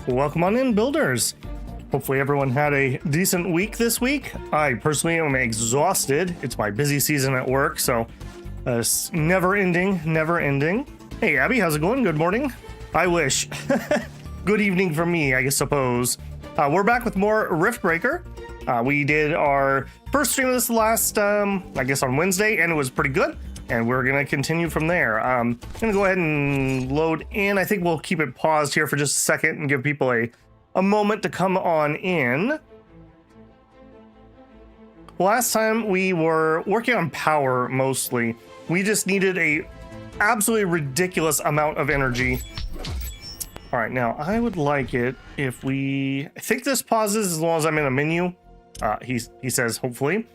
Welcome on in, builders. Hopefully everyone had a decent week this week. I personally am exhausted. It's my busy season at work, so it's never ending. Hey, Abby, how's it going? Good morning. I wish. Good evening for me, I suppose. We're back with more Riftbreaker. We did our first stream of this last, on Wednesday, and it was pretty good. And we're going to continue from there. I'm going to go ahead and load in. I think we'll keep it paused here for just a second and give people a moment to come on in. Last time we were working on power mostly. We just needed a absolutely ridiculous amount of energy. All right, now I would like it if I think this pauses as long as I'm in a menu. He says, hopefully.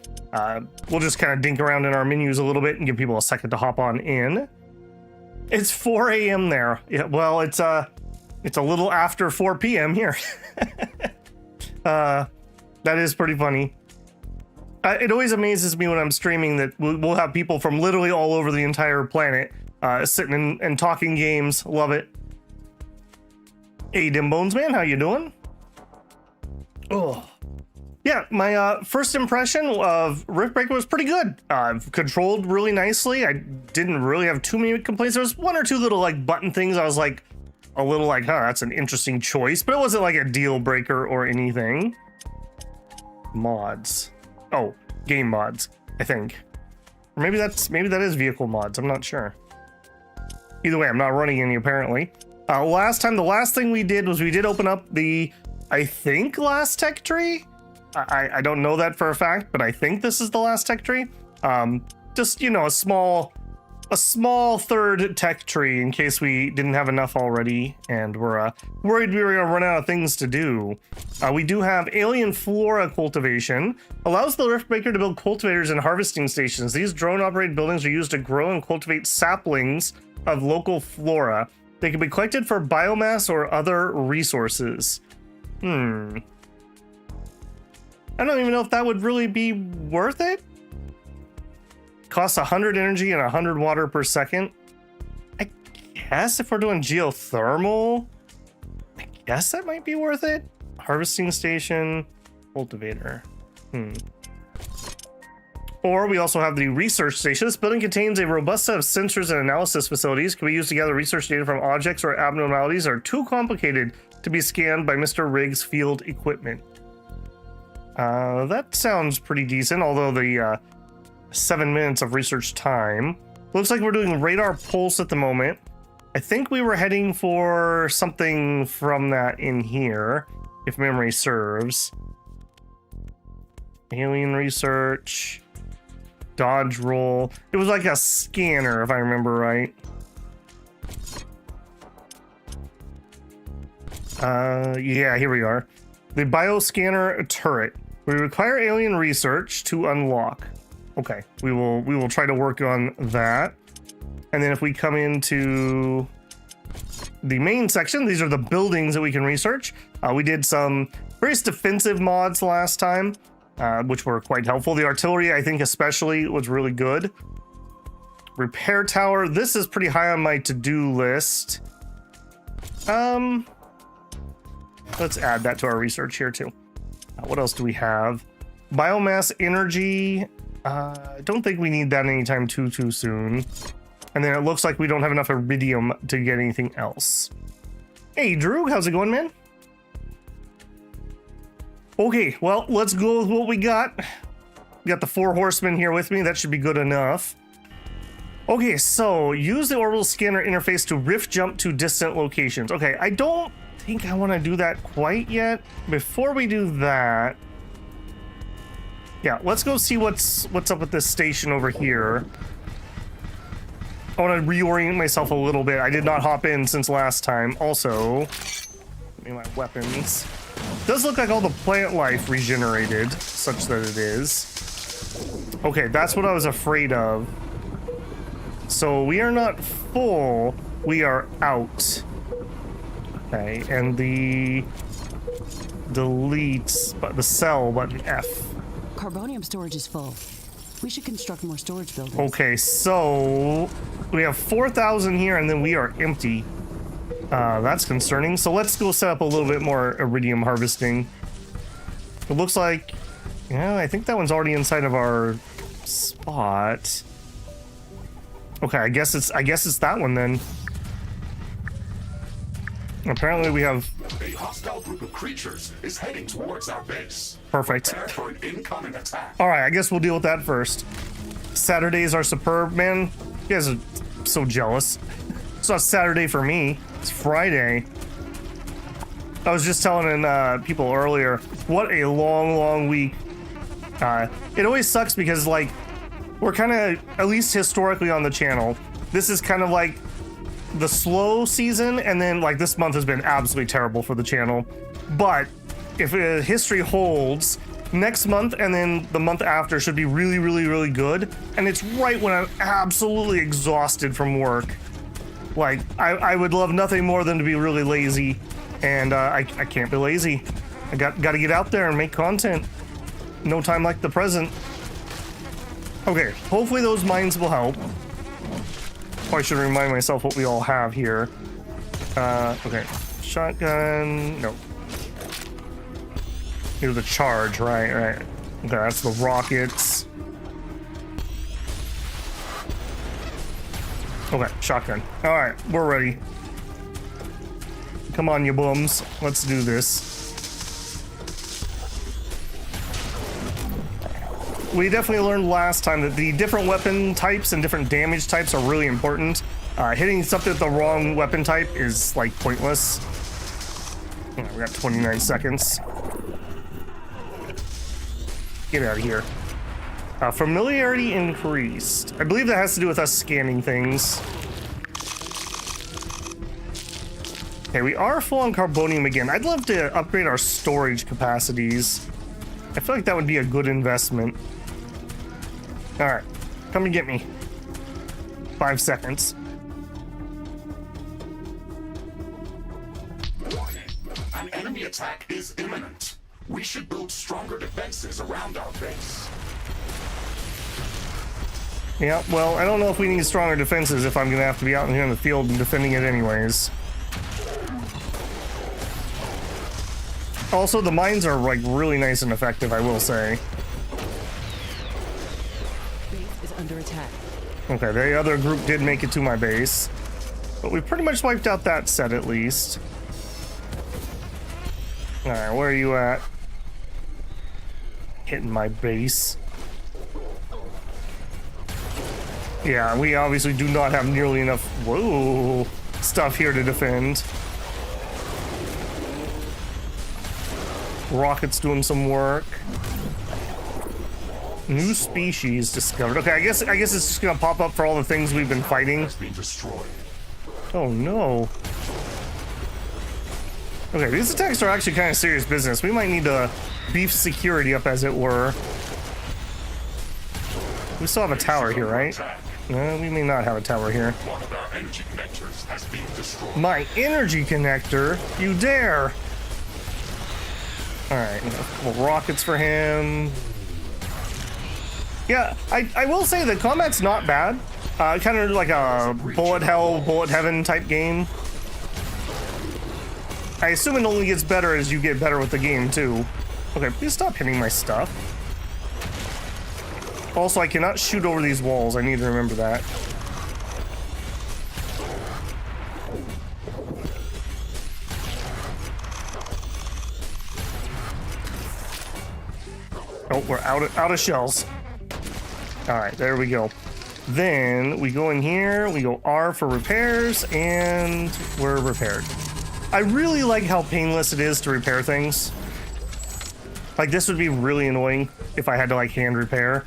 We'll just kind of dink around in our menus a little bit and give people a second to hop on in. It's 4 a.m. there. Yeah, well, it's a little after 4 p.m. here. That is pretty funny. It always amazes me when I'm streaming that we'll have people from literally all over the entire planet sitting and talking games. Love it. Hey, Dim Bones Man, how you doing? Oh. Yeah, my first impression of Riftbreaker was pretty good. Controlled really nicely. I didn't really have too many complaints. There was one or two little button things I was a little that's an interesting choice, but it wasn't like a deal breaker or anything. Mods. Oh, game mods, I think. Or maybe that is vehicle mods. I'm not sure. Either way, I'm not running any apparently. Last time, the last thing we did was we did open up the, I think, last tech tree. I don't know that for a fact, but I think this is the last tech tree. Just, a small third tech tree in case we didn't have enough already and we're worried we were gonna run out of things to do. We do have alien flora cultivation. Allows the Riftbreaker to build cultivators and harvesting stations. These drone-operated buildings are used to grow and cultivate saplings of local flora. They can be collected for biomass or other resources. I don't even know if that would really be worth it. Costs 100 energy and 100 water per second. I guess if we're doing geothermal, I guess that might be worth it. Harvesting station, cultivator. Or we also have the research station. This building contains a robust set of sensors and analysis facilities. Can be used to gather research data from objects or abnormalities that are too complicated to be scanned by Mr. Riggs' field equipment. That sounds pretty decent, although the 7 minutes of research time. Looks like we're doing radar pulse at the moment. I think we were heading for something from that in here, if memory serves. Alien research, dodge roll. It was like a scanner, if I remember right. Yeah, here we are. The bioscanner turret. We require alien research to unlock. Okay, we will try to work on that. And then if we come into the main section, these are the buildings that we can research. We did some various defensive mods last time, which were quite helpful. The artillery, I think especially, was really good. Repair tower. This is pretty high on my to-do list. Let's add that to our research here too. What else do we have? Biomass energy. I don't think we need that anytime too soon. And then it looks like we don't have enough iridium to get anything else. Hey, Drew, how's it going, man? Okay, well, let's go with what we got. Got the 4 horsemen here with me. That should be good enough. Okay, so use the orbital scanner interface to rift jump to distant locations. Okay, I don't think I want to do that quite yet. Before we do that, yeah, let's go see what's up with this station over here. I want to reorient myself a little bit. I did not hop in since last time. Also, give me my weapons. Does look like all the plant life regenerated, such that it is. Okay, that's what I was afraid of. So we are not full, we are out. Okay, and the delete, but the sell button F. Carbonium storage is full. We should construct more storage buildings. Okay, so we have 4,000 here and then we are empty. That's concerning. So let's go set up a little bit more iridium harvesting. It looks like, yeah, I think that one's already inside of our spot. Okay, I guess it's that one then. Apparently we have a hostile group of creatures is heading towards our base. Perfect. Prepare for an incoming attack. All right, I guess we'll deal with that first. Saturdays are superb, man. You guys are so jealous. It's not Saturday for me. It's Friday. I was just telling people earlier, what a long week. It always sucks because, like, we're kind of, at least historically on the channel, this is kind of like the slow season, and then, like, this month has been absolutely terrible for the channel. But if history holds, next month and then the month after should be really good. And it's right when I'm absolutely exhausted from work. Like, I would love nothing more than to be really lazy, and I can't be lazy. I got to get out there and make content. No time like the present. Okay, hopefully those mines will help. Probably should remind myself what we all have here. Okay, shotgun, no. Here's the charge, right. Okay, that's the rockets. Okay, shotgun. All right, we're ready. Come on, you bums. Let's do this. We definitely learned last time that the different weapon types and different damage types are really important. Hitting something with the wrong weapon type is, like, pointless. Yeah, we got 29 seconds. Get out of here. Familiarity increased. I believe that has to do with us scanning things. Okay, we are full on carbonium again. I'd love to upgrade our storage capacities. I feel like that would be a good investment. All right, come and get me. 5 seconds. Warning. An enemy attack is imminent. We should build stronger defenses around our base. Yeah, well, I don't know if we need stronger defenses if I'm gonna have to be out here in the field and defending it anyways. Also, the mines are, like, really nice and effective, I will say. Base is under attack. Okay, the other group did make it to my base, but we pretty much wiped out that set at least. All right, where are you at? Hitting my base. Yeah, we obviously do not have nearly enough, whoa, stuff here to defend. Rockets doing some work. New species discovered. Okay, I guess it's just gonna pop up for all the things we've been fighting. Has been destroyed. Oh no. Okay, these attacks are actually kind of serious business. We might need to beef security up, as it were. We still have a tower here, right? No, we may not have a tower here. One of our energy connectors has been destroyed. My energy connector? You dare! Alright, couple rockets for him. Yeah, I will say the combat's not bad. Kind of like a bullet hell, bullet heaven type game. I assume it only gets better as you get better with the game, too. Okay, please stop hitting my stuff. Also, I cannot shoot over these walls. I need to remember that. Oh, we're out of shells. All right, there we go. Then we go in here, we go R for repairs, and we're repaired. I really like how painless it is to repair things. Like, this would be really annoying if I had to, like, hand repair.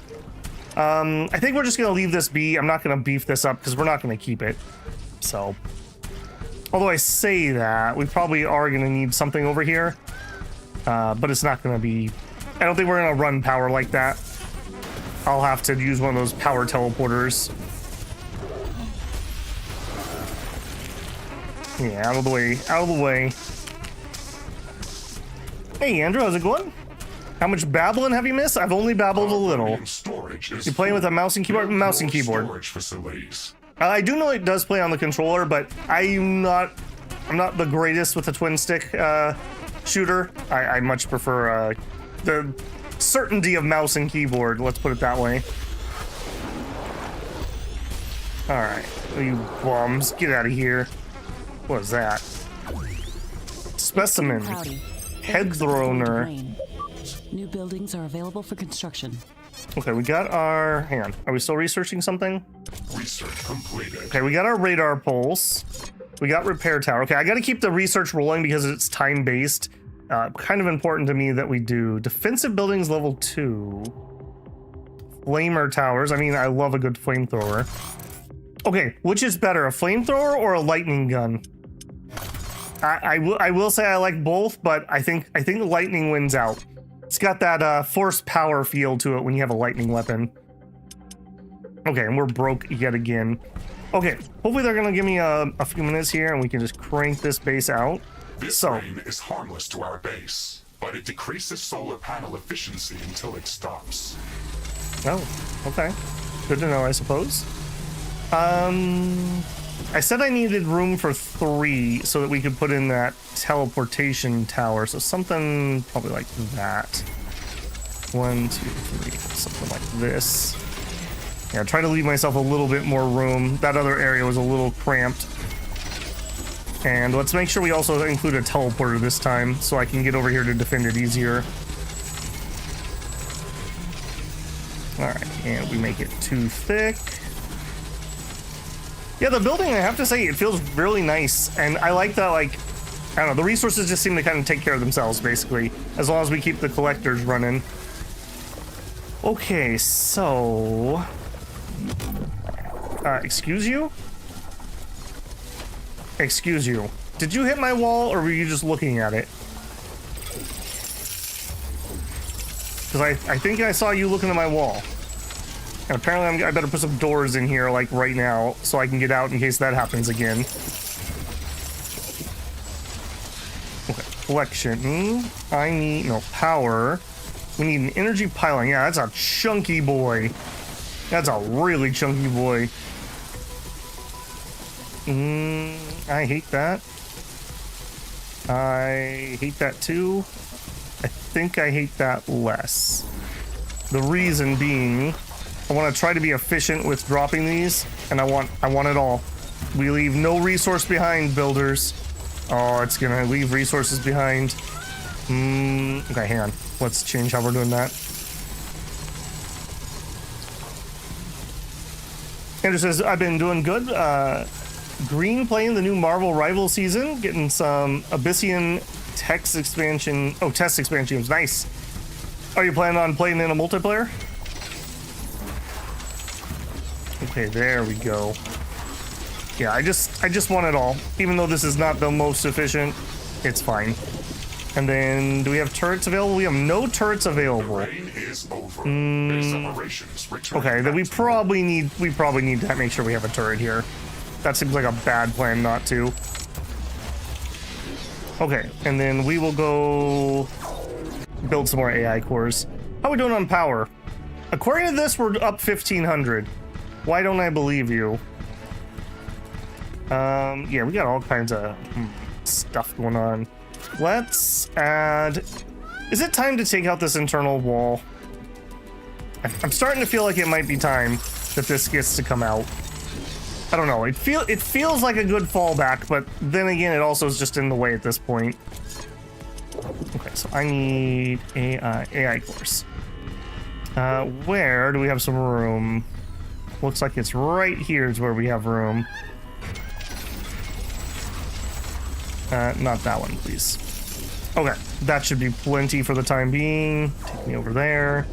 I think we're just gonna leave this be. I'm not gonna beef this up because we're not gonna keep it. So, although I say that, we probably are gonna need something over here, but it's not gonna be. I don't think we're gonna run power like that. I'll have to use one of those power teleporters. Yeah, out of the way, out of the way. Hey, Andrew, how's it going? How much babbling have you missed? I've only babbled a little. You playing with a mouse and keyboard? Mouse and keyboard. Storage facilities. I do know it does play on the controller, but I'm not I'm not the greatest with the twin stick shooter. I much prefer the certainty of mouse and keyboard. Let's put it that way. All right, you bums, get out of here. What is that? Specimen. Head throner. New buildings are available for construction. Okay, we got our... Hang on. Are we still researching something? Research completed. Okay, we got our radar pulse. We got repair tower. Okay, I got to keep the research rolling because it's time-based. Kind of important to me that we do. Defensive buildings level 2. Flamer towers. I mean, I love a good flamethrower. Okay, which is better, a flamethrower or a lightning gun? I will say I like both, but I think lightning wins out. It's got that force power feel to it when you have a lightning weapon. Okay, and we're broke yet again. Okay, hopefully they're gonna give me a few minutes here and we can just crank this base out. This rain is harmless to our base, but it decreases solar panel efficiency until it stops. Oh, okay. Good to know, I suppose. I said I needed room for 3 so that we could put in that teleportation tower. So something probably like that. 1, 2, 3, something like this. Yeah, try to leave myself a little bit more room. That other area was a little cramped. And let's make sure we also include a teleporter this time so I can get over here to defend it easier. Alright, and we make it too thick. Yeah, the building, I have to say, it feels really nice. And I like that, like, I don't know, the resources just seem to kind of take care of themselves, basically. As long as we keep the collectors running. Okay, so... excuse you? Excuse you. Did you hit my wall, or were you just looking at it? Because I think I saw you looking at my wall. And apparently I better put some doors in here, like, right now, so I can get out in case that happens again. Okay, collection. I need... no, power. We need an energy piling. Yeah, that's a chunky boy. That's a really chunky boy. I hate that. I hate that too. I think I hate that less. The reason being... I want to try to be efficient with dropping these, and I want it all. We leave no resource behind, builders. Oh, it's gonna leave resources behind. Okay, hang on. Let's change how we're doing that. Andrew says, I've been doing good. Green playing the new Marvel Rival season, getting some Abyssian text expansion. Oh, test expansions. Nice. Are you planning on playing in a multiplayer? Okay, there we go. Yeah, I just want it all. Even though this is not the most efficient, it's fine. And then, do we have turrets available? We have no turrets available. Rain is over. Base operations return Okay, then we back to probably need to make sure we have a turret here. That seems like a bad plan not to. Okay, and then we will go build some more AI cores. How are we doing on power? According to this, we're up 1,500. Why don't I believe you? Yeah, we got all kinds of stuff going on. Let's add... Is it time to take out this internal wall? I'm starting to feel like it might be time that this gets to come out. I don't know. It feels like a good fallback, but then again, it also is just in the way at this point. Okay, so I need AI course. Where do we have some room? Looks like it's right here is where we have room. Not that one, please. Okay, that should be plenty for the time being. Take me over there.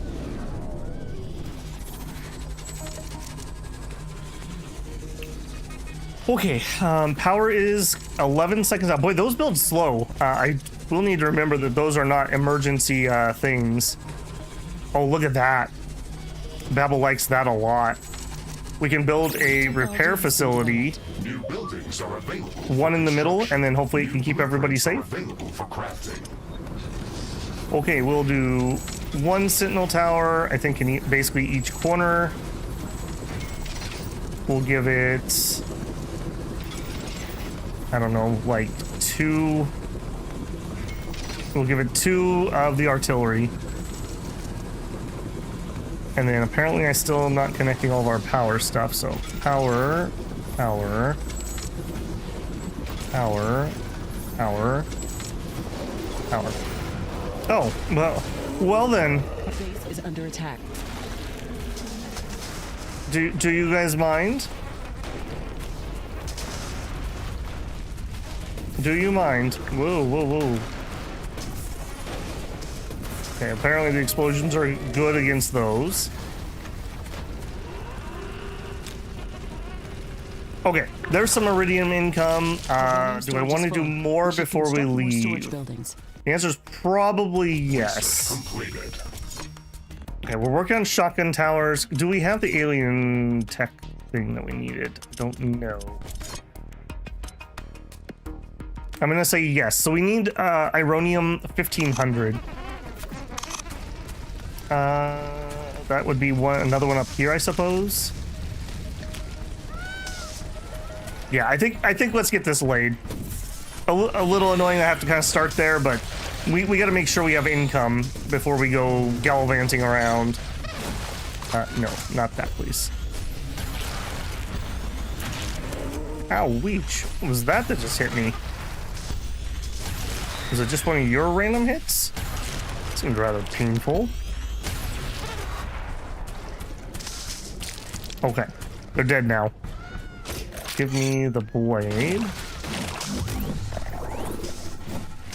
Okay, power is 11 seconds out. Boy, those build slow. I will need to remember that those are not emergency things. Oh, look at that. Babel likes that a lot. We can build a repair facility. New buildings are available. One in the middle, and then hopefully it can keep everybody safe. Available for crafting. Okay, we'll do one sentinel tower, I think in basically each corner. We'll give it I don't know, like 2. We'll give it 2 of the artillery. And then apparently I still am not connecting all of our power stuff, so power, power, power, power, power. Oh, well then. The base is under attack. Do you guys mind? Do you mind? Whoa, whoa, whoa. Okay, apparently the explosions are good against those. Okay, there's some iridium income. Do I want to do more before we leave? The answer is probably yes. Completed. Okay, we're working on shotgun towers. Do we have the alien tech thing that we needed? I don't know. I'm gonna say yes. So we need Ironium 1500. That would be another one up here, I suppose. Yeah, I think let's get this laid. A little annoying I have to kind of start there, but we got to make sure we have income before we go gallivanting around. No, not that, please. Ow, weech. What was that just hit me? Was it just one of your random hits? Seemed rather painful. Okay, they're dead now. Give me the blade.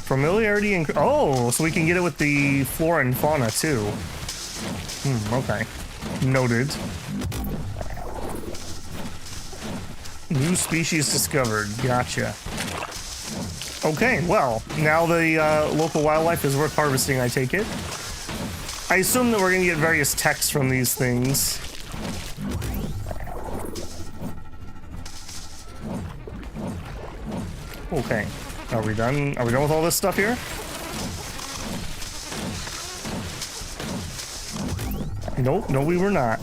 Familiarity and oh, so we can get it with the flora and fauna too. Okay, noted. New species discovered. Gotcha. Okay, well, now the local wildlife is worth harvesting, I take it. I assume that we're gonna get various techs from these things. Okay, are we done? Are we done with all this stuff here? Nope, no, we were not.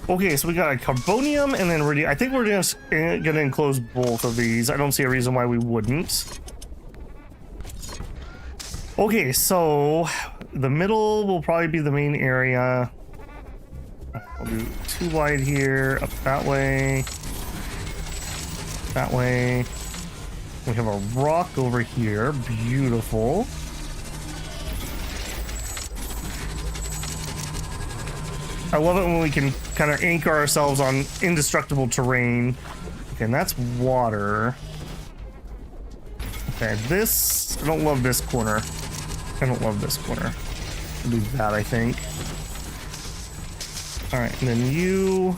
Okay, so we got a carbonium and then iridium. I think we're just gonna enclose both of these. I don't see a reason why we wouldn't. Okay, so the middle will probably be the main area. I'll do 2 wide here, up that way. That way. We have a rock over here. Beautiful. I love it when we can kind of anchor ourselves on indestructible terrain. Okay, and that's water. Okay, this... I don't love this corner. I don't love this corner. I'll do that, I think. Alright, and then you...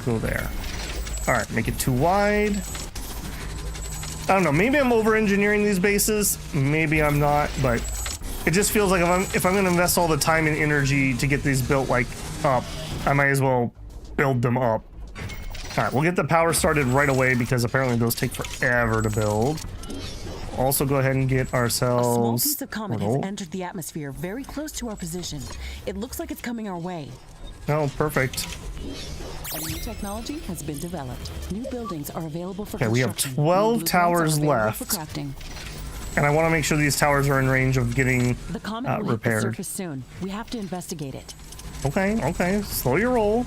go there. Alright, make it 2 wide. I don't know, maybe I'm over-engineering these bases. Maybe I'm not, but it just feels like if I'm gonna invest all the time and energy to get these built, like, up, I might as well build them up. Alright, we'll get the power started right away because apparently those take forever to build. Also go ahead and get ourselves... A small piece of comet has entered the atmosphere very close to our position. It looks like it's coming our way. Oh, perfect. A new technology has been developed. New buildings are available for construction. Okay, we have 12 towers left. And I want to make sure these towers are in range of getting the comet will repaired. Hit the surface soon. We have to investigate it. Okay, okay. Slow your roll.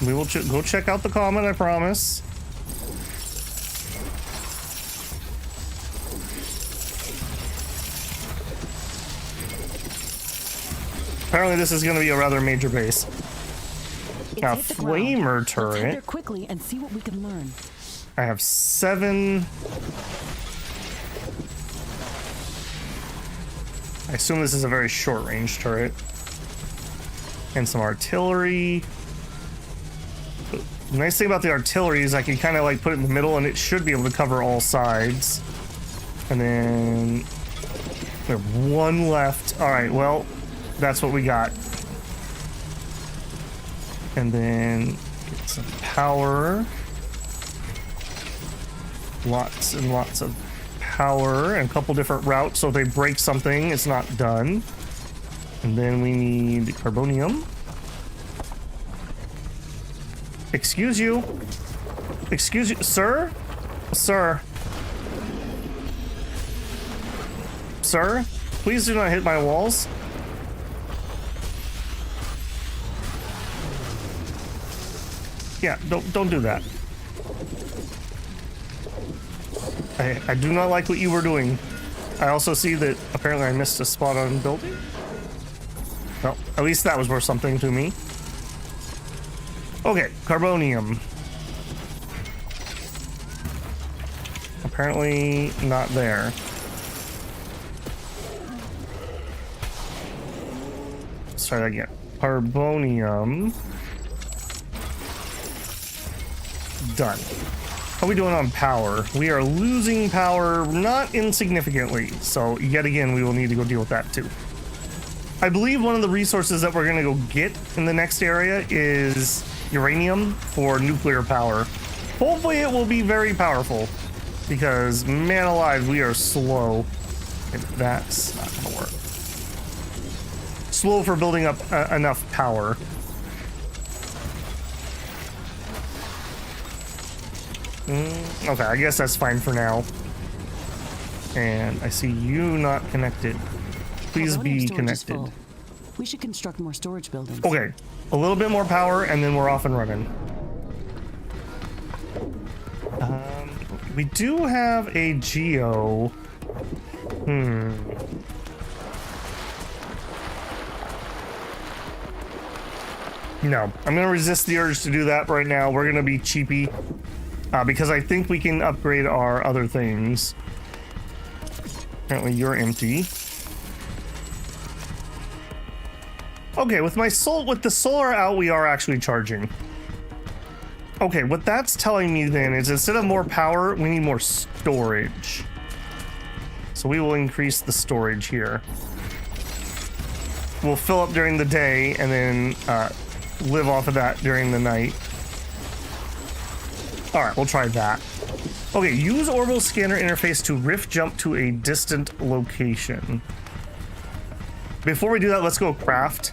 We will go check out the comet, I promise. Apparently this is going to be a rather major base. Now, flamer turret. Let's head there quickly and see what we can learn. I have 7. I assume this is a very short range turret. And some artillery. The nice thing about the artillery is I can kind of like put it in the middle and it should be able to cover all sides. And then we have 1 left. All right, well, that's what we got. And then get some power. Lots and lots of power and a couple different routes, so if they break something, it's not done. And then we need carbonium. Excuse you. Excuse you, sir? Sir. Sir, please do not hit my walls. Yeah, don't do that. I do not like what you were doing. I also see that apparently I missed a spot on building. Well, at least that was worth something to me. Okay, carbonium. Apparently not there. Let's try that again. Carbonium. Done. How are we doing on power? We are losing power not insignificantly, so yet again we will need to go deal with that too. I believe one of the resources that we're going to go get in the next area is uranium for nuclear power. Hopefully it will be very powerful, because man alive, we are slow. And that's not going to work. Slow for building up enough power. Okay, I guess that's fine for now. And I see you not connected. Please be connected. We should construct more storage buildings. Okay, a little bit more power and then we're off and running. We do have a geo. No, I'm gonna resist the urge to do that right now. We're gonna be cheapy. Because I think we can upgrade our other things. Apparently you're empty. Okay, with the solar out, we are actually charging. Okay, what that's telling me then is instead of more power, we need more storage. So we will increase the storage here. We'll fill up during the day and then live off of that during the night. All right, we'll try that. Okay, use orbital scanner interface to rift jump to a distant location. Before we do that, let's go craft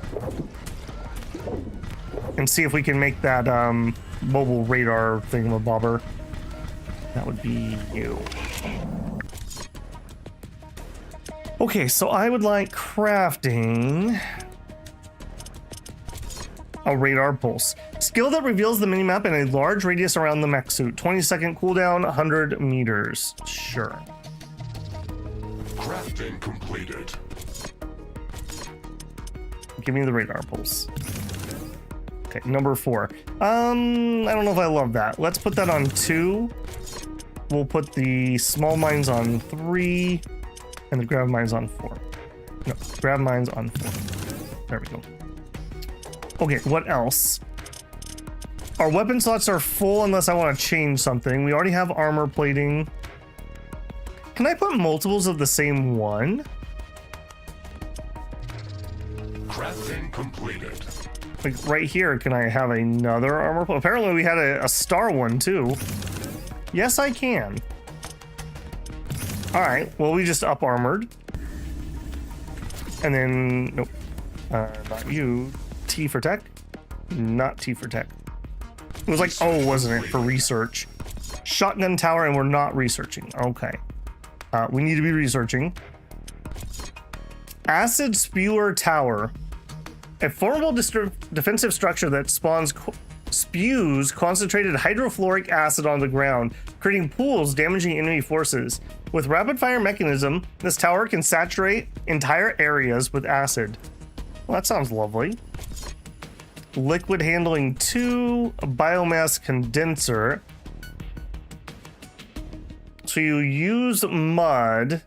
and see if we can make that mobile radar thingamabobber. That would be you. Okay, so I would like crafting a radar pulse. Skill that reveals the minimap in a large radius around the mech suit. 20-second cooldown, 100 meters. Sure. Crafting completed. Give me the radar pulse. Okay, number 4. I don't know if I love that. Let's put that on 2. We'll put the small mines on 3 and the grav mines on 4. No, grav mines on 4. There we go. Okay, what else? Our weapon slots are full unless I want to change something. We already have armor plating. Can I put multiples of the same one? Crafting completed. Like right here, can I have another armor plate? Apparently we had a star one too. Yes, I can. All right, well, we just up armored. And then, nope, not you. T for tech? Not T for tech. It was like, oh, wasn't it, for research? Shotgun tower, and we're not researching. Okay. We need to be researching. Acid spewer tower. A formidable defensive structure that spews concentrated hydrofluoric acid on the ground, creating pools damaging enemy forces. With rapid fire mechanism, this tower can saturate entire areas with acid. Well, that sounds lovely. Liquid handling 2, a biomass condenser. So you use mud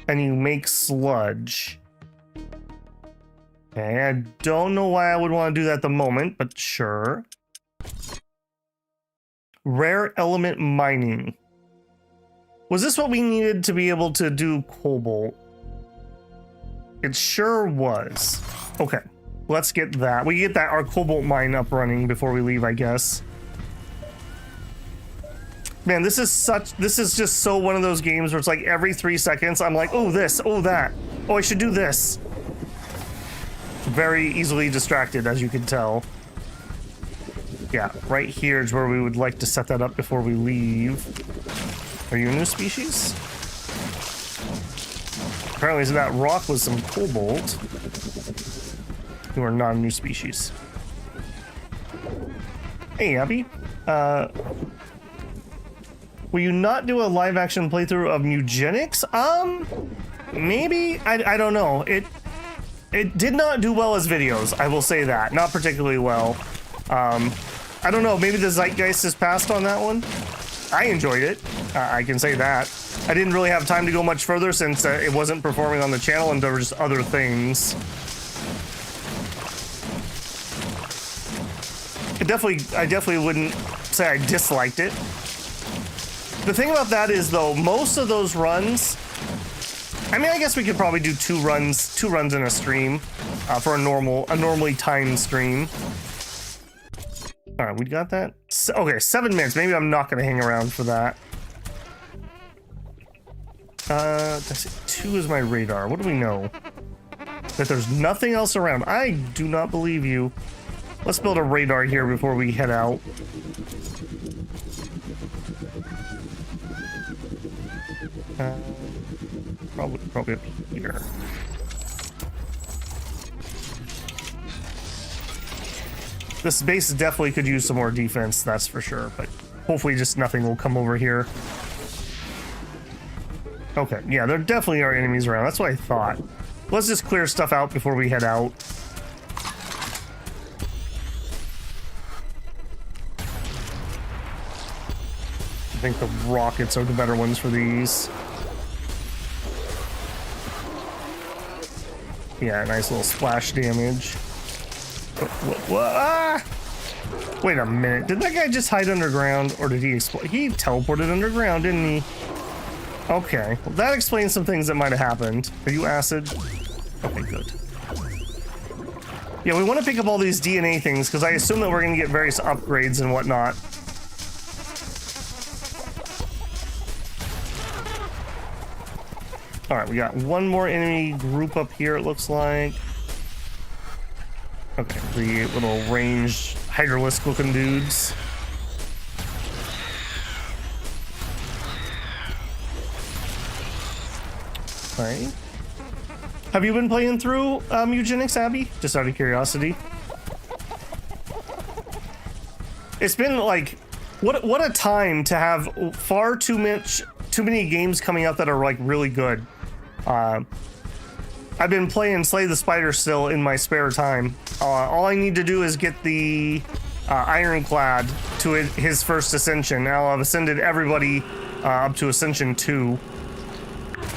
and you make sludge. Okay, I don't know why I would want to do that at the moment, but sure. Rare element mining. Was this what we needed to be able to do cobalt? It sure was. Okay, let's get that. We get that our cobalt mine up running before we leave, I guess. Man, this is just so one of those games where it's like every 3 seconds I'm like, oh this, oh that, oh I should do this. Very easily distracted, as you can tell. Yeah, right here is where we would like to set that up before we leave. Are you a new species? Apparently that rock was some cobalt. You are not a new species. Hey, Abby. Will you not do a live action playthrough of Eugenics? Maybe. I don't know. It did not do well as videos, I will say that. Not particularly well. I don't know, maybe the zeitgeist has passed on that one. I enjoyed it, I can say that. I didn't really have time to go much further since it wasn't performing on the channel and there were just other things. I definitely wouldn't say I disliked it. The thing about that is, though, most of those runs, I mean, I guess we could probably do two runs in a stream for a normally timed stream. All right, we got that. Okay, 7 minutes. Maybe I'm not gonna hang around for that. That's it. 2 is my radar. What do we know? That there's nothing else around. I do not believe you. Let's build a radar here before we head out. Probably up here. This base definitely could use some more defense, that's for sure, but hopefully just nothing will come over here. Okay, yeah, there definitely are enemies around. That's what I thought. Let's just clear stuff out before we head out. I think the rockets are the better ones for these. Yeah, nice little splash damage. Ah! Wait a minute. Did that guy just hide underground, or did he explode? He teleported underground, didn't he? Okay, well, that explains some things that might have happened. Are you acid? Okay, good. Yeah, we want to pick up all these DNA things because I assume that we're going to get various upgrades and whatnot. All right, we got one more enemy group up here, it looks like. Okay, the little ranged hydralisk looking dudes. All right. Have you been playing through Eugenics, Abby? Just out of curiosity. It's been like, what a time to have far too many games coming out that are like really good. I've been playing Slay the Spider still in my spare time. All I need to do is get the Ironclad to his first ascension. Now I've ascended everybody up to Ascension 2.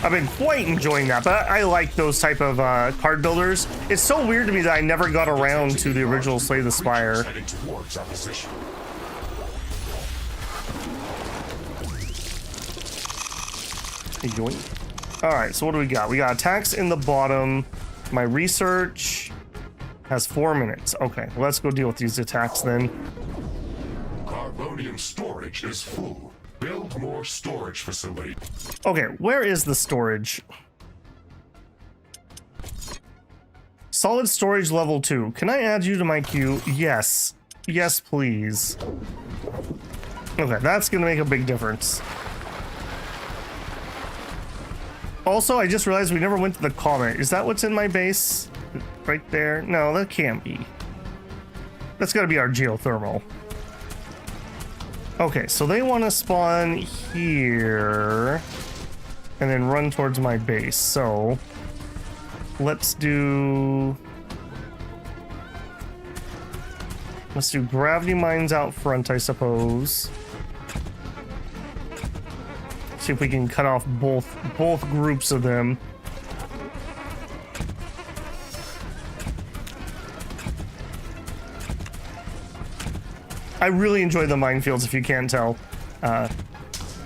I've been quite enjoying that, but I like those type of card builders. It's so weird to me that I never got around to the original Slay the Spire. Alright, so what do we got? We got attacks in the bottom. My research has 4 minutes. Okay, well, let's go deal with these attacks then. Carbonium storage is full. Build more storage facility. Okay, where is the storage? Solid storage level 2. Can I add you to my queue? Yes. Yes, please. Okay, that's gonna make a big difference. Also, I just realized we never went to the comet. Is that what's in my base? Right there? No, that can't be. That's gotta be our geothermal. Okay, so they want to spawn here and then run towards my base. So let's do gravity mines out front, I suppose. See if we can cut off both groups of them. I really enjoy the minefields, if you can't tell.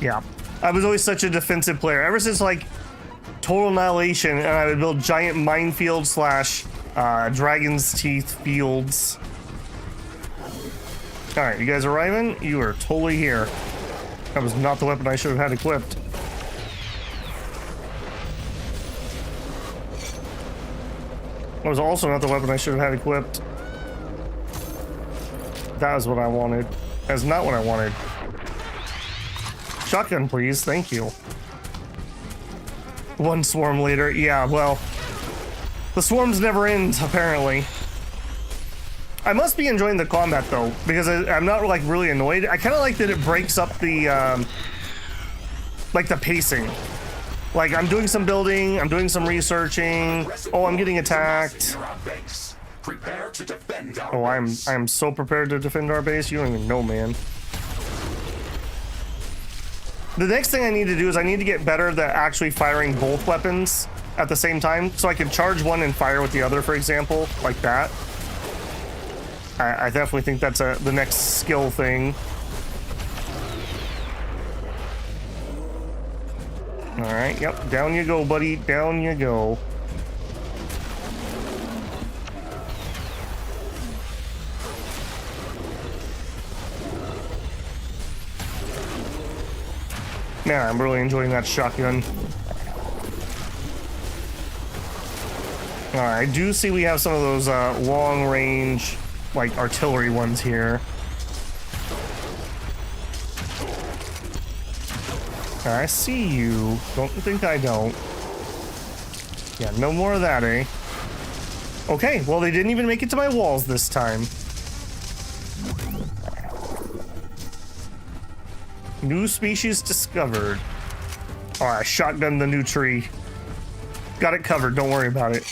Yeah, I was always such a defensive player ever since like Total Annihilation, and I would build giant minefield slash Dragon's Teeth fields. All right, you guys arriving? You are totally here. That was not the weapon I should have had equipped. That was also not the weapon I should have had equipped. That is what I wanted. That's not what I wanted. Shotgun, please. Thank you. One swarm later. Yeah, well, the swarms never end, apparently. I must be enjoying the combat, though, because I'm not, like, really annoyed. I kind of like that it breaks up the, like, the pacing. Like, I'm doing some building, I'm doing some researching. Oh, I'm getting attacked. Oh, I'm so prepared to defend our base. You don't even know, man. The next thing I need to do is I need to get better at actually firing both weapons at the same time, so I can charge one and fire with the other, for example, like that. I definitely think that's the next skill thing. All right, yep, down you go, buddy, down you go. Man, I'm really enjoying that shotgun. Alright, I do see we have some of those long-range, like, artillery ones here. I see you. Don't think I don't. Yeah, no more of that, eh? Okay, well, they didn't even make it to my walls this time. New species discovered. Alright, shotgun the new tree. Got it covered, don't worry about it.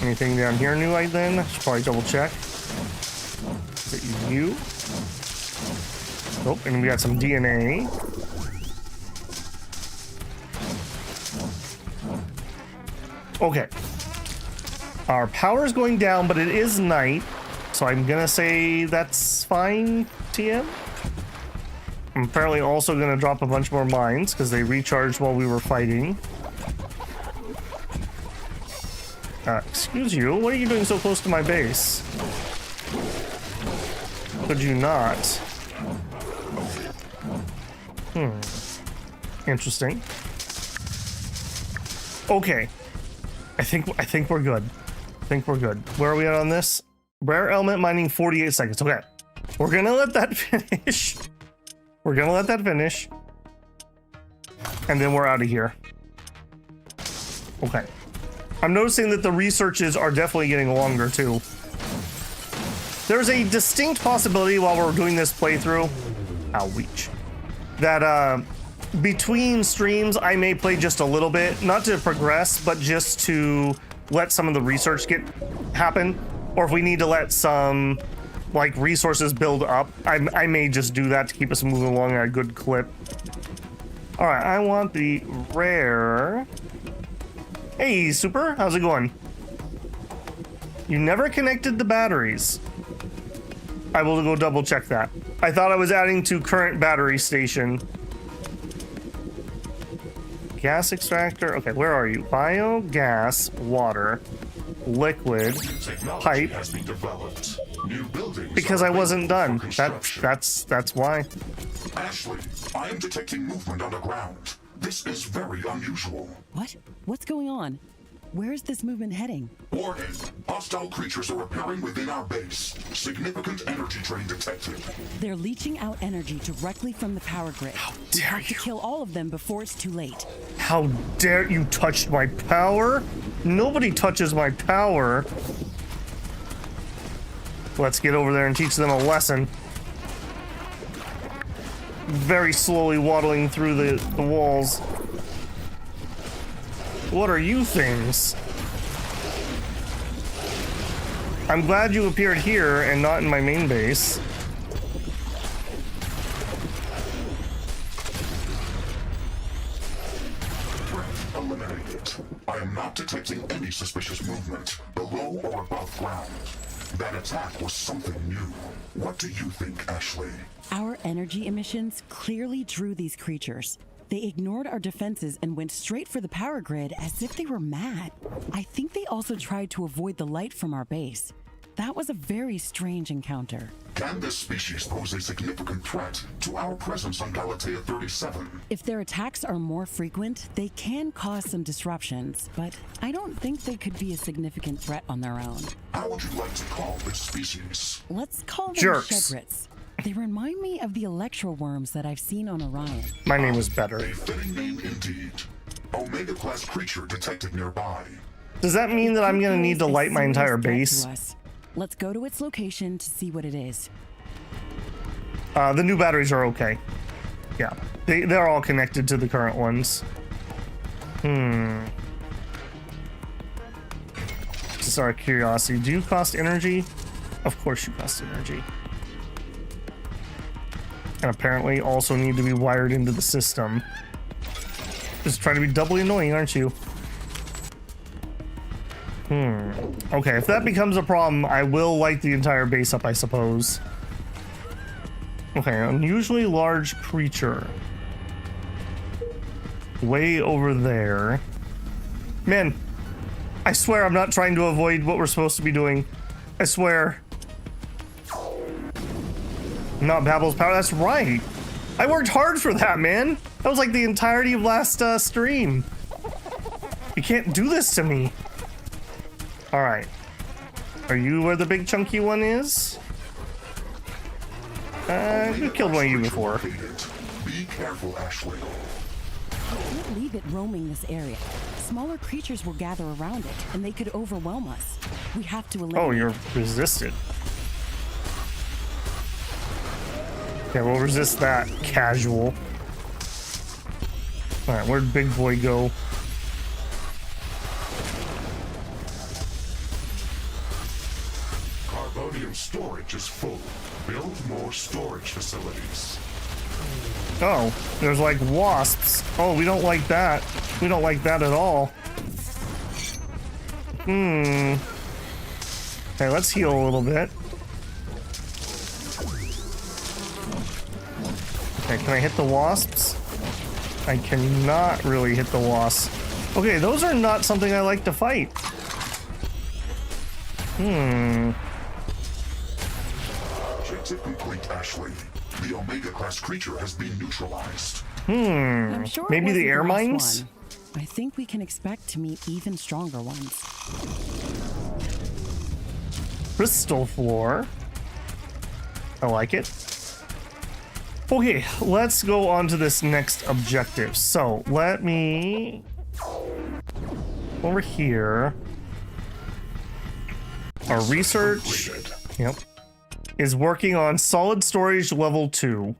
Anything down here new like then? I should probably double check. Is it you? Oh, and we got some DNA. Okay. Our power is going down, but it is night. So I'm gonna say that's fine, TM. I'm apparently also gonna drop a bunch more mines because they recharged while we were fighting. Excuse you, what are you doing so close to my base? Could you not? Interesting. Okay. I think we're good. I think we're good. Where are we at on this? Rare element mining 48 seconds. Okay. We're gonna let that finish. We're gonna let that finish. And then we're out of here. Okay. I'm noticing that the researches are definitely getting longer too. There's a distinct possibility while we're doing this playthrough, ouch, that between streams I may play just a little bit, not to progress, but just to let some of the research happen. Or if we need to let some like resources build up, I may just do that to keep us moving along at a good clip. All right, I want the rare. Hey, Super, how's it going? You never connected the batteries. I will go double check that. I thought I was adding to current battery station. Gas extractor. Okay, where are you? Biogas, water, liquid, pipe. Has been developed. New buildings because I wasn't done. That's why. Ashley, I am detecting movement underground. This is very unusual. What? What's going on? Where is this movement heading? Warning. Hostile creatures are appearing within our base. Significant energy drain detected. They're leeching out energy directly from the power grid. How We dare have to you? kill all of them before it's too late. How dare you touch my power? Nobody touches my power. Let's get over there and teach them a lesson. Very slowly waddling through the walls. What are you things? I'm glad you appeared here and not in my main base. Threat eliminated. I am not detecting any suspicious movement below or above ground. That attack was something new. What do you think, Ashley? Our energy emissions clearly drew these creatures. They ignored our defenses and went straight for the power grid as if they were mad. I think they also tried to avoid the light from our base. That was a very strange encounter. Can this species pose a significant threat to our presence on Galatea 37? If their attacks are more frequent, they can cause some disruptions, but I don't think they could be a significant threat on their own. How would you like to call this species? Let's call them Jerks. Shebrits. They remind me of the electro-worms that I've seen on Orion. My name was better. A fitting name indeed. Omega-class creature detected nearby. Does that mean that I'm gonna need to light my entire base? Let's go to its location to see what it is. The new batteries are okay. Yeah, they're all connected to the current ones. Just out of curiosity, do you cost energy? Of course you cost energy. And apparently also need to be wired into the system. Just trying to be doubly annoying, aren't you? Okay, if that becomes a problem, I will light the entire base up, I suppose. Okay, unusually large creature. Way over there. Man, I swear I'm not trying to avoid what we're supposed to be doing. I swear. Not Babel's power, that's right. I worked hard for that, man. That was like the entirety of last stream. You can't do this to me. All right. Are you where the big chunky one is? We killed one of you before. Be careful, Ashley. Can't leave it roaming this area. Smaller creatures will gather around it, and they could overwhelm us. We have to eliminate. Oh, you're resisted. Okay, we'll resist that. Casual. All right, where'd Big Boy go? Carbonium storage is full. Build more storage facilities. Oh, there's like wasps. Oh, we don't like that. We don't like that at all. Okay, let's heal a little bit. Okay, can I hit the wasps? I cannot really hit the wasps. Okay, those are not something I like to fight. Objective complete, Ashley. The Omega-class creature has been neutralized. I'm sure it Maybe the wasn't air last mines? one. I think we can expect to meet even stronger ones. Crystal floor. I like it. Okay, let's go on to this next objective. So let me over here. Our research, yep, is working on solid storage level 2.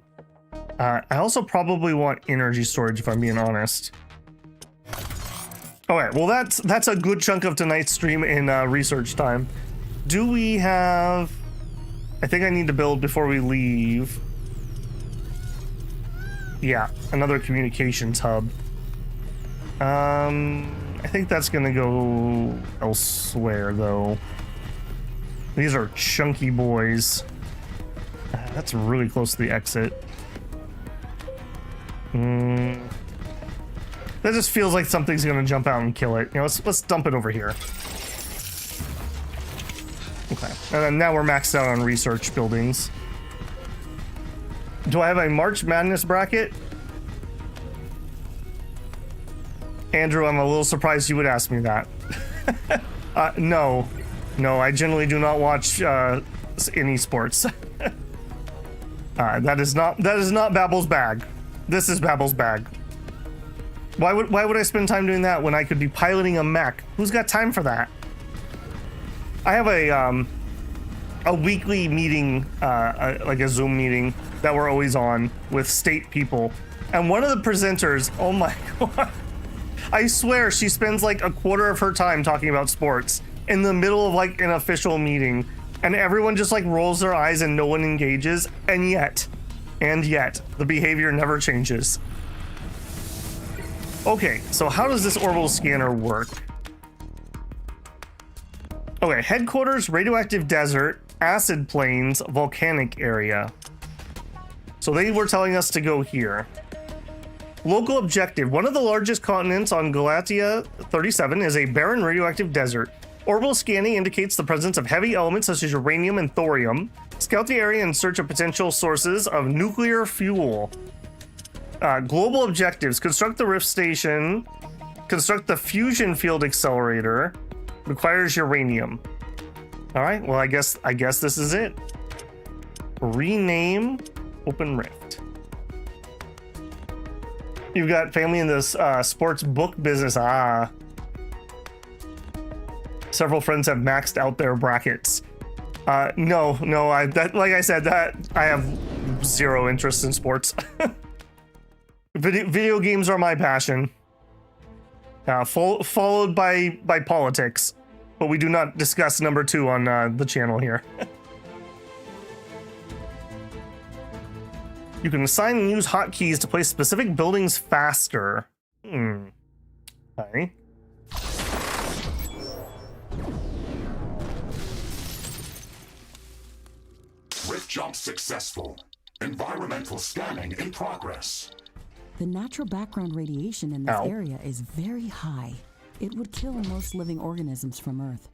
I also probably want energy storage, if I'm being honest. All right, well that's a good chunk of tonight's stream in research time. Do we have? I think I need to build before we leave. Yeah, another communications hub. I think that's gonna go elsewhere though. These are chunky boys. That's really close to the exit. That just feels like something's gonna jump out and kill it. You know, let's dump it over here. Okay, and then now we're maxed out on research buildings. Do I have a March Madness bracket? Andrew, I'm a little surprised you would ask me that. No, I generally do not watch any sports. That is not Babble's bag. This is Babble's bag. Why would I spend time doing that when I could be piloting a mech? Who's got time for that? I have a weekly meeting, like a Zoom meeting that we're always on with state people, and one of the presenters, oh my god, I swear she spends like a quarter of her time talking about sports in the middle of like an official meeting, and everyone just like rolls their eyes and no one engages, and yet the behavior never changes. Okay, so how does this orbital scanner work? Okay, headquarters, radioactive desert, acid plains, volcanic area. So they were telling us to go here. Local objective. One of the largest continents on Galatea 37 is a barren radioactive desert. Orbital scanning indicates the presence of heavy elements such as uranium and thorium. Scout the area in search of potential sources of nuclear fuel. Global objectives: construct the Rift Station, construct the fusion field accelerator. Requires uranium. All right. Well, I guess this is it. Rename Open Rift. You've got family in this sports book business. Several friends have maxed out their brackets. No, like I said, that I have zero interest in sports. Video games are my passion. Followed by politics, but we do not discuss number 2 on the channel here. You can assign and use hotkeys to place specific buildings faster. Okay. Rift jump successful. Environmental scanning in progress. The natural background radiation in this area is very high. It would kill most living organisms from Earth.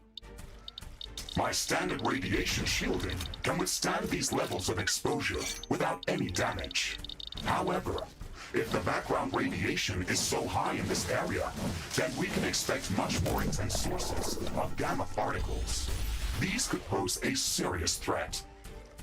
My standard radiation shielding can withstand these levels of exposure without any damage. However, if the background radiation is so high in this area, then we can expect much more intense sources of gamma particles. These could pose a serious threat.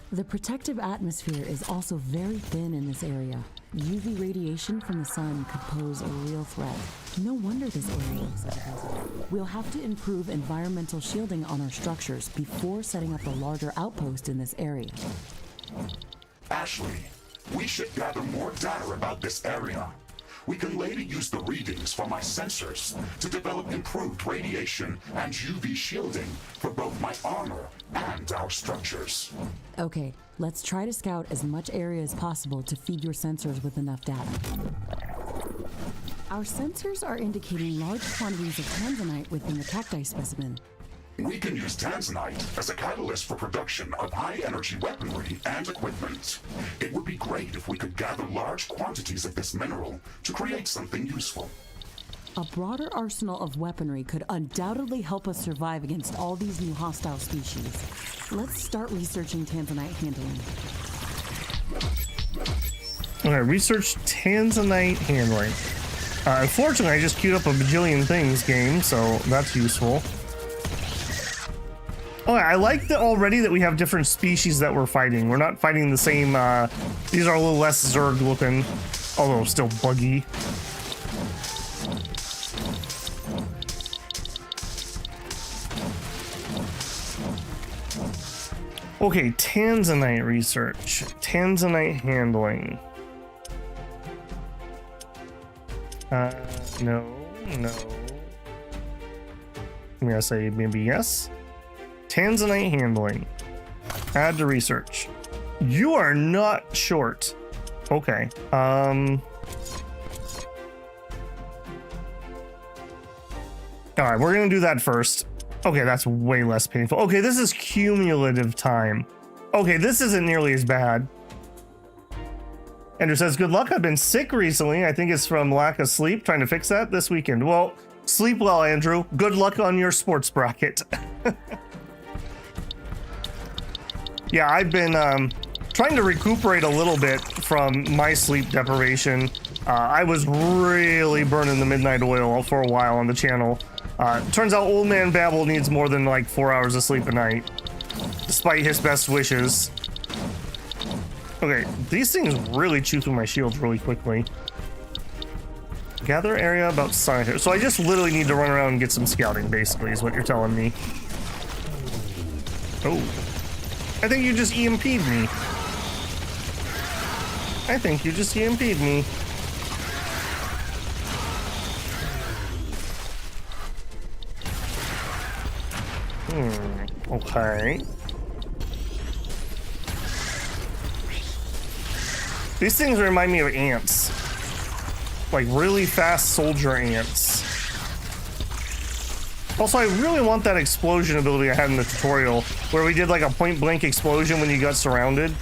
The protective atmosphere is also very thin in this area. UV radiation from the sun could pose a real threat. No wonder this area is such a hazard. We'll have to improve environmental shielding on our structures before setting up a larger outpost in this area. Ashley, we should gather more data about this area. We can later use the readings from my sensors to develop improved radiation and UV shielding for both my armor and our structures. Okay, let's try to scout as much area as possible to feed your sensors with enough data. Our sensors are indicating large quantities of tanzanite within the cacti specimen. We can use tanzanite as a catalyst for production of high-energy weaponry and equipment. It would be great if we could gather large quantities of this mineral to create something useful. A broader arsenal of weaponry could undoubtedly help us survive against all these new hostile species. Let's start researching tanzanite handling. Okay, research tanzanite handling. Unfortunately, I just queued up a bajillion things game, so that's useful. Oh, I like that already that we have different species that we're fighting. We're not fighting the same, these are a little less Zerg looking, although still buggy. Okay, tanzanite research. Tanzanite handling. No. I'm gonna say maybe yes. Tanzanite handling. Add to research. You are not short. Okay. Alright, we're gonna do that first. Okay, that's way less painful. Okay, this is cumulative time. Okay, this isn't nearly as bad. Andrew says, good luck. I've been sick recently. I think it's from lack of sleep. Trying to fix that this weekend. Well, sleep well, Andrew. Good luck on your sports bracket. Yeah, I've been trying to recuperate a little bit from my sleep deprivation. I was really burning the midnight oil for a while on the channel. Turns out old man Babel needs more than like 4 hours of sleep a night, despite his best wishes. Okay, these things really chew through my shields really quickly. Gather area about science. So I just literally need to run around and get some scouting, basically, is what you're telling me. Oh. I think you just EMP'd me. I think you just EMP'd me. Okay. These things remind me of ants. Like really fast soldier ants. Also, I really want that explosion ability I had in the tutorial, where we did like a point-blank explosion when you got surrounded.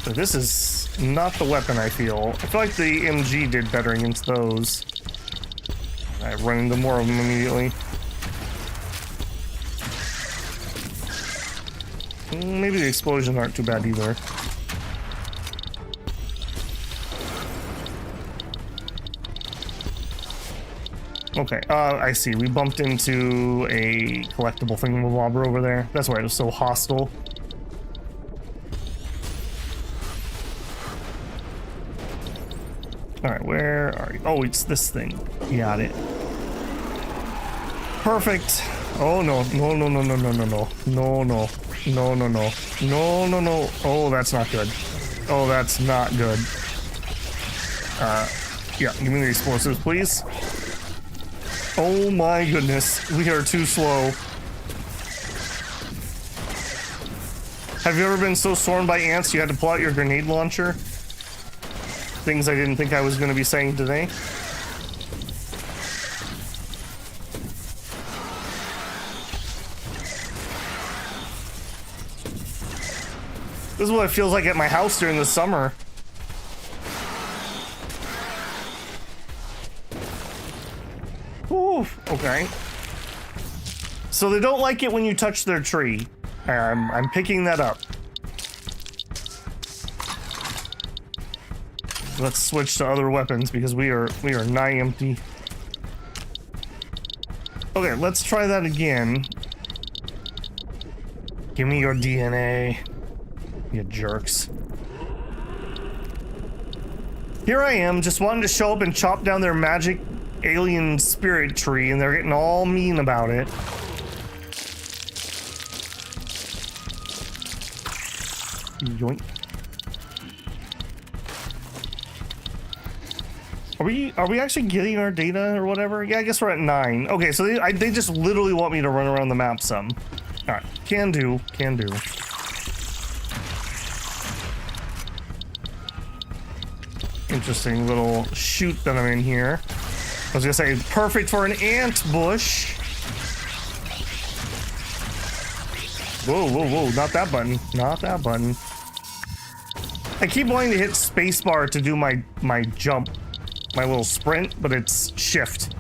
But this is not the weapon, I feel. I feel like the MG did better against those. I run into more of them immediately. Maybe the explosions aren't too bad either. Okay, I see. We bumped into a collectible thingamabobber over there. That's why it was so hostile. Alright, where are you? Oh, it's this thing. Got it. Perfect. Oh, no. No, no, no, no, no, no, no. No, no. No, no, no. No, no, no. Oh, that's not good. Oh, that's not good. Yeah, give me the explosives, please. Oh my goodness, we are too slow. Have you ever been so swarmed by ants you had to pull out your grenade launcher? Things I didn't think I was going to be saying today. This is what it feels like at my house during the summer. Ooh, okay. So they don't like it when you touch their tree. I'm picking that up. Let's switch to other weapons because we are nigh empty. Okay, let's try that again. Give me your DNA, you jerks. Here I am, just wanting to show up and chop down their magic alien spirit tree, and they're getting all mean about it. Yoink. Are we actually getting our data or whatever? Yeah, I guess we're at 9. Okay, so they just literally want me to run around the map some. All right, can do, can do. Interesting little chute that I'm in here. I was gonna say, perfect for an ant bush. Whoa, whoa, whoa, not that button. Not that button. I keep wanting to hit spacebar to do my jump. My little sprint, but it's shift.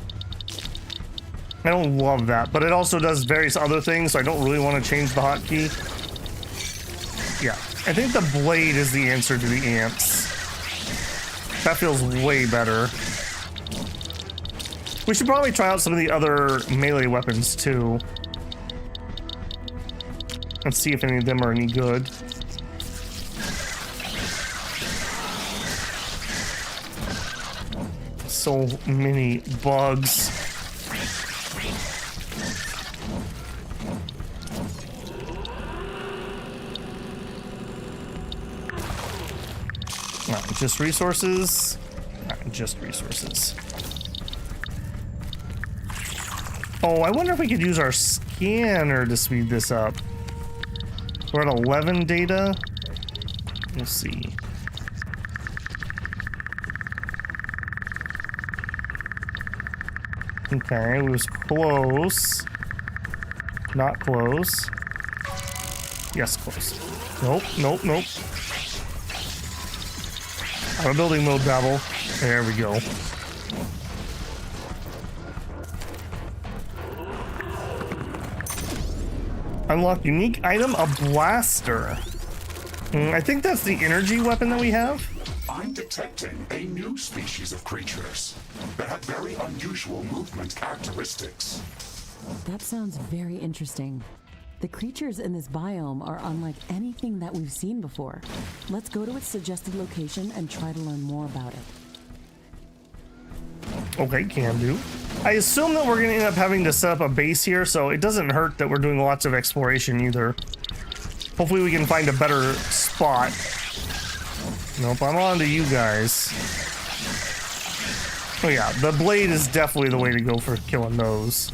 I don't love that, but it also does various other things, so I don't really want to change the hotkey. Yeah, I think the blade is the answer to the ants. That feels way better. We should probably try out some of the other melee weapons too. Let's see if any of them are any good. So many bugs. Not just resources. Not just resources. Oh, I wonder if we could use our scanner to speed this up. We're at 11 data. We'll see. Okay, it was close. Not close. Yes, close. Nope, nope, nope. Out of building mode, Babel. There we go. Unlock unique item, a blaster. I think that's the energy weapon that we have. I'm detecting a new species of creatures that have very unusual movement characteristics. That sounds very interesting. The creatures in this biome are unlike anything that we've seen before. Let's go to its suggested location and try to learn more about it. Okay, can do. I assume that we're going to end up having to set up a base here, so it doesn't hurt that we're doing lots of exploration either. Hopefully we can find a better spot. Nope, I'm on to you guys. Oh yeah, the blade is definitely the way to go for killing those.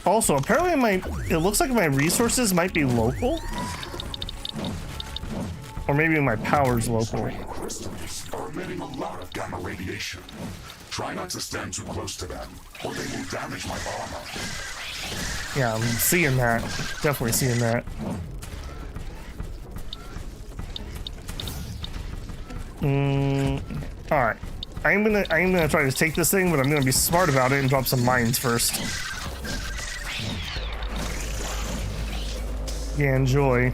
Also, apparently it looks like my resources might be local. Or maybe my power's local. Crystals are emitting a lot of gamma radiation. Try not to stand too close to them, or they will damage my armor. Yeah, I'm seeing that. Definitely seeing that. All right. I'm gonna try to take this thing, but I'm gonna be smart about it and drop some mines first. Yeah, enjoy.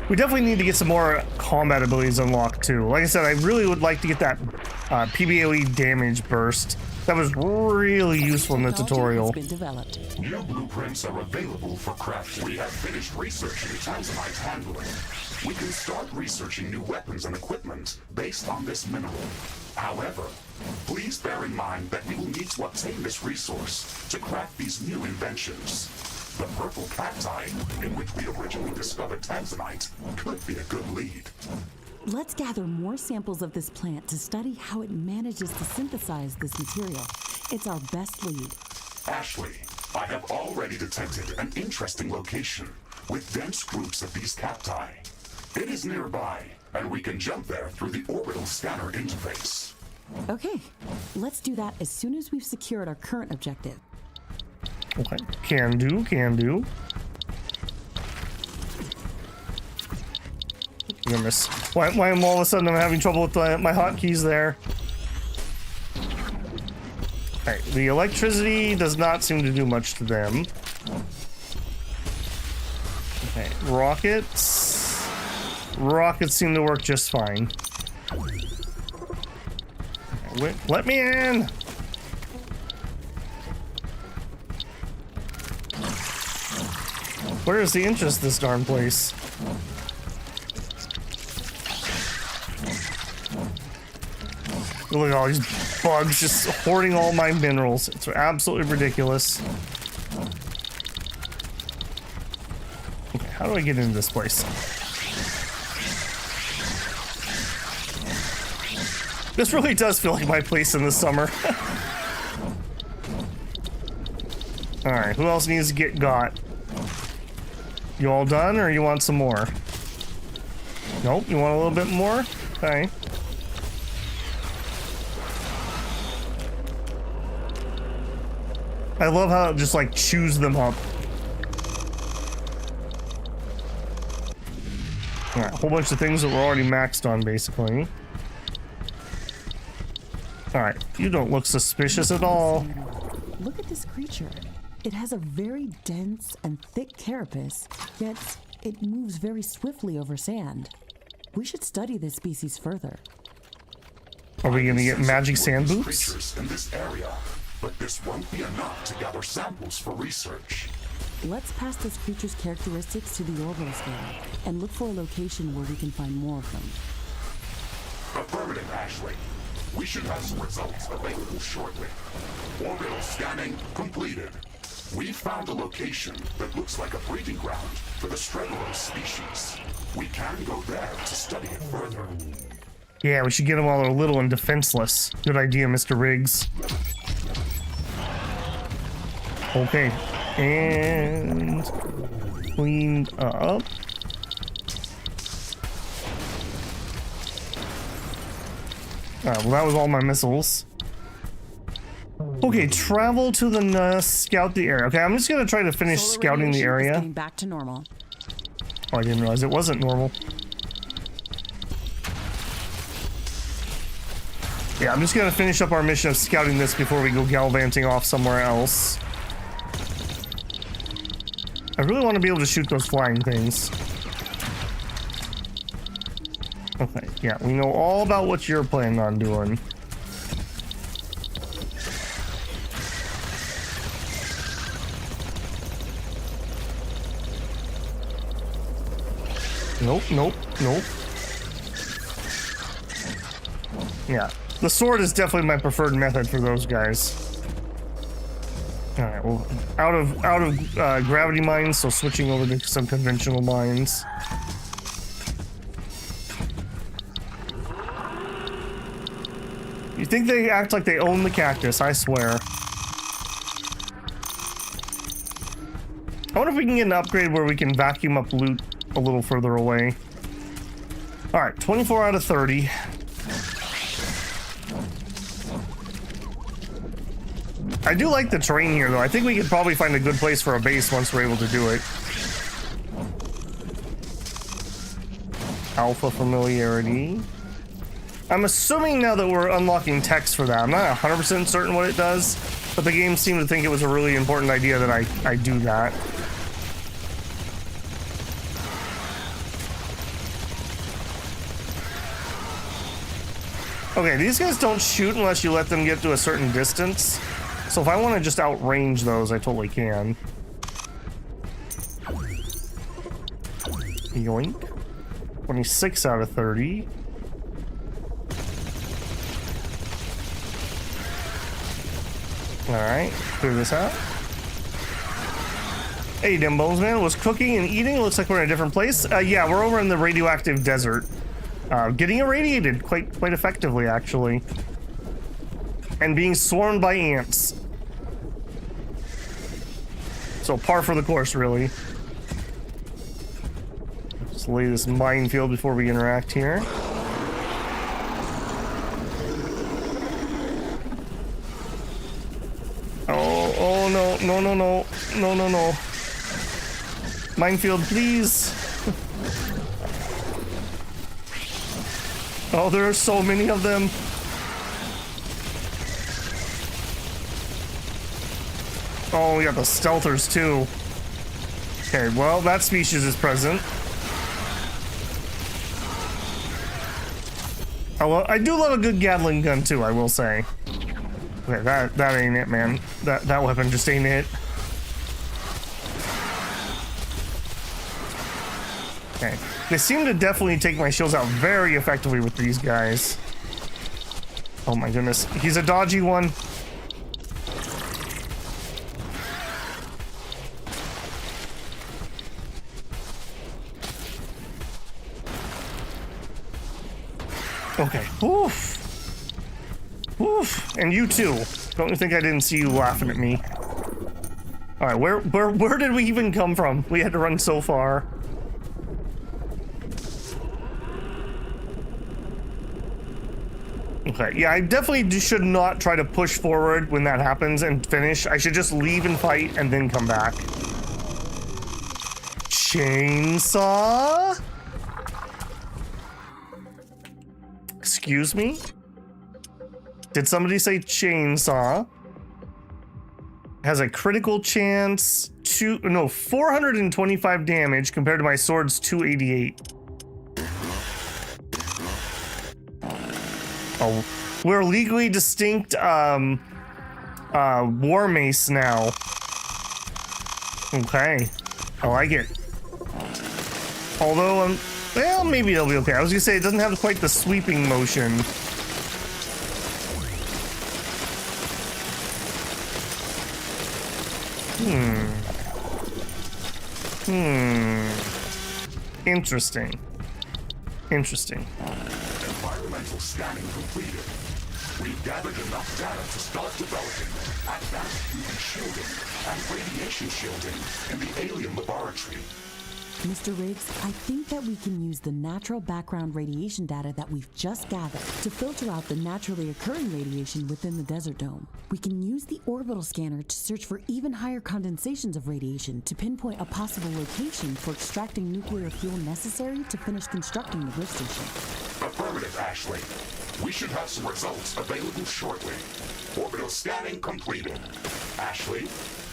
We definitely need to get some more combat abilities unlocked too. Like I said, I really would like to get that PBOE damage burst. That was really useful in the tutorial. Has been developed. New blueprints are available for craft. We have finished researching tanzanite handling. We can start researching new weapons and equipment based on this mineral. However, please bear in mind that we will need to obtain this resource to craft these new inventions. The purple cacti, in which we originally discovered tanzanite, could be a good lead. Let's gather more samples of this plant to study how it manages to synthesize this material. It's our best lead. Ashley, I have already detected an interesting location with dense groups of these cacti. It is nearby, and we can jump there through the orbital scanner interface. Okay, let's do that as soon as we've secured our current objective. Okay, can do, can do. Goodness. Why am all of a sudden I'm having trouble with my hotkeys there? Alright, the electricity does not seem to do much to them. Okay, rockets. Rockets seem to work just fine. Okay, let me in! Where is the interest in this darn place? Look at all these bugs just hoarding all my minerals. It's absolutely ridiculous. Okay, how do I get into this place? This really does feel like my place in the summer. Alright, who else needs to get got? You all done, or you want some more? Nope, you want a little bit more? Okay. I love how it just like chews them up. Alright, a whole bunch of things that we're already maxed on, basically. Alright, you don't look suspicious at all. Look at this creature. It has a very dense and thick carapace, yet it moves very swiftly over sand. We should study this species further. Are we gonna get magic sand boots? Creatures in this area, but this won't be enough to gather samples for research. Let's pass this creature's characteristics to the orbital scanner and look for a location where we can find more of them. Affirmative, Ashley. We should have some results available shortly. Orbital scanning completed. We found a location that looks like a breeding ground for the Stregoros species. We can go there to study it further. Yeah, we should get them while they're little and defenseless. Good idea, Mr. Riggs. Okay, and cleaned up. Alright, well that was all my missiles. Okay, travel to the scout the area. Okay, I'm just gonna try to finish Solar scouting the radiation is area. getting back to normal. Oh, I didn't realize it wasn't normal. Yeah, I'm just gonna finish up our mission of scouting this before we go gallivanting off somewhere else. I really want to be able to shoot those flying things. Okay, yeah, we know all about what you're planning on doing. Nope, nope, nope. Yeah, the sword is definitely my preferred method for those guys. All right, well, out of gravity mines, so switching over to some conventional mines. You think they act like they own the cactus? I swear. I wonder if we can get an upgrade where we can vacuum up loot a little further away. All right, 24 out of 30. I do like the terrain here, though. I think we could probably find a good place for a base once we're able to do it. Alpha familiarity. I'm assuming now that we're unlocking text for that. I'm not 100% certain what it does, but the game seemed to think it was a really important idea that I do that. Okay, these guys don't shoot unless you let them get to a certain distance. So if I want to just outrange those, I totally can. Yoink. 26 out of 30. Alright, clear this out. Hey, Dimbones, man. Was cooking and eating? Looks like we're in a different place. Yeah, we're over in the radioactive desert. Getting irradiated quite effectively, actually. And being swarmed by ants. So par for the course, really. Just lay this minefield before we interact here. Oh no. Minefield, please. Oh, there are so many of them. Oh, we got the stealthers too. Okay, well, that species is present. I do love a good Gatling gun too, I will say. Okay, that ain't it, man. That weapon just ain't it. Okay. They seem to definitely take my shields out very effectively with these guys. Oh my goodness. He's a dodgy one. Okay. Oof. Oof. And you too. Don't you think I didn't see you laughing at me? Alright, where did we even come from? We had to run so far. Okay, yeah, I definitely should not try to push forward when that happens and finish. I should just leave and fight and then come back. Chainsaw? Excuse me? Did somebody say chainsaw? Has a critical chance 425 damage compared to my sword's 288. Oh, we're legally distinct war mace now. Okay, I like it. Although, well, maybe it'll be okay. I was gonna say it doesn't have quite the sweeping motion. Interesting. Environmental scanning completed. We've gathered enough data to start developing advanced UV shielding and radiation shielding in the alien laboratory. Mr. Riggs, I think that we can use the natural background radiation data that we've just gathered to filter out the naturally occurring radiation within the desert dome. We can use the orbital scanner to search for even higher condensations of radiation to pinpoint a possible location for extracting nuclear fuel necessary to finish constructing the rift station. Affirmative, Ashley. We should have some results available shortly. Orbital scanning completed. Ashley,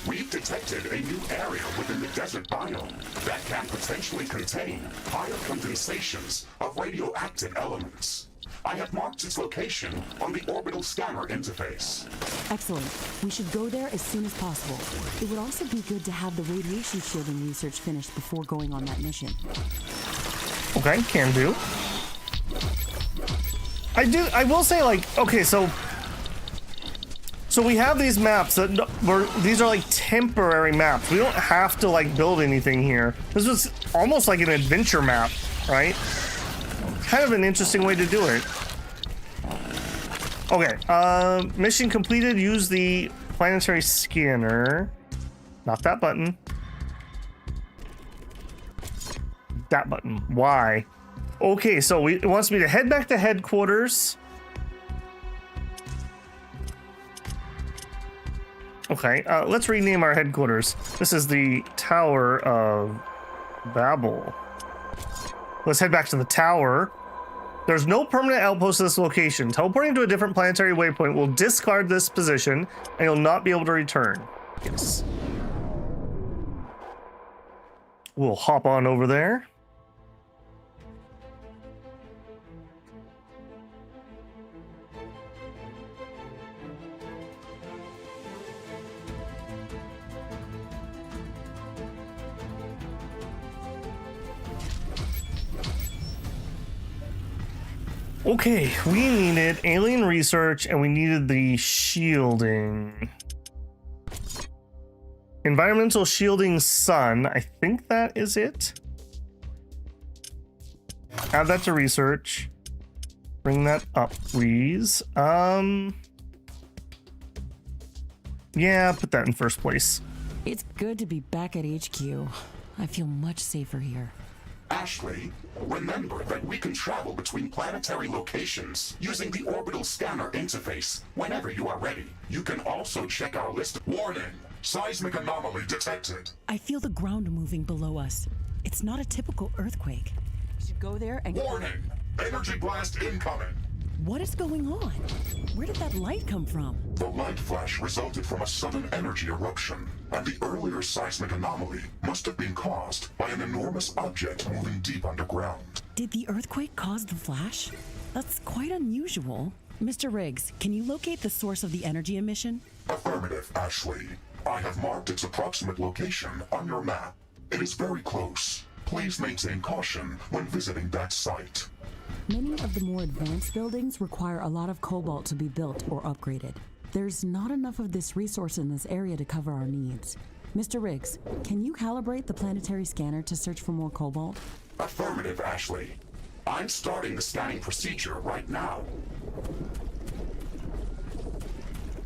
we've detected a new area within the desert biome that can potentially contain higher condensations of radioactive elements. I have marked its location on the orbital scanner interface. Excellent. We should go there as soon as possible. It would also be good to have the radiation shielding research finished before going on that mission. Okay, can do. I will say, like, okay, so we have these maps that these are like temporary maps. We don't have to like build anything here. This was almost like an adventure map, right? Kind of an interesting way to do it. Okay, mission completed. Use the planetary scanner. Not that button. That button. Why? Okay, so it wants me to head back to headquarters. Okay, let's rename our headquarters. This is the Tower of Babel. Let's head back to the tower. There's no permanent outpost at this location. Teleporting to a different planetary waypoint will discard this position, and you'll not be able to return. Yes. We'll hop on over there. Okay, we needed alien research and we needed the shielding. Environmental shielding sun. I think that is it. Add that to research. Bring that up, please. Yeah, put that in first place. It's good to be back at HQ. I feel much safer here. Ashley, remember that we can travel between planetary locations using the orbital scanner interface whenever you are ready. You can also check our list. Warning! Seismic anomaly detected. I feel the ground moving below us. It's not a typical earthquake. We should go there and... Warning! Energy blast incoming! What is going on? Where did that light come from? The light flash resulted from a sudden energy eruption, and the earlier seismic anomaly must have been caused by an enormous object moving deep underground. Did the earthquake cause the flash? That's quite unusual. Mr. Riggs, can you locate the source of the energy emission? Affirmative, Ashley. I have marked its approximate location on your map. It is very close. Please maintain caution when visiting that site. Many of the more advanced buildings require a lot of cobalt to be built or upgraded. There's not enough of this resource in this area to cover our needs. Mr. Riggs, can you calibrate the planetary scanner to search for more cobalt? Affirmative, Ashley. I'm starting the scanning procedure right now.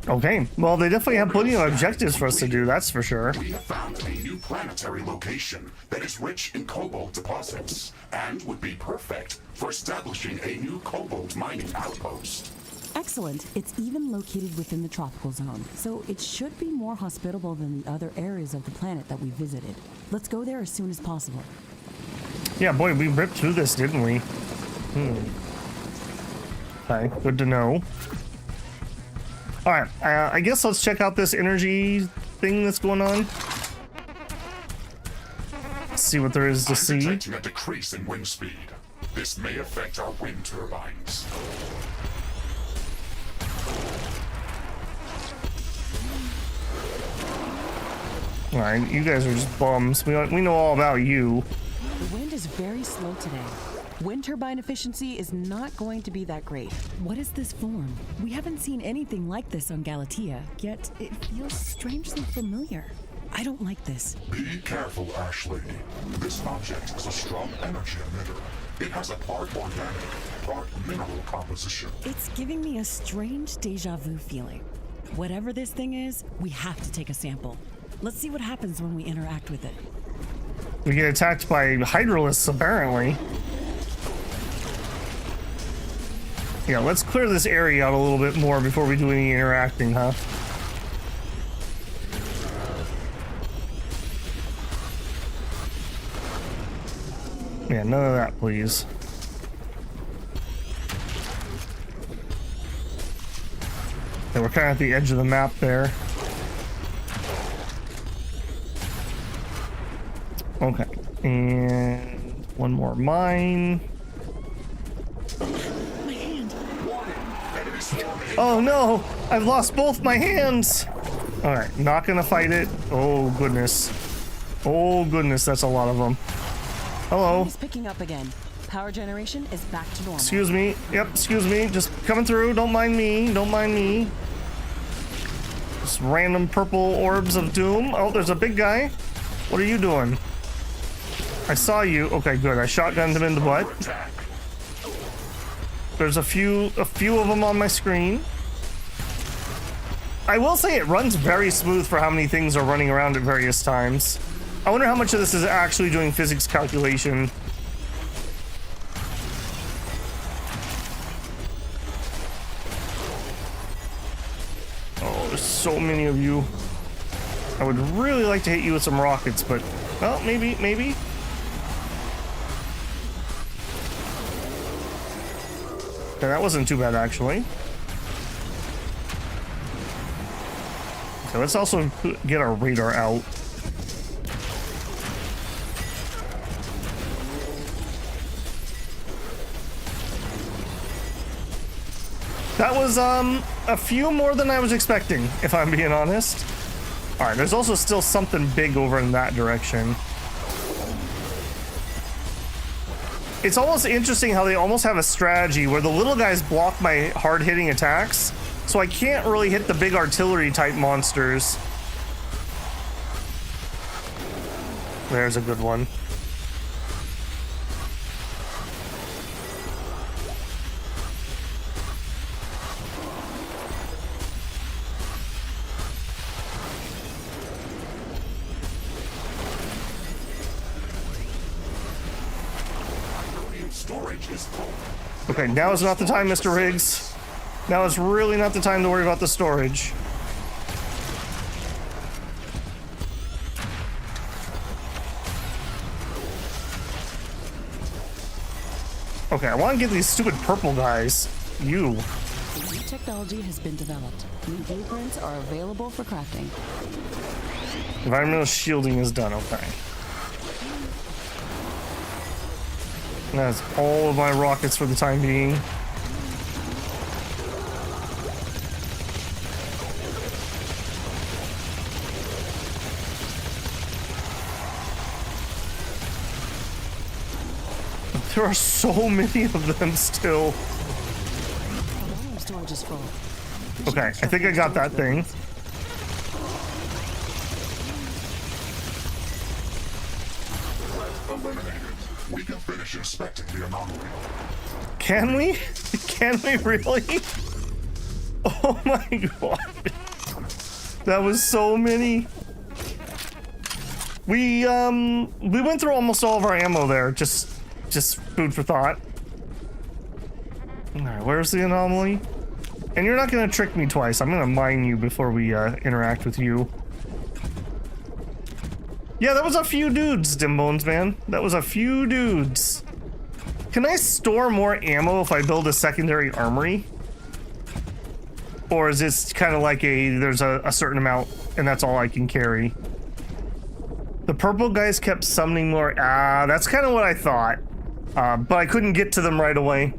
Okay, well, they definitely have plenty of objectives for us to do, that's for sure. We have found a new planetary location that is rich in cobalt deposits and would be perfect for establishing a new cobalt mining outpost. Excellent. It's even located within the tropical zone, so it should be more hospitable than the other areas of the planet that we visited. Let's go there as soon as possible. Yeah, boy, we ripped through this, didn't we? Okay, good to know. All right, I guess let's check out this energy thing that's going on. See what there is to see. Detecting a decrease in wind speed. This may affect our wind turbines. All right, you guys are just bums. We know all about you. The wind is very slow today. Wind turbine efficiency is not going to be that great. What is this form? We haven't seen anything like this on Galatea, yet it feels strangely familiar. I don't like this. Be careful, Ashley. This object is a strong energy emitter. It has a part organic, part mineral composition. It's giving me a strange deja vu feeling. Whatever this thing is, we have to take a sample. Let's see what happens when we interact with it. We get attacked by hydralisks, apparently. Yeah, let's clear this area out a little bit more before we do any interacting, huh? Yeah, none of that, please. Yeah, we're kind of at the edge of the map there. Okay, and one more mine. Oh no! I've lost both my hands! Alright, not gonna fight it. Oh goodness. Oh goodness, that's a lot of them. Hello. He's picking up again. Power generation is back to normal. Excuse me. Yep, excuse me. Just coming through. Don't mind me. Don't mind me. Just random purple orbs of doom. Oh, there's a big guy. What are you doing? I saw you. Okay, good. I shotgunned him in the butt. There's a few of them on my screen. I will say it runs very smooth for how many things are running around at various times. I wonder how much of this is actually doing physics calculation. Oh, there's so many of you. I would really like to hit you with some rockets, but, well, maybe. Okay, that wasn't too bad, actually. Okay, let's also get our radar out. That was, a few more than I was expecting, if I'm being honest. All right, there's also still something big over in that direction. It's almost interesting how they almost have a strategy where the little guys block my hard-hitting attacks, so I can't really hit the big artillery-type monsters. There's a good one. Okay, now is not the time, Mr. Riggs. Now is really not the time to worry about the storage. Okay, I want to get these stupid purple guys. You. New technology has been developed. New blueprints are available for crafting. Environmental shielding is done, okay. That's all of my rockets for the time being. There are so many of them still. Storage is full. Okay, I think I got that thing. We can finish inspecting the anomaly. Can we? Can we really? Oh my god. That was so many. We went through almost all of our ammo there. Just food for thought. Alright, where's the anomaly? And you're not gonna trick me twice. I'm gonna mine you before we interact with you. Yeah, that was a few dudes, Dimbones, man. That was a few dudes. Can I store more ammo if I build a secondary armory? Or is this kind of like there's a certain amount and that's all I can carry? The purple guys kept summoning more. That's kind of what I thought. But I couldn't get to them right away.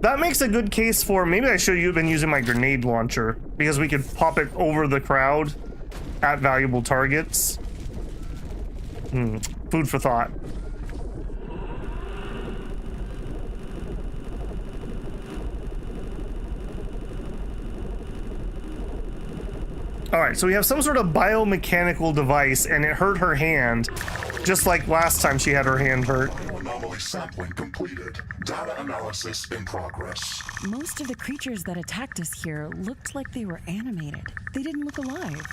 That makes a good case for, maybe I should have been using my grenade launcher because we could pop it over the crowd at valuable targets. Food for thought. Alright, so we have some sort of biomechanical device and it hurt her hand, just like last time she had her hand hurt. Anomaly sampling completed. Data analysis in progress. Most of the creatures that attacked us here looked like they were animated. They didn't look alive.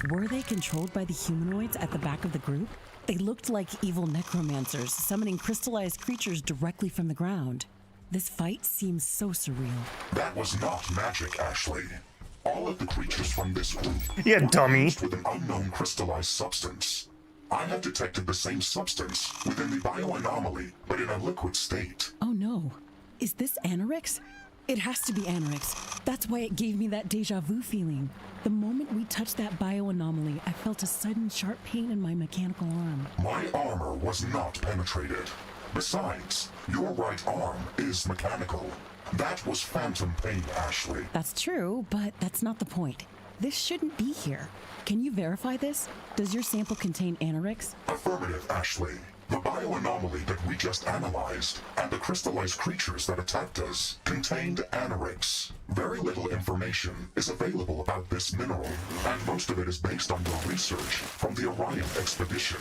Were they controlled by the humanoids at the back of the group? They looked like evil necromancers summoning crystallized creatures directly from the ground. This fight seems so surreal. That was not magic, Ashley. All of the creatures from this group Yeah, were dummy. used with an unknown crystallized substance. I have detected the same substance within the bioanomaly, but in a liquid state. Oh no. Is this Anorix? It has to be Anorix. That's why it gave me that deja vu feeling. The moment we touched that bioanomaly, I felt a sudden sharp pain in my mechanical arm. My armor was not penetrated. Besides, your right arm is mechanical. That was phantom pain, Ashley. That's true, but that's not the point. This shouldn't be here. Can you verify this? Does your sample contain Anorix? Affirmative, Ashley. The bioanomaly that we just analyzed and the crystallized creatures that attacked us contained Anorix. Very little information is available about this mineral, and most of it is based on your research from the Orion expedition.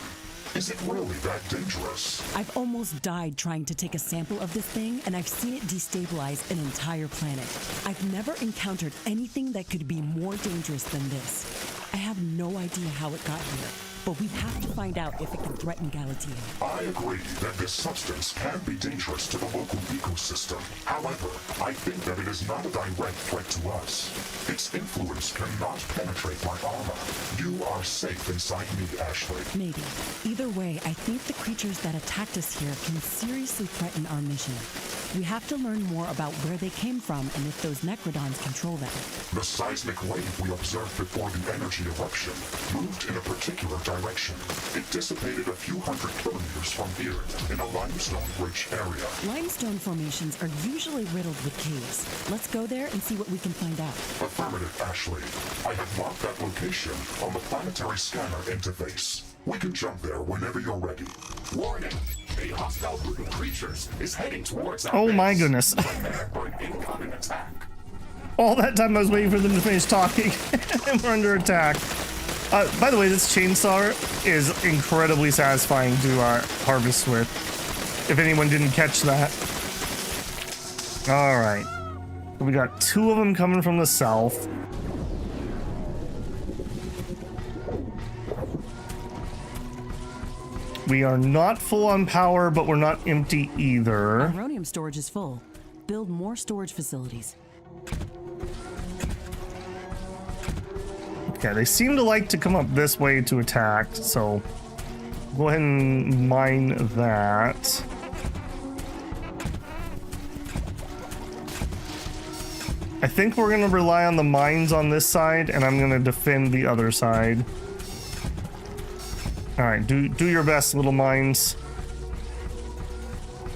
Is it really that dangerous? I've almost died trying to take a sample of this thing, and I've seen it destabilize an entire planet. I've never encountered anything that could be more dangerous than this. I have no idea how it got here. but we have to find out if it can threaten Galatea. I agree that this substance can be dangerous to the local ecosystem. However, I think that it is not a direct threat to us. Its influence cannot penetrate my armor. You are safe inside me, Ashley. Maybe. Either way, I think the creatures that attacked us here can seriously threaten our mission. We have to learn more about where they came from and if those Necrodons control them. The seismic wave we observed before the energy eruption moved in a particular direction. It dissipated a few hundred kilometers from here in a limestone-rich area. Limestone formations are usually riddled with caves. Let's go there and see what we can find out. Affirmative, Ashley. I have marked that location on the planetary scanner interface. We can jump there whenever you're ready. Warning! A hostile group of creatures is heading towards our Oh base. my goodness. Prepare for an incoming attack. All that time I was waiting for them to finish talking, and we're under attack. By the way, this chainsaw is incredibly satisfying to harvest with, if anyone didn't catch that. All right. We got 2 of them coming from the south. We are not full on power, but we're not empty either. Uranium storage is full. Build more storage facilities. Okay, they seem to like to come up this way to attack, so go ahead and mine that. I think we're gonna rely on the mines on this side, and I'm gonna defend the other side. All right, do your best, little mines.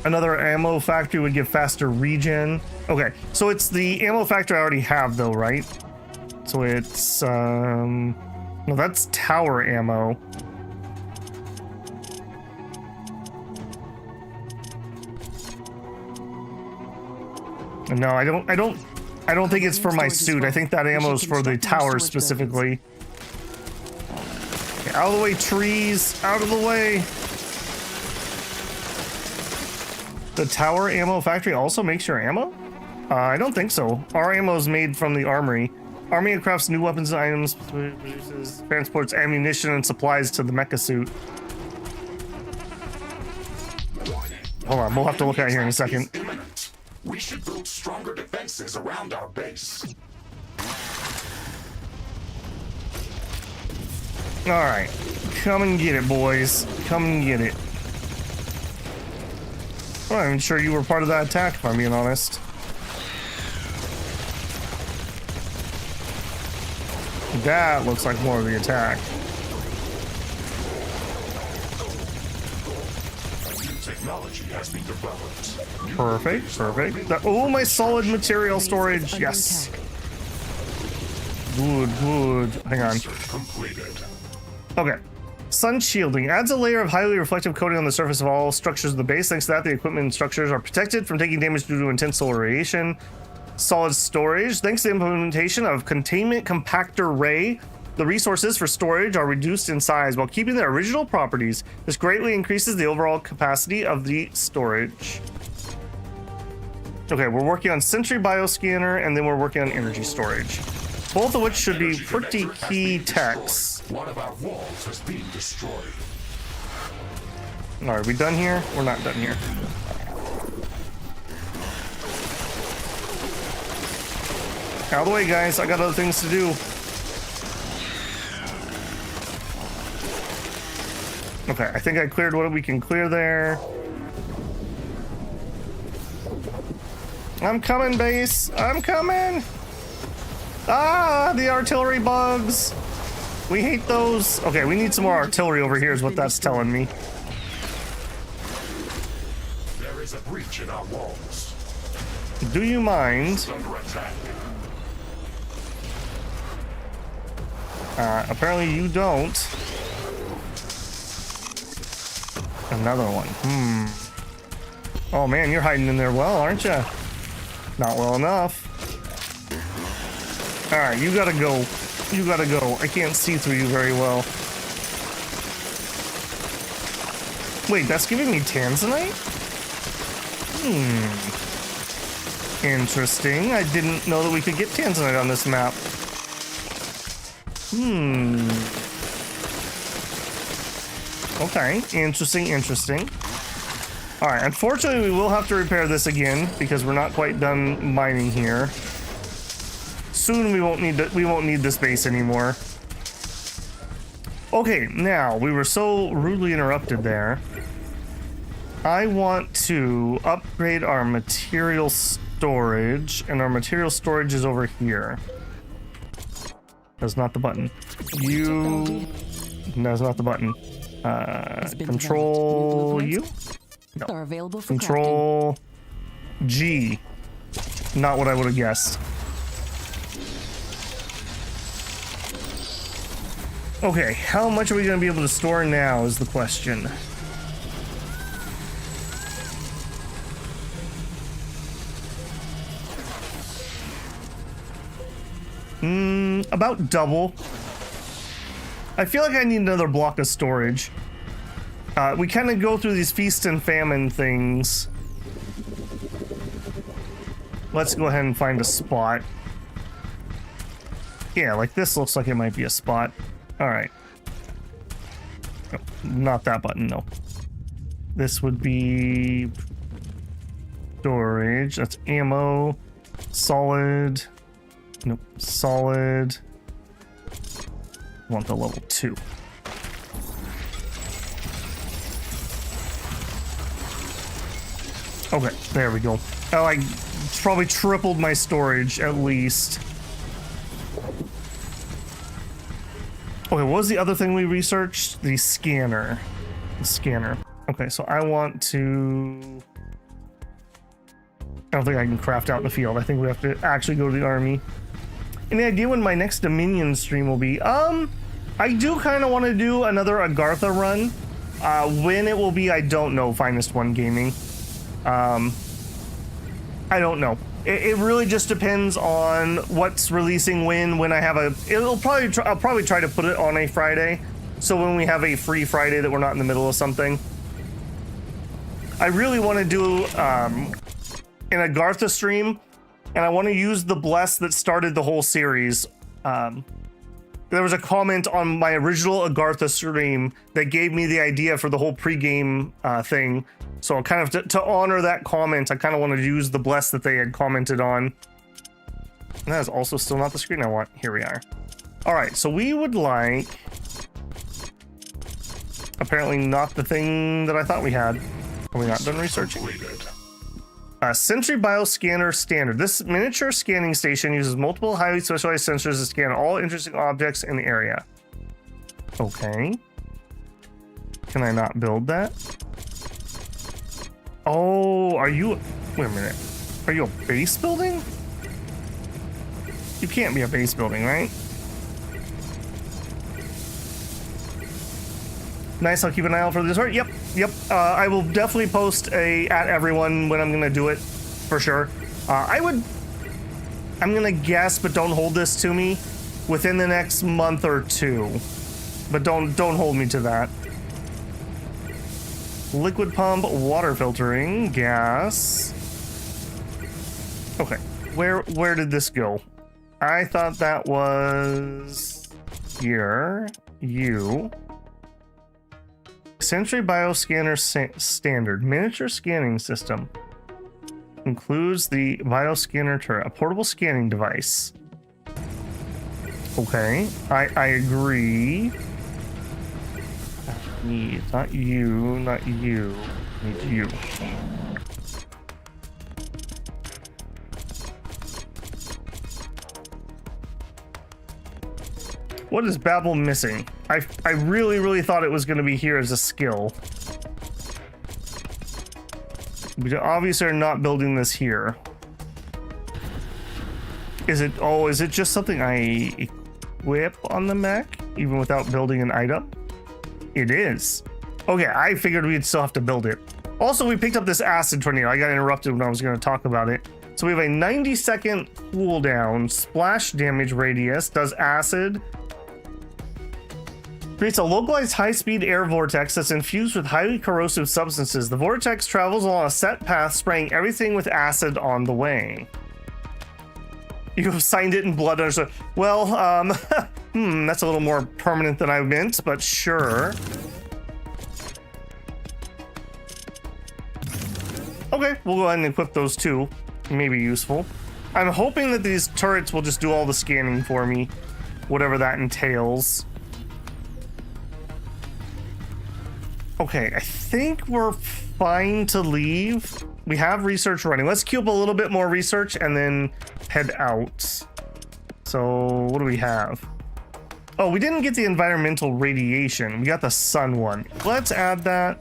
Another ammo factory would give faster regen. Okay, so it's the ammo factory I already have, though, right? So it's no, that's tower ammo. No, I don't think it's for my suit. I think that ammo is for the tower specifically. Okay, out of the way, trees! Out of the way! The tower ammo factory also makes your ammo? I don't think so. Our ammo is made from the armory. Army crafts new weapons and items, produces, transports ammunition and supplies to the mecha suit. Hold on, we'll have to look at it here in a second. We should build stronger defenses around our base. Alright, come and get it, boys. Come and get it. I'm not even sure you were part of that attack, if I'm being honest. That looks like more of the attack. New technology has been developed. Perfect, perfect. Oh, my solid material storage. Yes. Good, good. Hang on. Completed. Okay. Sun shielding adds a layer of highly reflective coating on the surface of all structures of the base. Thanks to that, the equipment and structures are protected from taking damage due to intense solar radiation. Solid storage. Thanks to the implementation of containment compactor ray, the resources for storage are reduced in size while keeping their original properties. This greatly increases the overall capacity of the storage. Okay, we're working on Sentry Bioscanner, and then we're working on energy storage. Both of which should be pretty key techs. One of our walls has been destroyed. All right, are we done here? We're not done here. Out of the way, guys. I got other things to do. Okay, I think I cleared what we can clear there. I'm coming, base. I'm coming. Ah, the artillery bugs. We hate those. Okay, we need some more artillery over here is what that's telling me. There is a breach in our walls. Do you mind? Under attack. Apparently you don't. Another one. Oh man, you're hiding in there well, aren't you? Not well enough. All right, you gotta go. You gotta go. I can't see through you very well. Wait, that's giving me tanzanite? Interesting. I didn't know that we could get tanzanite on this map. Okay, interesting, interesting. All right, unfortunately, we will have to repair this again because we're not quite done mining here. Soon we won't need this base anymore. Okay, now we were so rudely interrupted there. I want to upgrade our material storage, and our material storage is over here. That's not the button. That's not the button. Control U? No. Are available for Control G. Not what I would have guessed. Okay, how much are we going to be able to store now is the question. About double. I feel like I need another block of storage. We kind of go through these feast and famine things. Let's go ahead and find a spot. Yeah, like this looks like it might be a spot. All right. Oh, not that button, no. This would be storage. That's ammo. Solid. Nope. Solid. Want the level 2. Okay, there we go. Oh, I probably tripled my storage at least. Okay, what was the other thing we researched? The scanner. The scanner. Okay, so I want to... I don't think I can craft out in the field. I think we have to actually go to the army. Any idea when my next Dominion stream will be? I do kind of want to do another Agartha run. When it will be, I don't know, Finest One Gaming. I don't know. It really just depends on what's releasing when I have a... I'll probably try to put it on a Friday. So when we have a free Friday that we're not in the middle of something. I really want to do an Agartha stream. And I want to use the bless that started the whole series. There was a comment on my original Agartha stream that gave me the idea for the whole pregame thing. So kind of to honor that comment, I kind of wanted to use the bless that they had commented on. And that is also still not the screen I want. Here we are. All right, so we would like... Apparently not the thing that I thought we had. Are we not done researching? Sentry Bioscanner Standard. This miniature scanning station uses multiple highly specialized sensors to scan all interesting objects in the area. Okay. Can I not build that? Oh, are you... Wait a minute. Are you a base building? You can't be a base building, right? Nice, I'll keep an eye out for this. Yep. I will definitely post at everyone when I'm gonna do it, for sure. I'm gonna guess, but don't hold this to me, within the next month or 2. But don't hold me to that. Liquid pump, water filtering, gas. Okay, where did this go? I thought that was here. You. Sentry Bioscanner Standard. Miniature scanning system. Includes the Bioscanner turret, a portable scanning device. Okay, I agree. Need, not you, not you. Need you. What is Babel missing? I really thought it was going to be here as a skill. We obviously are not building this here. Is it just something I equip on the mech, even without building an item? It is. Okay, I figured we'd still have to build it. Also, we picked up this acid tornado. I got interrupted when I was going to talk about it. So we have a 90-second cooldown, splash damage radius, does acid, creates a localized high-speed air vortex that's infused with highly corrosive substances. The vortex travels along a set path, spraying everything with acid on the way. You have signed it in blood. Well, that's a little more permanent than I meant, but sure. Okay, we'll go ahead and equip those too. Maybe useful. I'm hoping that these turrets will just do all the scanning for me, whatever that entails. Okay, I think we're fine to leave. We have research running. Let's queue up a little bit more research and then head out. So what do we have? Oh, we didn't get the environmental radiation. We got the sun one. Let's add that.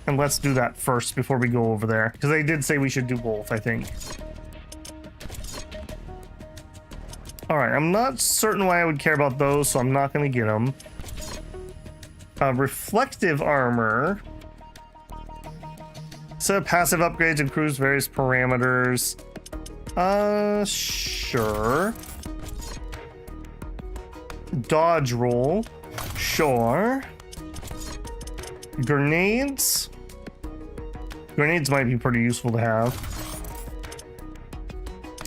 And let's do that first before we go over there. Because they did say we should do both, I think. Alright, I'm not certain why I would care about those, so I'm not going to get them. Reflective armor. So passive upgrades improves various parameters. Sure. Dodge roll. Sure. Grenades. Grenades might be pretty useful to have.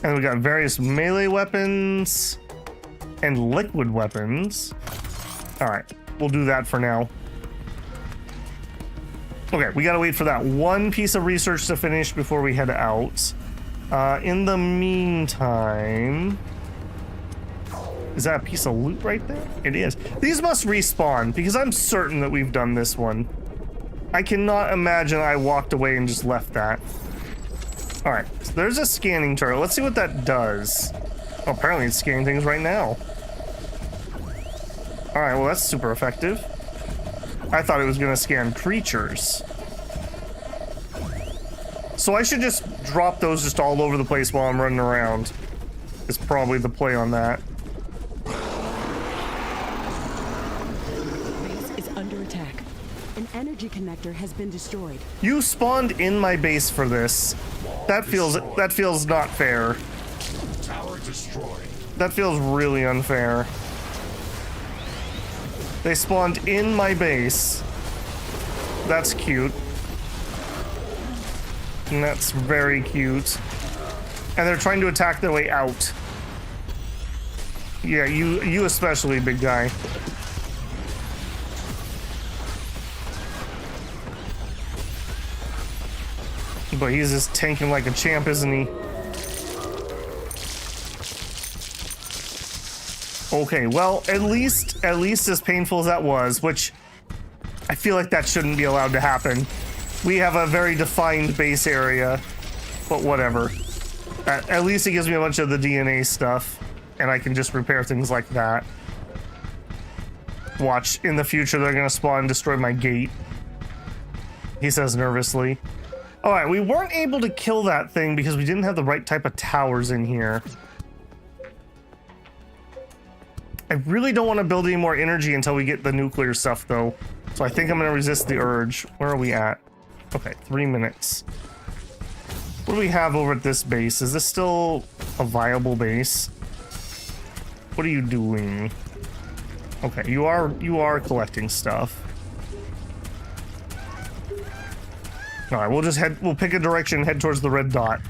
And we got various melee weapons and liquid weapons. All right, we'll do that for now. Okay, we gotta wait for that one piece of research to finish before we head out. In the meantime, is that a piece of loot right there? It is. These must respawn because I'm certain that we've done this one. I cannot imagine I walked away and just left that. All right, so there's a scanning turret. Let's see what that does. Oh, apparently it's scanning things right now. All right, well, that's super effective. I thought it was gonna scan creatures. So I should just drop those just all over the place while I'm running around. Is probably the play on that. Base is under attack. An energy connector has been destroyed. You spawned in my base for this. That feels not fair. Tower destroyed. That feels really unfair. They spawned in my base. That's cute. And that's very cute. And they're trying to attack their way out. Yeah, you especially, big guy. But he's just tanking like a champ, isn't he? Okay, well, at least as painful as that was, which I feel like that shouldn't be allowed to happen. We have a very defined base area, but whatever. At least it gives me a bunch of the DNA stuff, and I can just repair things like that. Watch, in the future they're gonna spawn and destroy my gate. He says nervously. All right, we weren't able to kill that thing because we didn't have the right type of towers in here. I really don't want to build any more energy until we get the nuclear stuff, though. So I think I'm going to resist the urge. Where are we at? Okay, 3 minutes. What do we have over at this base? Is this still a viable base? What are you doing? Okay, you are collecting stuff. All right, we'll pick a direction and head towards the red dot.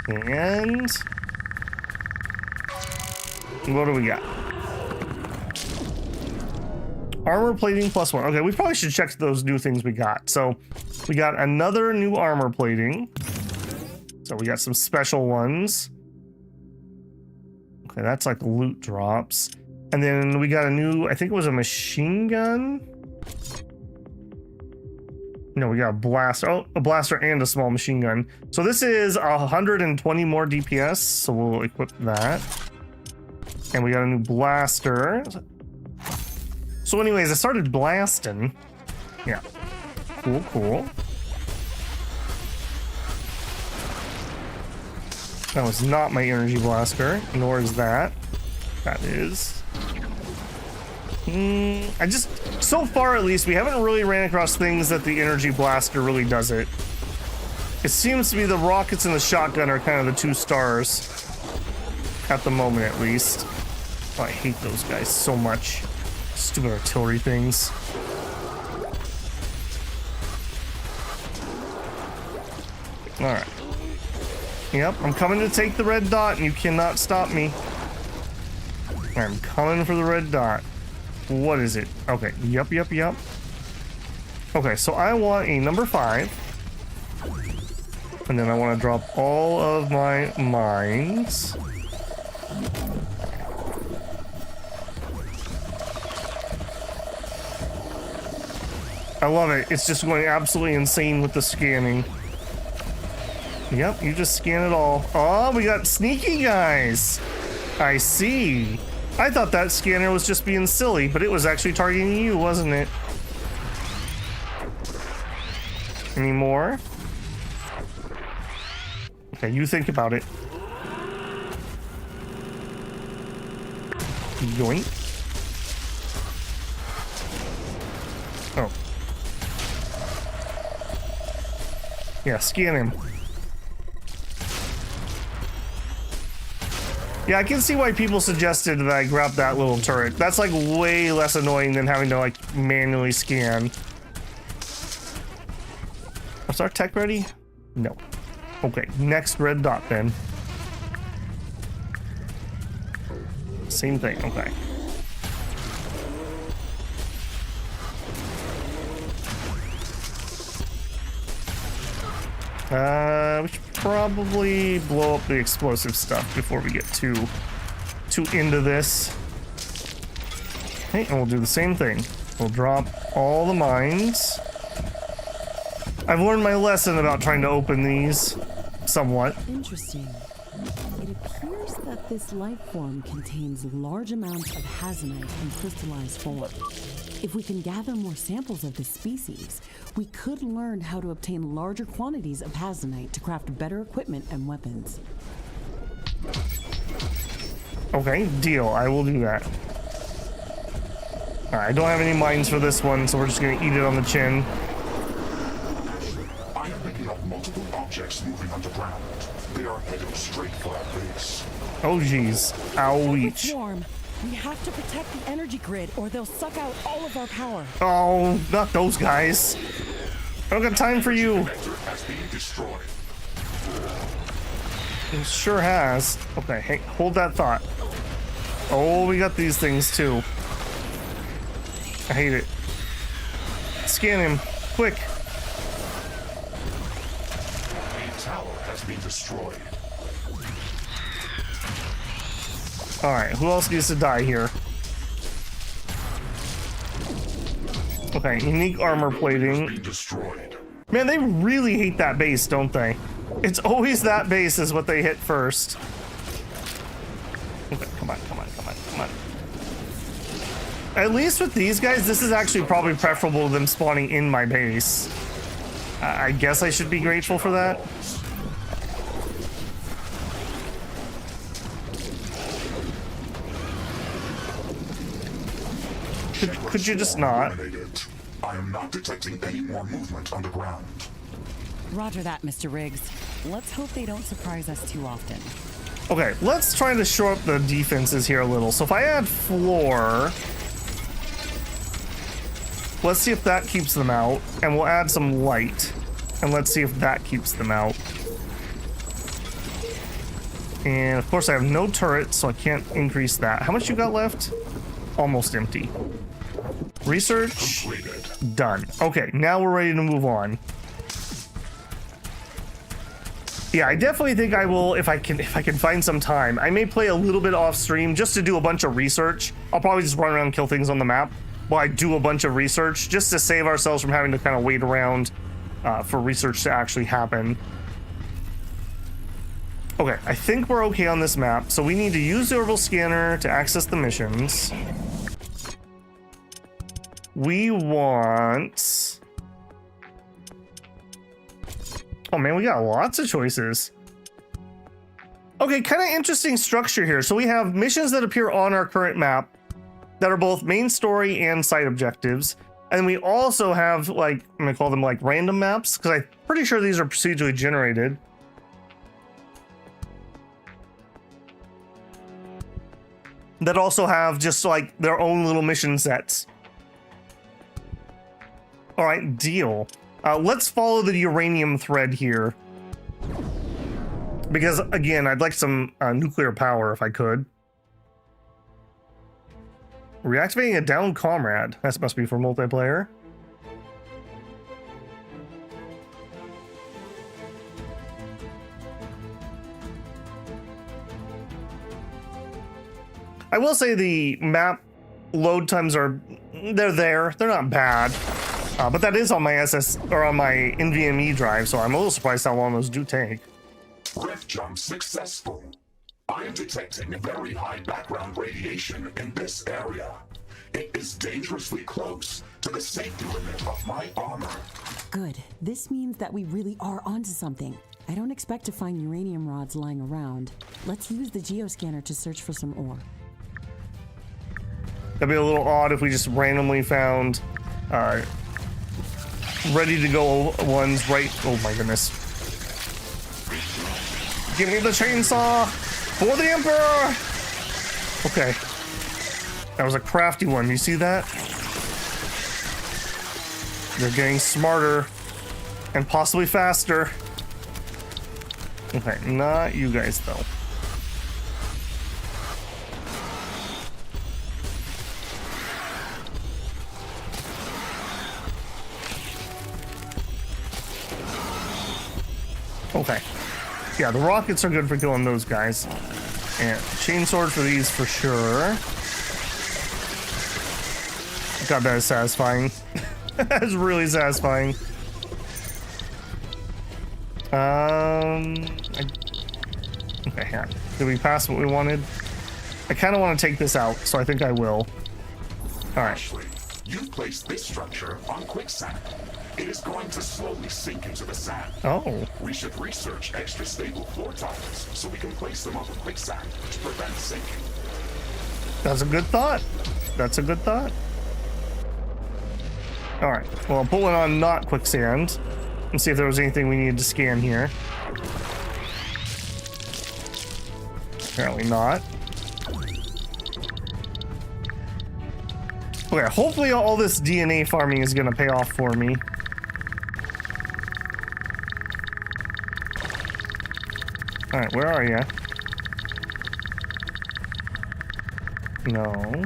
And what do we got? Armor plating +1. Okay, we probably should check those new things we got. So we got another new armor plating. So we got some special ones. Okay, that's like loot drops. And then we got a new, I think it was a machine gun. No, we got a blaster. Oh, a blaster and a small machine gun. So this is 120 more DPS. So we'll equip that. And we got a new blaster. So anyways, I started blasting. Yeah. Cool, cool. That was not my energy blaster, nor is that. That is. So far at least, we haven't really ran across things that the energy blaster really does it. It seems to be the rockets and the shotgun are kind of the 2 stars. At the moment, at least. Oh, I hate those guys so much. Stupid artillery things. Alright. Yep, I'm coming to take the red dot and you cannot stop me. I'm coming for the red dot. What is it? Okay, yep. Okay, so I want a number 5. And then I want to drop all of my mines. I love it. It's just going absolutely insane with the scanning. Yep, you just scan it all. Oh, we got sneaky guys. I see. I thought that scanner was just being silly, but it was actually targeting you, wasn't it? Any more? Okay, you think about it. Yoink. Oh. Yeah, scan him. Yeah, I can see why people suggested that I grab that little turret. That's like way less annoying than having to like manually scan. Is our tech ready? No. Okay, next red dot then. Same thing, okay. We should probably blow up the explosive stuff before we get too into this. Okay, and we'll do the same thing. We'll drop all the mines. I've learned my lesson about trying to open these somewhat. Interesting. It appears that this life form contains large amounts of hazonite in crystallized form. If we can gather more samples of this species, we could learn how to obtain larger quantities of hazonite to craft better equipment and weapons. Okay, deal. I will do that. Alright, I don't have any mines for this one, so we're just gonna eat it on the chin. I am picking up multiple objects moving underground. They are headed straight for our base. Oh geez. Ouch. Swarm. We have to protect the energy grid or they'll suck out all of our power. Oh, not those guys. I don't got time for you. Connector has been destroyed. It sure has. Okay, hey, hold that thought. Oh, we got these things too. I hate it. Scan him, quick. A tower has been destroyed. Alright, who else needs to die here? Okay, unique armor plating. Been destroyed. Man, they really hate that base, don't they? It's always that base is what they hit first. Okay, come on. At least with these guys, this is actually probably preferable to them spawning in my base. I guess I should be grateful for that. Could you just not? I am not detecting any more movement underground. Roger that, Mr. Riggs. Let's hope they don't surprise us too often. Okay, let's try to shore up the defenses here a little. So if I add floor, let's see if that keeps them out. And we'll add some light. And let's see if that keeps them out. And of course I have no turret, so I can't increase that. How much you got left? Almost empty. Research. Completed. Done. Okay, now we're ready to move on. Yeah, I definitely think I will, if I can find some time. I may play a little bit off stream just to do a bunch of research. I'll probably just run around and kill things on the map while I do a bunch of research, just to save ourselves from having to kind of wait around for research to actually happen. Okay, I think we're okay on this map. So we need to use the orbital scanner to access the missions. We want... Oh man, we got lots of choices. Okay, kind of interesting structure here. So we have missions that appear on our current map that are both main story and side objectives. And we also have, like, I'm gonna call them like random maps, because I'm pretty sure these are procedurally generated. That also have just like their own little mission sets. All right, deal. Let's follow the uranium thread here. Because, again, I'd like some nuclear power if I could. Reactivating a downed comrade. That must be for multiplayer. I will say the map load times are, they're there. They're not bad. But that is on my SS or on my NVMe drive, so I'm a little surprised how long those do take. Rift jump successful. I am detecting very high background radiation in this area. It is dangerously close to the safety limit of my armor. Good. This means that we really are onto something. I don't expect to find uranium rods lying around. Let's use the geoscanner to search for some ore. That'd be a little odd if we just randomly found ready to go ones right. Oh my goodness. Give me the chainsaw for the Emperor. Okay. That was a crafty one. You see that? They're getting smarter and possibly faster. Okay, not you guys though. Okay. Yeah, the rockets are good for killing those guys. And chainsword for these for sure. God, that is satisfying. That is really satisfying. Okay, yeah. Did we pass what we wanted? I kind of want to take this out, so I think I will. All right. Ashley, you've placed this structure on quicksand. It is going to slowly sink into the sand. Oh. We should research extra stable floor tiles so we can place them over quicksand to prevent sinking. That's a good thought. That's a good thought. All right. Well, I'll put one on not quicksand and see if there was anything we needed to scan here. Apparently not. Okay, hopefully all this DNA farming is going to pay off for me. All right, where are you? No.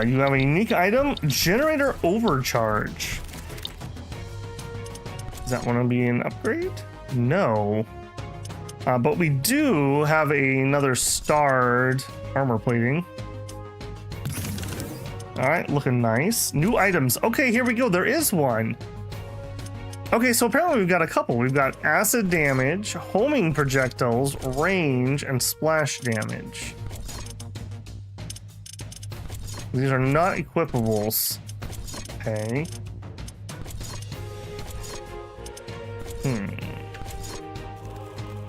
You have a unique item, generator overcharge. Does that want to be an upgrade? No. But we do have another starred armor plating. All right, looking nice. New items. Okay, here we go. There is one. Okay, so apparently we've got a couple. We've got acid damage, homing projectiles, range, and splash damage. These are not equipables. Okay.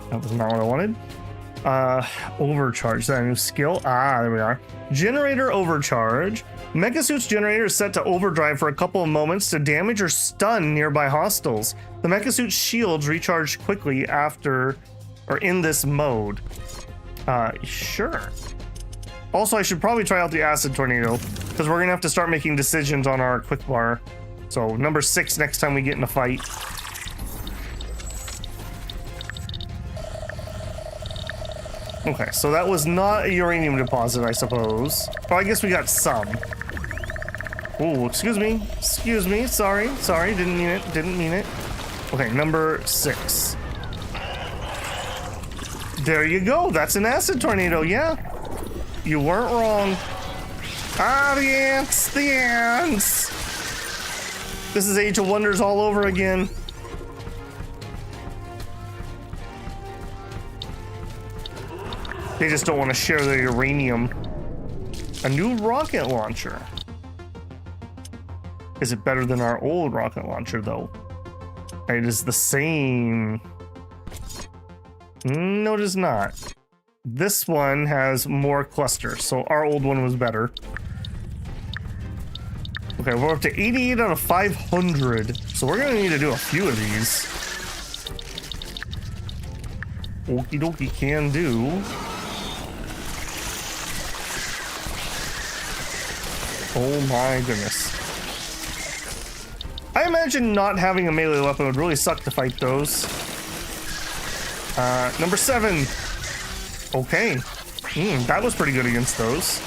That was not what I wanted. Overcharge. Is that a new skill? Ah, there we are. Generator overcharge. Mecha-suit's generator is set to overdrive for a couple of moments to damage or stun nearby hostiles. The Mecha-suit's shields recharge quickly after or in this mode. Sure. Also, I should probably try out the acid tornado because we're gonna have to start making decisions on our quick bar. So number 6 next time we get in a fight. Okay, so that was not a uranium deposit, I suppose. Oh, I guess we got some. Oh, excuse me. Excuse me. Sorry. Sorry. Didn't mean it. Didn't mean it. Okay, number 6. There you go. That's an acid tornado. Yeah. You weren't wrong. Ah, the ants. The ants. This is Age of Wonders all over again. They just don't want to share their uranium. A new rocket launcher. Is it better than our old rocket launcher, though? It is the same. No, it is not. This one has more clusters, so our old one was better. Okay, we're up to 88 out of 500. So we're gonna need to do a few of these. Okie dokie, can do. Oh my goodness. I imagine not having a melee weapon would really suck to fight those. Number 7. Okay. That was pretty good against those.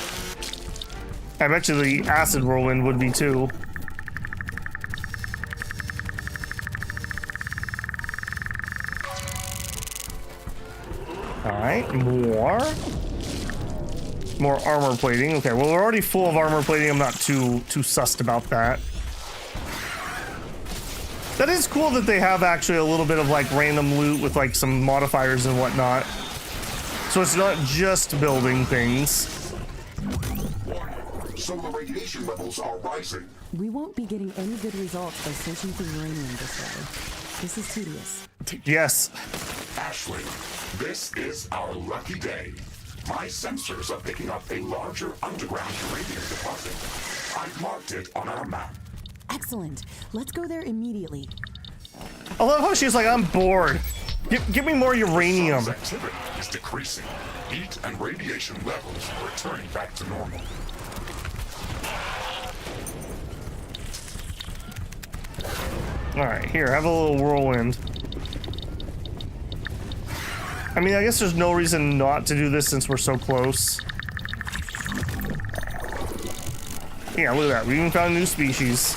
I bet you the acid whirlwind would be too. Alright, more armor plating. Okay, well, we're already full of armor plating. I'm not too sussed about that. That is cool that they have actually a little bit of like random loot with like some modifiers and whatnot. So it's not just building things. Solar radiation levels are rising. We won't be getting any good results by searching for uranium this way. This is tedious. Yes. Ashley, this is our lucky day. My sensors are picking up a larger underground uranium deposit. I've marked it on our map. Excellent. Let's go there immediately. I love how she's like, I'm bored. Give me more uranium. Sun's activity is decreasing. Heat and radiation levels are returning back to normal. Alright, here, have a little whirlwind. I mean, I guess there's no reason not to do this since we're so close. Yeah, look at that. We even found a new species.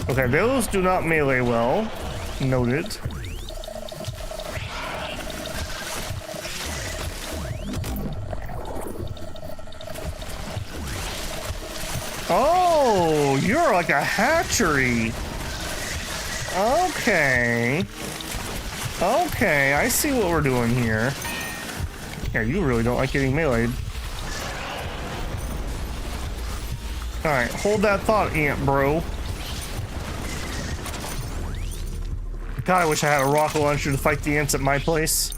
Okay, those do not melee well. Noted. Oh, you're like a hatchery. Okay. Okay, I see what we're doing here. Yeah, you really don't like getting meleeed. Alright, hold that thought, ant bro. God, I wish I had a rocket launcher to fight the ants at my place.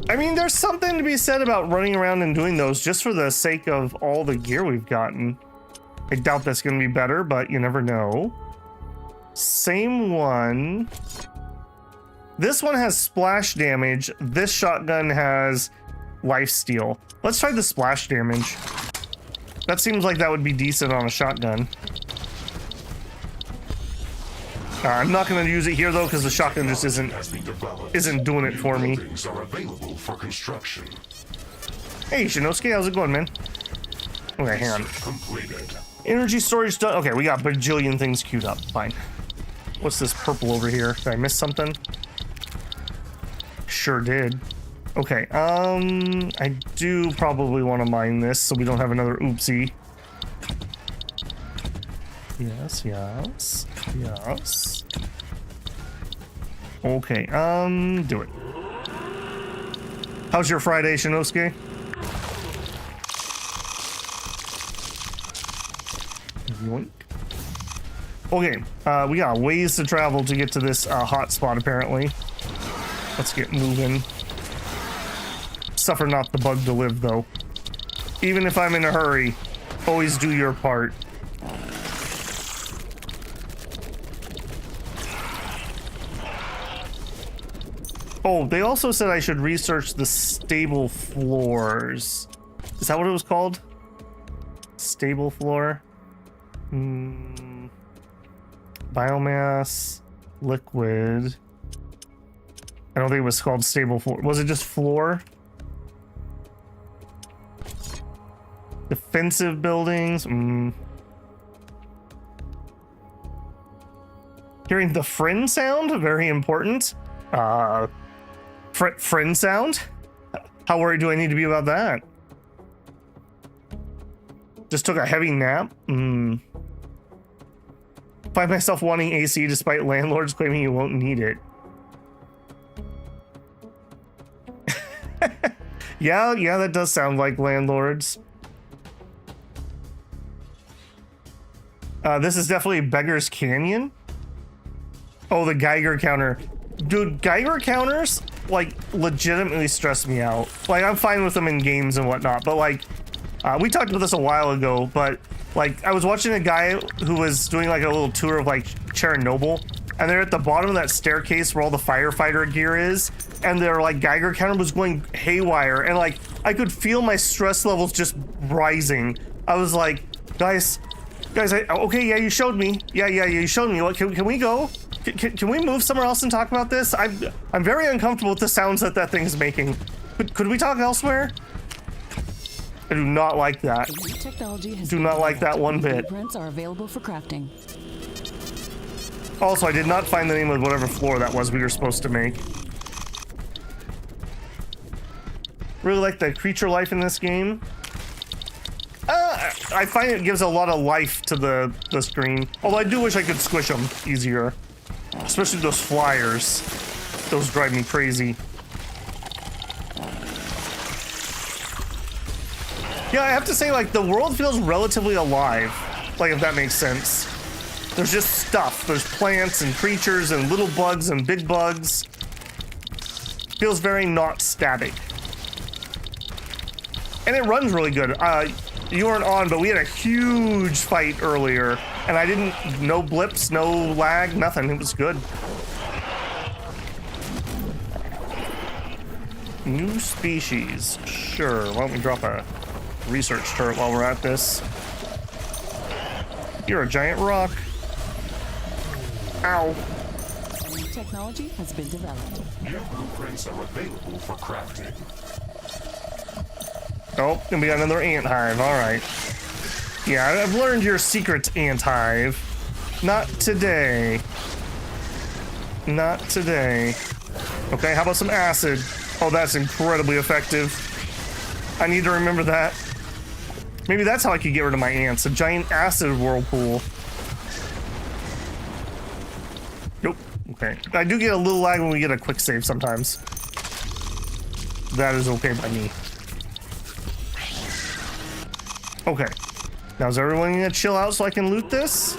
I mean, there's something to be said about running around and doing those just for the sake of all the gear we've gotten. I doubt that's going to be better, but you never know. Same one. This one has splash damage. This shotgun has lifesteal. Let's try the splash damage. That seems like that would be decent on a shotgun. I'm not going to use it here though, because the shotgun just isn't doing it for me. Buildings are available for construction. Hey Shinosuke, how's it going, man? Okay, hang on. Completed. Energy storage done. Okay, we got a bajillion things queued up. Fine. What's this purple over here? Did I miss something? Sure did. Okay, I do probably want to mine this so we don't have another oopsie. Yes, yes, yes. Okay, do it. How's your Friday, Shinosuke? Yoink. Okay, we got ways to travel to get to this hot spot apparently. Let's get moving. Suffer not the bug to live though. Even if I'm in a hurry, always do your part. Oh, they also said I should research the stable floors. Is that what it was called? Stable floor? Biomass, liquid. I don't think it was called stable floor. Was it just floor? Defensive buildings. Hearing the friend sound, very important. Friend sound? How worried do I need to be about that? Just took a heavy nap? Find myself wanting AC despite landlords claiming you won't need it. Yeah, that does sound like landlords. This is definitely Beggar's Canyon. Oh, the Geiger counter. Dude, Geiger counters, like, legitimately stress me out. Like, I'm fine with them in games and whatnot, but, like, we talked about this a while ago, but, like, I was watching a guy who was doing, like, a little tour of, like, Chernobyl, and they're at the bottom of that staircase where all the firefighter gear is, and their like Geiger counter was going haywire, and like I could feel my stress levels just rising. I was like, guys, okay, yeah, you showed me. Yeah, you showed me. What, can we go? Can we move somewhere else and talk about this? I'm very uncomfortable with the sounds that thing's making. Could we talk elsewhere? I do not like that. Technology has do not like that one bit. Blueprints are available for crafting. Also, I did not find the name of whatever floor that was we were supposed to make. Really like the creature life in this game. I find it gives a lot of life to the screen. Although I do wish I could squish them easier. Especially those flyers. Those drive me crazy. Yeah, I have to say, like, the world feels relatively alive. Like, if that makes sense. There's just stuff. There's plants and creatures and little bugs and big bugs. Feels very not static. And it runs really good. You weren't on, but we had a huge fight earlier. And I didn't... No blips, no lag, nothing. It was good. New species. Sure. Why don't we drop a research turret while we're at this? You're a giant rock. Ow. New technology has been developed. New blueprints are available for crafting. Oh, and we got another ant hive. All right. Yeah, I've learned your secret, ant hive. Not today. Not today. Okay, how about some acid? Oh, that's incredibly effective. I need to remember that. Maybe that's how I could get rid of my ants. A giant acid whirlpool. Nope. Okay. I do get a little lag when we get a quick save sometimes. That is okay by me. Okay. Now is everyone gonna chill out so I can loot this?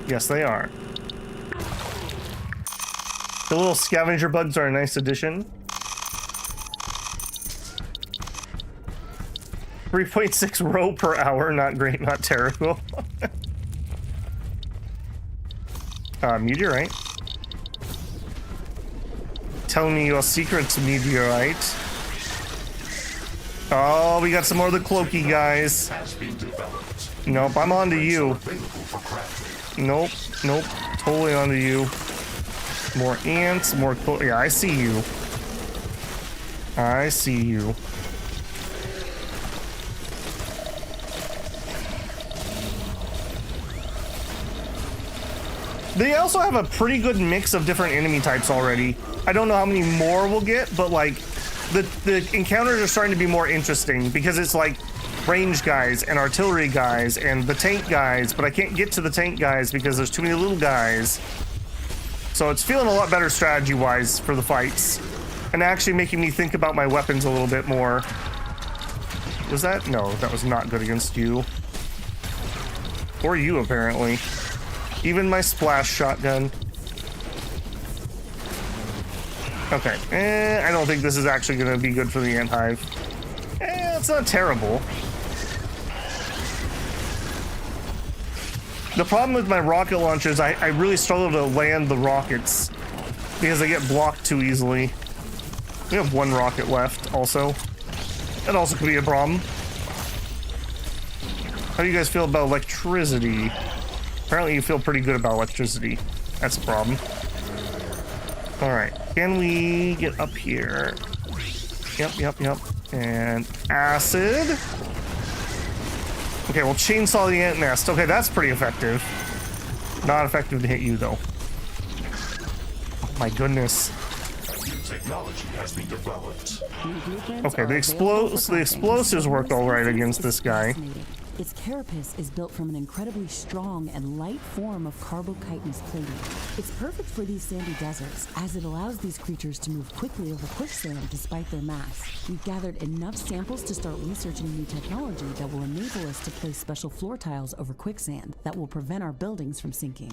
Yes, they are. The little scavenger bugs are a nice addition. 3.6 row per hour, not great, not terrible. Meteorite. Tell me your secrets, meteorite. Oh, we got some more of the cloaky guys. Nope, I'm on to you. Nope, totally on to you. More ants, more yeah, I see you. I see you. They also have a pretty good mix of different enemy types already. I don't know how many more we'll get, but like the encounters are starting to be more interesting because it's like range guys and artillery guys and the tank guys, but I can't get to the tank guys because there's too many little guys. So it's feeling a lot better strategy-wise for the fights and actually making me think about my weapons a little bit more. Was that? No, that was not good against you. Or you, apparently. Even my splash shotgun. Okay, I don't think this is actually going to be good for the ant hive. It's not terrible. The problem with my rocket launchers, I really struggle to land the rockets because they get blocked too easily. We have one rocket left, also. That also could be a problem. How do you guys feel about electricity? Apparently you feel pretty good about electricity. That's a problem. Alright, can we get up here? Yep. And acid. Okay, we'll chainsaw the ant nest. Okay, that's pretty effective. Not effective to hit you, though. Oh my goodness. New technology has been developed. Okay, the explosives work all right against this guy. Its carapace is built from an incredibly strong and light form of carbochitinous plating. It's perfect for these sandy deserts, as it allows these creatures to move quickly over quicksand despite their mass. We've gathered enough samples to start researching new technology that will enable us to place special floor tiles over quicksand that will prevent our buildings from sinking.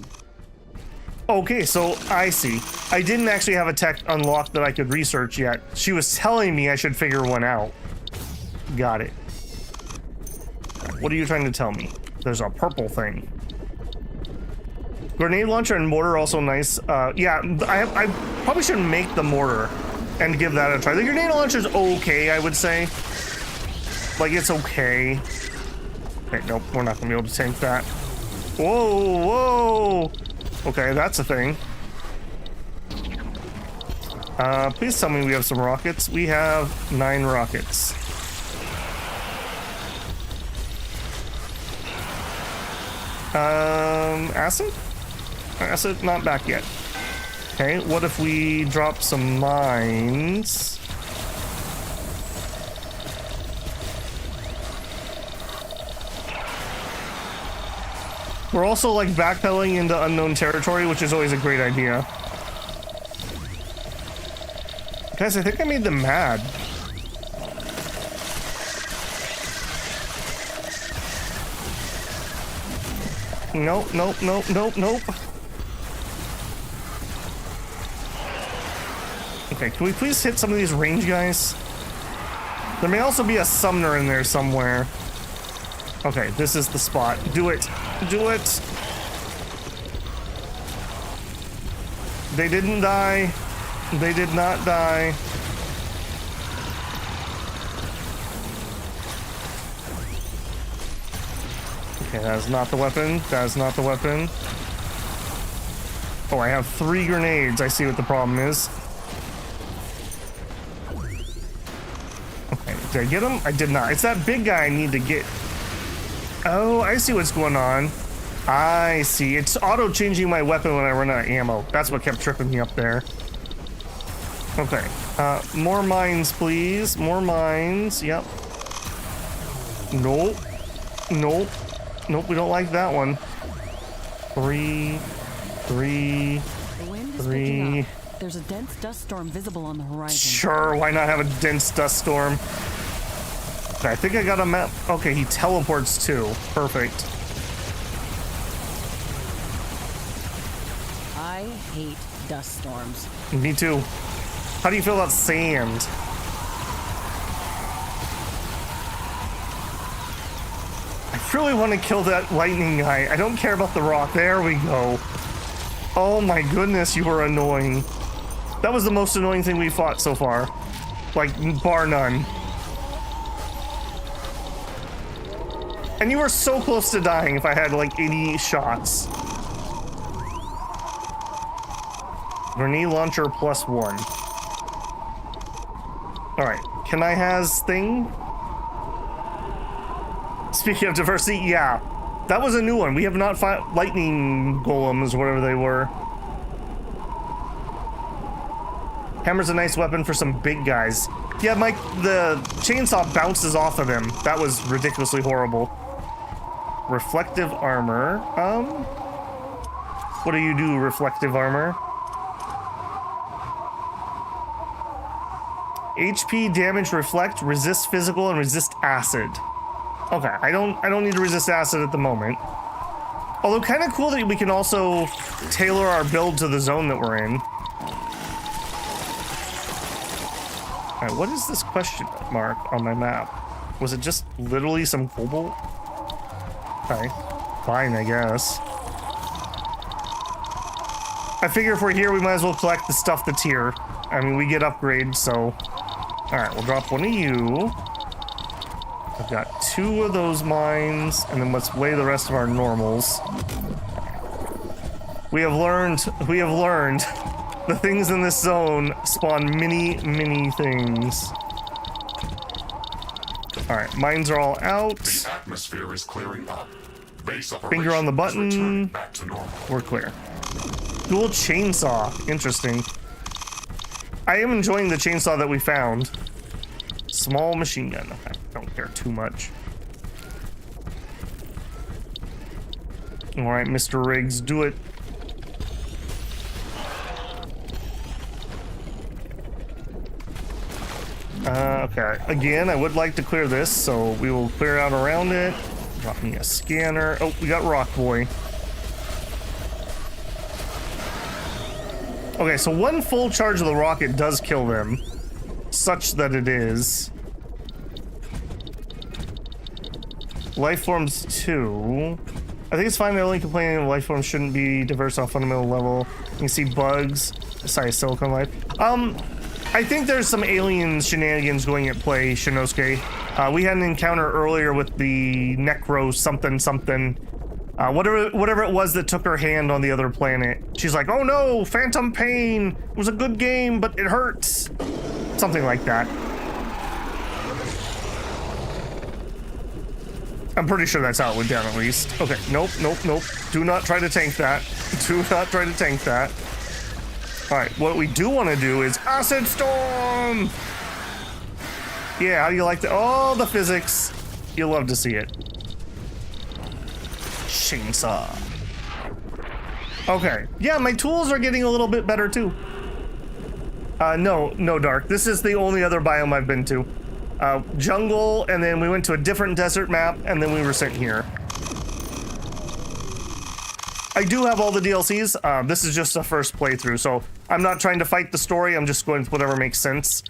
Okay, so I see. I didn't actually have a tech unlocked that I could research yet. She was telling me I should figure one out. Got it. What are you trying to tell me? There's a purple thing. Grenade launcher and mortar are also nice. Yeah, I probably should make the mortar and give that a try. The grenade launcher's okay, I would say. Like, it's okay. Okay, nope, we're not gonna be able to tank that. Whoa, whoa! Okay, that's a thing. Please tell me we have some rockets. We have 9 rockets. Acid? Acid, not back yet. Okay, what if we drop some mines? We're also like backpedaling into unknown territory, which is always a great idea. Guys, I think I made them mad. Nope, nope, nope, nope, nope. Okay, can we please hit some of these range guys? There may also be a summoner in there somewhere. Okay, this is the spot. Do it. Do it. They didn't die. They did not die. Okay, that is not the weapon. That is not the weapon. Oh, I have 3 grenades. I see what the problem is. Okay, did I get him? I did not. It's that big guy I need to get. Oh, I see what's going on. I see. It's auto-changing my weapon when I run out of ammo. That's what kept tripping me up there. Okay. More mines, please. More mines. Yep. Nope. Nope. Nope, we don't like that one. 3, 3, The wind is 3. picking up. There's a dense dust storm visible on the horizon. Sure, why not have a dense dust storm? Okay, I think I got a map. Okay, he teleports too. Perfect. I hate dust storms. Me too. How do you feel about sand? I really want to kill that lightning guy. I don't care about the rock. There we go. Oh my goodness, you were annoying. That was the most annoying thing we fought so far. Like, bar none. And you were so close to dying if I had like 80 shots. Grenade launcher +1. Alright, can I has thing? Speaking of diversity, yeah. That was a new one. We have not fought lightning golems, whatever they were. Hammer's a nice weapon for some big guys. Yeah, Mike, the chainsaw bounces off of him. That was ridiculously horrible. Reflective armor. What do you do, reflective armor? HP, damage, reflect, resist physical, and resist acid. Okay, I don't need to resist acid at the moment. Although kind of cool that we can also tailor our build to the zone that we're in. Alright, what is this question mark on my map? Was it just literally some cobalt? Okay, fine, I guess. I figure if we're here, we might as well collect the stuff that's here. I mean, we get upgrades, so... Alright, we'll drop one of you. I've got 2 of those mines, and then let's weigh the rest of our normals. We have learned, the things in this zone spawn many, many things. Alright, mines are all out. The atmosphere is clearing up. Base Finger on the button. is returning back to normal. We're clear. Dual chainsaw. Interesting. I am enjoying the chainsaw that we found. Small machine gun. I don't care too much. Alright, Mr. Riggs, do it. Okay, again, I would like to clear this, so we will clear out around it. Drop me a scanner. Oh, we got Rock Boy. Okay, so 1 full charge of the rocket does kill them. Such that it is. Life forms 2. I think it's fine. The only complaining of life forms shouldn't be diverse on a fundamental level. You can see bugs. Sorry, silicon life. I think there's some alien shenanigans going at play, Shinosuke. We had an encounter earlier with the Necro something something. Whatever it was that took her hand on the other planet. She's like, oh no, Phantom Pain. It was a good game, but it hurts. Something like that. I'm pretty sure that's how it went down at least. Okay, nope. Do not try to tank that. Do not try to tank that. All right, what we do want to do is Acid Storm! Yeah, how do you like that? Oh, the physics. You'll love to see it. Chainsaw. Okay, yeah, my tools are getting a little bit better too. No, Dark. This is the only other biome I've been to. Jungle, and then we went to a different desert map, and then we were sent here. I do have all the DLCs. This is just a first playthrough, so I'm not trying to fight the story. I'm just going with whatever makes sense.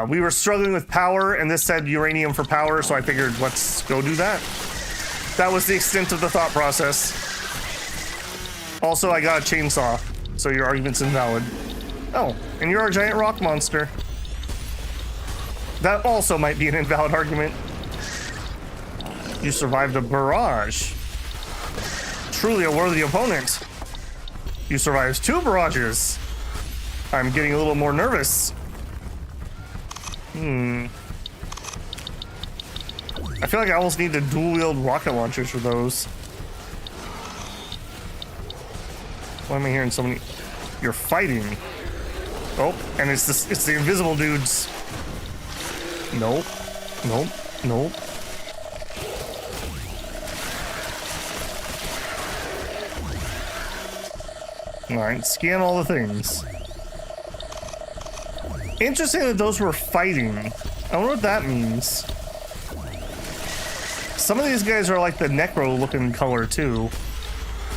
We were struggling with power, and this said uranium for power, so I figured let's go do that. That was the extent of the thought process. Also, I got a chainsaw, so your argument's invalid. Oh, and you're a giant rock monster. That also might be an invalid argument. You survived a barrage. Truly a worthy opponent. You survived 2 barrages. I'm getting a little more nervous. I feel like I almost need to dual-wield rocket launchers for those. Why am I hearing so many? You're fighting. Oh, and it's the invisible dudes. Nope. Alright, scan all the things. Interesting that those were fighting. I wonder what that means. Some of these guys are like the Necro looking color too.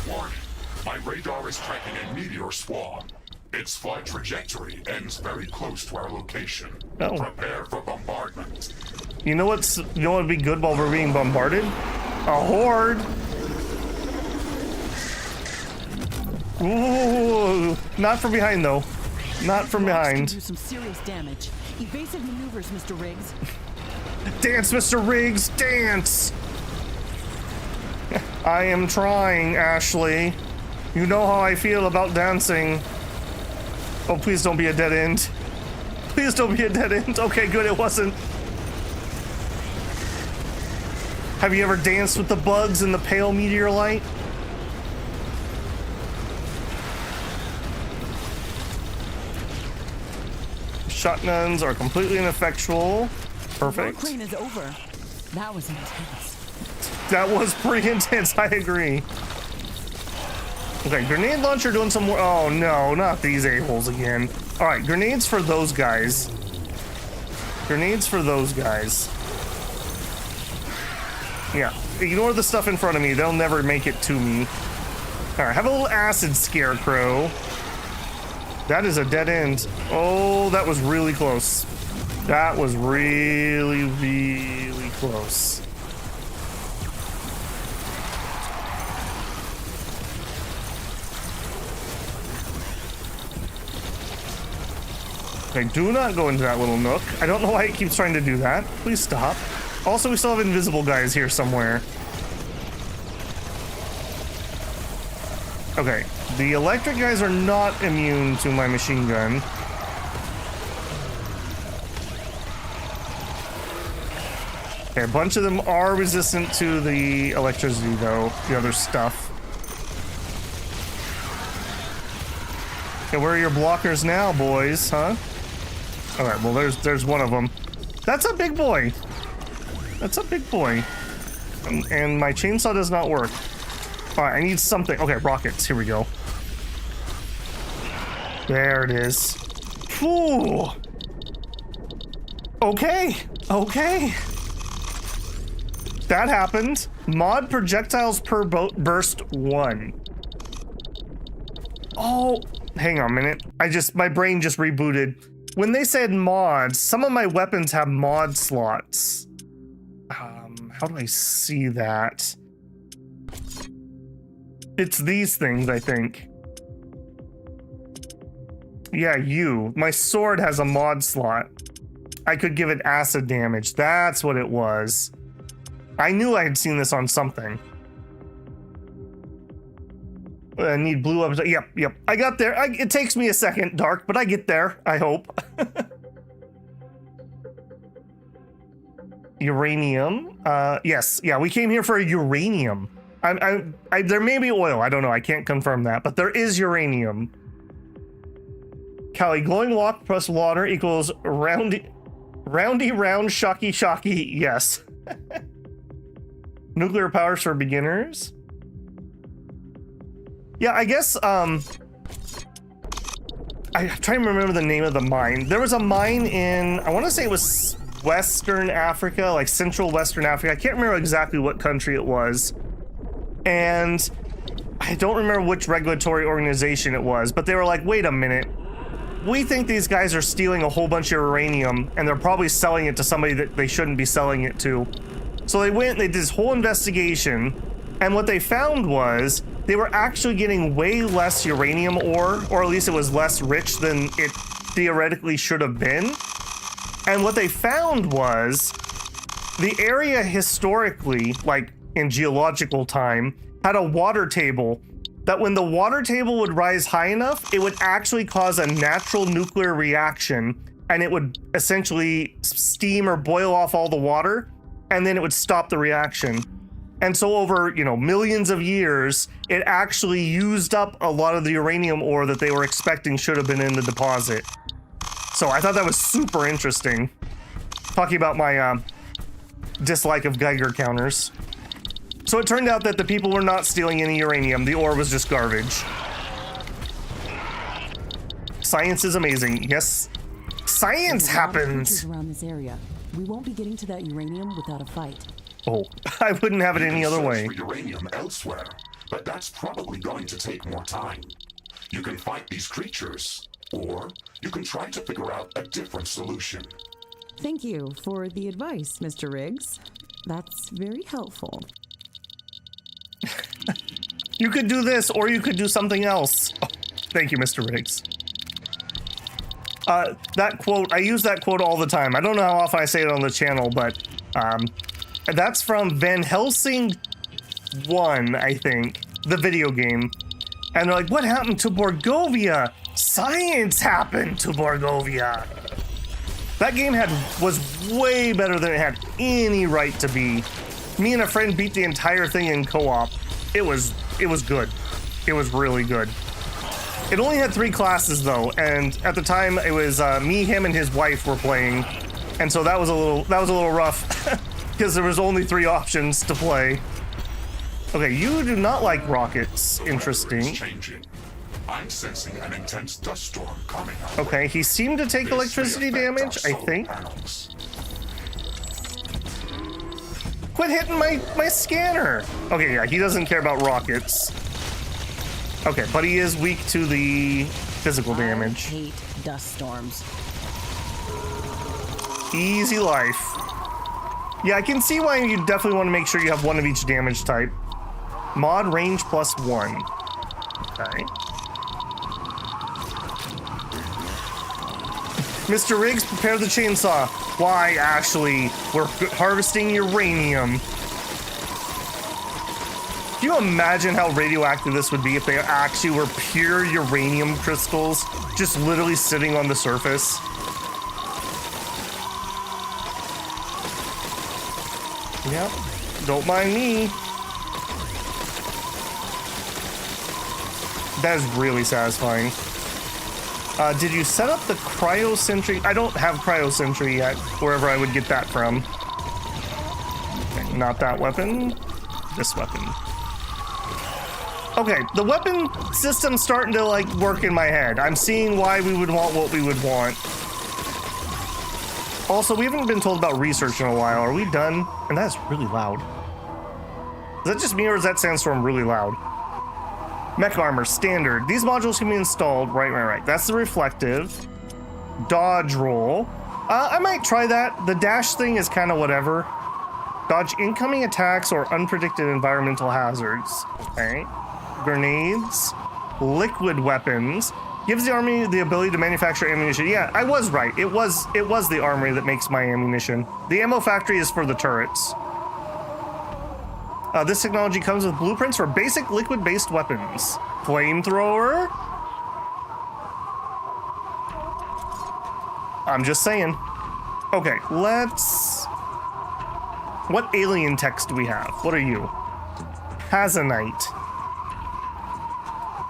Warning, my radar is tracking a meteor swarm. Its flight trajectory ends very close to our location. Oh. Prepare for bombardment. You know what would be good while we're being bombarded? A horde. Ooh, not from behind though. Not from behind. Do some serious damage. Evasive maneuvers, Mr. Riggs. Dance, Mr. Riggs, dance. I am trying, Ashley. You know how I feel about dancing. Oh, please don't be a dead end. Please don't be a dead end. Okay, good, it wasn't. Have you ever danced with the bugs in the pale meteor light? Shotguns are completely ineffectual. Perfect. Crane is over. That was intense. That was pretty intense, I agree. Okay, grenade launcher doing some more. Oh no, not these a-holes again. Alright, grenades for those guys. Grenades for those guys. Yeah, ignore the stuff in front of me. They'll never make it to me. Alright, have a little acid scarecrow. That is a dead end. Oh, that was really close. That was really, really close. Okay, do not go into that little nook. I don't know why it keeps trying to do that. Please stop. Also, we still have invisible guys here somewhere. Okay, the electric guys are not immune to my machine gun. Okay, a bunch of them are resistant to the electricity, though, the other stuff. Okay, where are your blockers now, boys, huh? Alright, well, there's one of them. That's a big boy. That's a big boy. And my chainsaw does not work. Alright, I need something. Okay, rockets. Here we go. There it is. Whew. Okay. Okay. That happened. Mod projectiles per burst 1. Oh, hang on a minute. My brain just rebooted. When they said mods, some of my weapons have mod slots. How do I see that? It's these things, I think. Yeah, you. My sword has a mod slot. I could give it acid damage. That's what it was. I knew I had seen this on something. I need blue up. Yep. I got there. It takes me a second, Dark, but I get there, I hope. Uranium. Yes. Yeah, we came here for uranium. There may be oil. I don't know. I can't confirm that, but there is uranium. Callie, glowing walk plus water equals round, shocky. Yes. Nuclear powers for beginners. Yeah, I guess, I'm trying to remember the name of the mine. There was a mine in, I want to say it was Western Africa, like Central Western Africa. I can't remember exactly what country it was. And I don't remember which regulatory organization it was, but they were like, wait a minute. We think these guys are stealing a whole bunch of uranium, and they're probably selling it to somebody that they shouldn't be selling it to. So they went and they did this whole investigation, and what they found was they were actually getting way less uranium ore, or at least it was less rich than it theoretically should have been. And what they found was the area historically, like in geological time, had a water table that when the water table would rise high enough, it would actually cause a natural nuclear reaction, and it would essentially steam or boil off all the water, and then it would stop the reaction. And so over, millions of years, it actually used up a lot of the uranium ore that they were expecting should have been in the deposit. So I thought that was super interesting. Talking about my dislike of Geiger counters. So it turned out that the people were not stealing any uranium. The ore was just garbage. Science is amazing. Yes, science happens. Around this area. We won't be getting to that uranium without a fight. Oh, I wouldn't have it any other way. For uranium elsewhere, but that's probably going to take more time. You can fight these creatures, or you can try to figure out a different solution. Thank you for the advice, Mr. Riggs. That's very helpful. You could do this, or you could do something else. Oh, thank you, Mr. Riggs. That quote, I use that quote all the time. I don't know how often I say it on the channel, but that's from Van Helsing 1, I think, the video game. And they're like, what happened to Borgovia? Science happened to Borgovia. That game was way better than it had any right to be. Me and a friend beat the entire thing in co-op. It was good. It was really good. It only had 3 classes though, and at the time it was me, him, and his wife were playing, and so that was a little rough because there was only 3 options to play. Okay, you do not like rockets. Interesting. Changing. I'm sensing an intense dust storm coming out. Okay, he seemed to take electricity damage, I think. Panels. Quit hitting my scanner. Okay, yeah, he doesn't care about rockets. Okay, but he is weak to the physical damage. I hate dust storms. Easy life. Yeah, I can see why you definitely want to make sure you have one of each damage type. Mod range +1. Okay. Mr. Riggs, prepare the chainsaw. Why, Ashley? We're harvesting uranium. Can you imagine how radioactive this would be if they actually were pure uranium crystals just literally sitting on the surface? Yep, don't mind me. That is really satisfying. Did you set up the cryosentry? I don't have cryosentry yet, wherever I would get that from. Okay, not that weapon. This weapon. Okay, the weapon system's starting to like work in my head. I'm seeing why we would want what we would want. Also, we haven't been told about research in a while. Are we done? And that's really loud. Is that just me or is that sandstorm really loud? Mech armor, standard. These modules can be installed. Right. That's the reflective. Dodge roll. I might try that. The dash thing is kind of whatever. Dodge incoming attacks or unpredicted environmental hazards. Okay. grenades, liquid weapons. Gives the army the ability to manufacture ammunition. Yeah, I was right. It was the armory that makes my ammunition. The ammo factory is for the turrets. This technology comes with blueprints for basic liquid-based weapons. Flamethrower? I'm just saying. Okay, let's... What alien text do we have? What are you? Hazanite.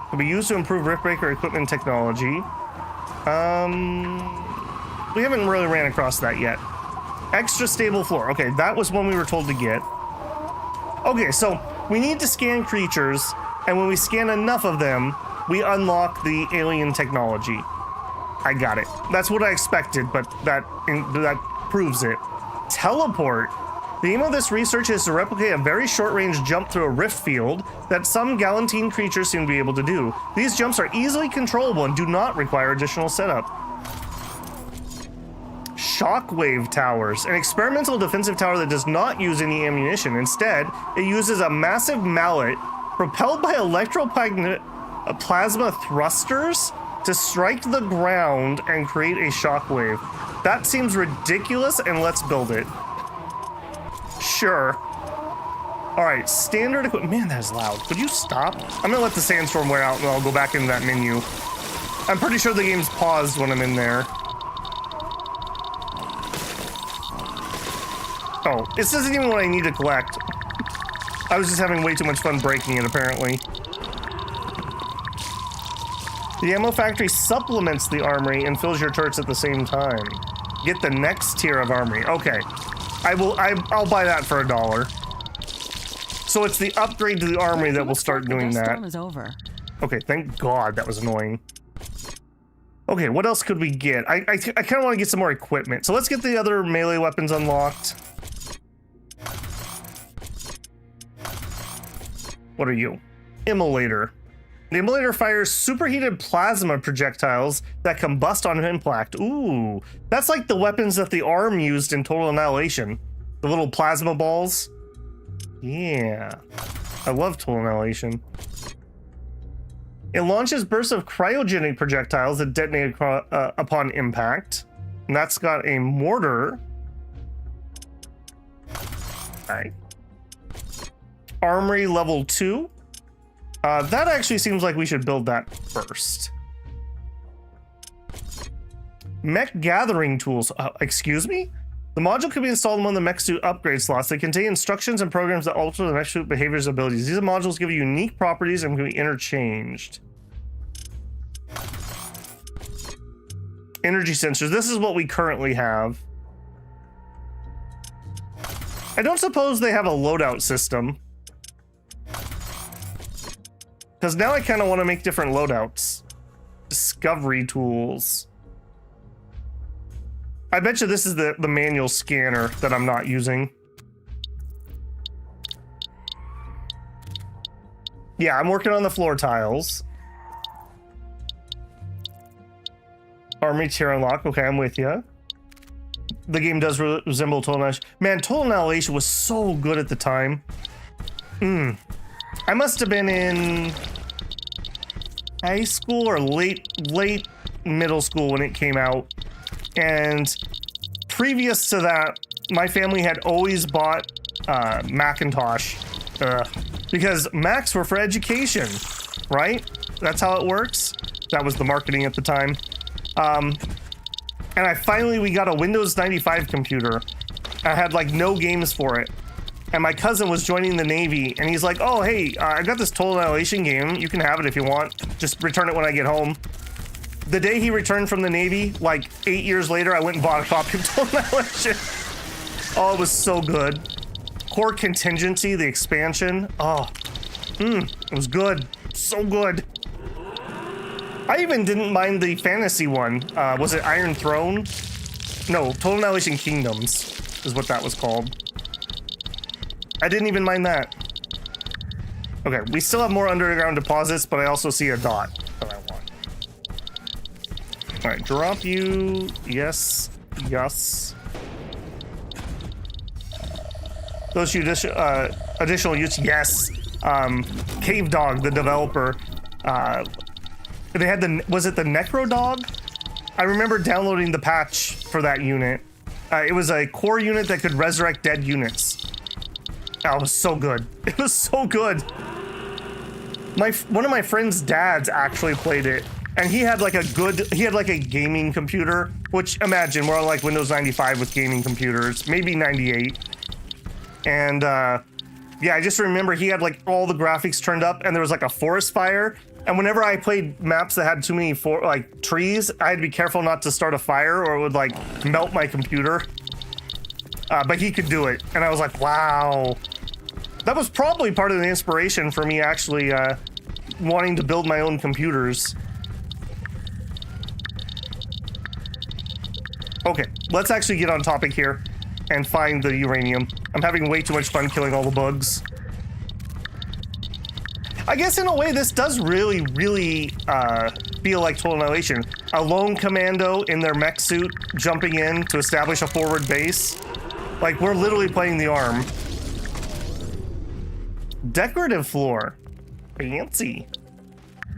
Can be used to improve Riftbreaker equipment technology. We haven't really ran across that yet. Extra stable floor. Okay, that was one we were told to get. Okay, so we need to scan creatures, and when we scan enough of them, we unlock the alien technology. I got it. That's what I expected, but that proves it. Teleport. The aim of this research is to replicate a very short-range jump through a rift field that some Galatine creatures seem to be able to do. These jumps are easily controllable and do not require additional setup. Shockwave towers, an experimental defensive tower that does not use any ammunition. Instead, it uses a massive mallet propelled by plasma thrusters to strike the ground and create a shockwave. That seems ridiculous, and let's build it. Sure. All right, standard equipment. Man, that is loud. Would you stop? I'm gonna let the sandstorm wear out and I'll go back into that menu. I'm pretty sure the game's paused when I'm in there. Oh, this isn't even what I need to collect. I was just having way too much fun breaking it, apparently. The ammo factory supplements the armory and fills your turrets at the same time. Get the next tier of armory. Okay. I'll buy that for $1. So it's the upgrade to the armory that will start doing that. Storm is over. Okay, thank God that was annoying. Okay, what else could we get? I kind of want to get some more equipment. So let's get the other melee weapons unlocked. What are you? Immolator. The Immolator fires superheated plasma projectiles that combust on impact. Ooh, that's like the weapons that the ARM used in Total Annihilation. The little plasma balls. Yeah, I love Total Annihilation. It launches bursts of cryogenic projectiles that detonate upon impact. And that's got a mortar. All right. Armory level 2. That actually seems like we should build that first. Mech gathering tools. Excuse me? The module can be installed in one of the mech suit upgrade slots. They contain instructions and programs that alter the mech suit behavior's abilities. These modules give you unique properties and can be interchanged. Energy sensors. This is what we currently have. I don't suppose they have a loadout system. Because now I kind of want to make different loadouts. Discovery tools. I bet you this is the manual scanner that I'm not using. Yeah, I'm working on the floor tiles. Armory tier unlock. Okay, I'm with you. The game does resemble Total Annihilation. Man, Total Annihilation was so good at the time. I must have been in high school or late middle school when it came out. And previous to that, my family had always bought Macintosh because Macs were for education, right? That's how it works. That was the marketing at the time. And we got a Windows 95 computer. I had like no games for it. And my cousin was joining the Navy, and he's like, oh, hey, I got this Total Annihilation game. You can have it if you want. Just return it when I get home. The day he returned from the Navy, like 8 years later, I went and bought a copy of Total Annihilation. Oh, it was so good. Core Contingency, the expansion. Oh, it was good. So good. I even didn't mind the fantasy one. Was it Iron Throne? No, Total Annihilation Kingdoms is what that was called. I didn't even mind that. Okay, we still have more underground deposits, but I also see a dot that I want. All right, drop you. Yes, yes. Those additional use. Yes. Cave Dog, the developer, they had was it the Necro Dog? I remember downloading the patch for that unit. It was a core unit that could resurrect dead units. Oh, it was so good. It was so good. One of my friend's dads actually played it, and he had like a gaming computer, which imagine we're on like Windows 95 with gaming computers, maybe 98. And yeah, I just remember he had like all the graphics turned up, and there was like a forest fire. And whenever I played maps that had too many trees, I had to be careful not to start a fire or it would like melt my computer. But he could do it, and I was like, wow. That was probably part of the inspiration for me actually wanting to build my own computers. Okay, let's actually get on topic here and find the uranium. I'm having way too much fun killing all the bugs. I guess in a way this does really, really feel like Total Annihilation. A lone commando in their mech suit jumping in to establish a forward base. Like, we're literally playing the ARM. Decorative floor. Fancy.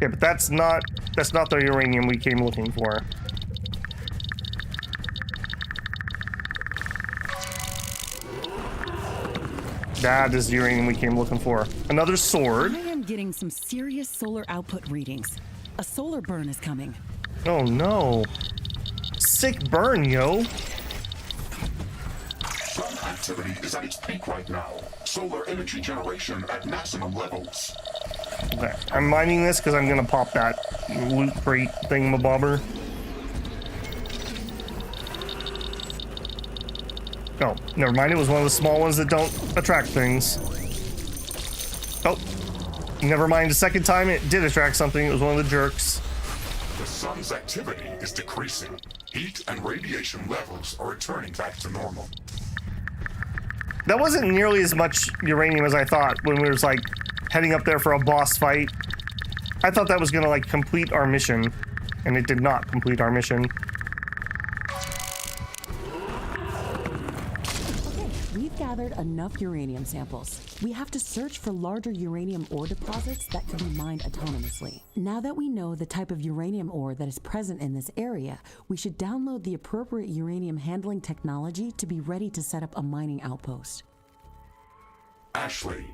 Yeah, but that's not the uranium we came looking for. That is the uranium we came looking for. Another sword. I am getting some serious solar output readings. A solar burn is coming. Oh no. Sick burn, yo. Sun activity is at its peak right now. Solar energy generation at maximum levels. Okay, I'm mining this because I'm gonna pop that loot crate thingamabobber. Oh, never mind. It was one of the small ones that don't attract things. Oh, never mind. The second time it did attract something. It was one of the jerks. The sun's activity is decreasing. Heat and radiation levels are returning back to normal. That wasn't nearly as much uranium as I thought when we was like heading up there for a boss fight. I thought that was gonna like complete our mission, and it did not complete our mission. We've gathered enough uranium samples. We have to search for larger uranium ore deposits that can be mined autonomously. Now that we know the type of uranium ore that is present in this area, we should download the appropriate uranium handling technology to be ready to set up a mining outpost. Ashley,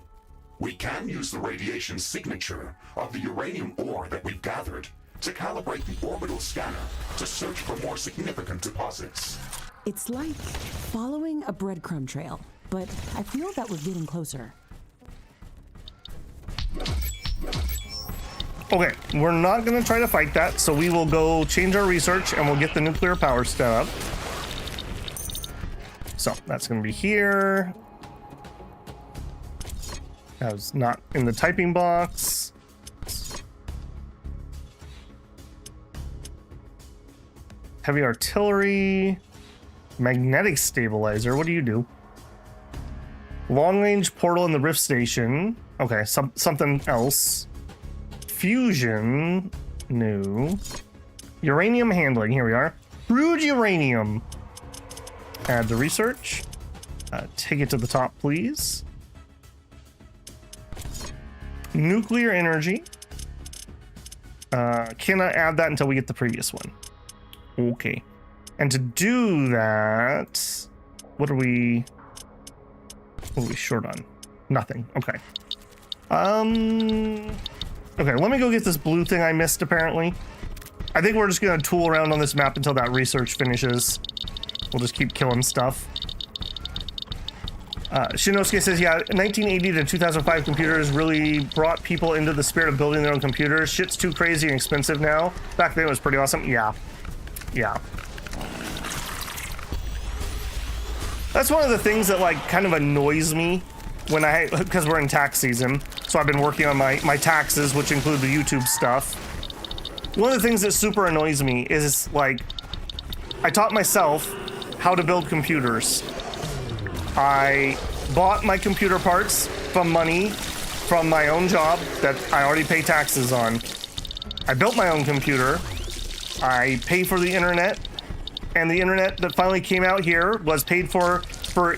we can use the radiation signature of the uranium ore that we've gathered to calibrate the orbital scanner to search for more significant deposits. It's like following a breadcrumb trail, but I feel that we're getting closer. Okay, we're not gonna try to fight that, so we will go change our research and we'll get the nuclear power set up. So that's gonna be here. That was not in the typing box. Heavy artillery. Magnetic stabilizer. What do you do? Long range portal in the rift station. Okay, something else. Fusion. New. Uranium handling. Here we are. Crude uranium. Add to research. Take it to the top, please. Nuclear energy. Cannot add that until we get the previous one. Okay. And to do that, what are we short on? Nothing. Okay. Okay, let me go get this blue thing I missed, apparently. I think we're just gonna tool around on this map until that research finishes. We'll just keep killing stuff. Shinosuke says, yeah, 1980 to 2005 computers really brought people into the spirit of building their own computers. Shit's too crazy and expensive now. Back then it was pretty awesome. Yeah. Yeah. That's one of the things that like kind of annoys me when because we're in tax season. So I've been working on my taxes, which include the YouTube stuff. One of the things that super annoys me is like, I taught myself how to build computers. I bought my computer parts from money from my own job that I already pay taxes on. I built my own computer. I pay for the internet. And the internet that finally came out here was paid for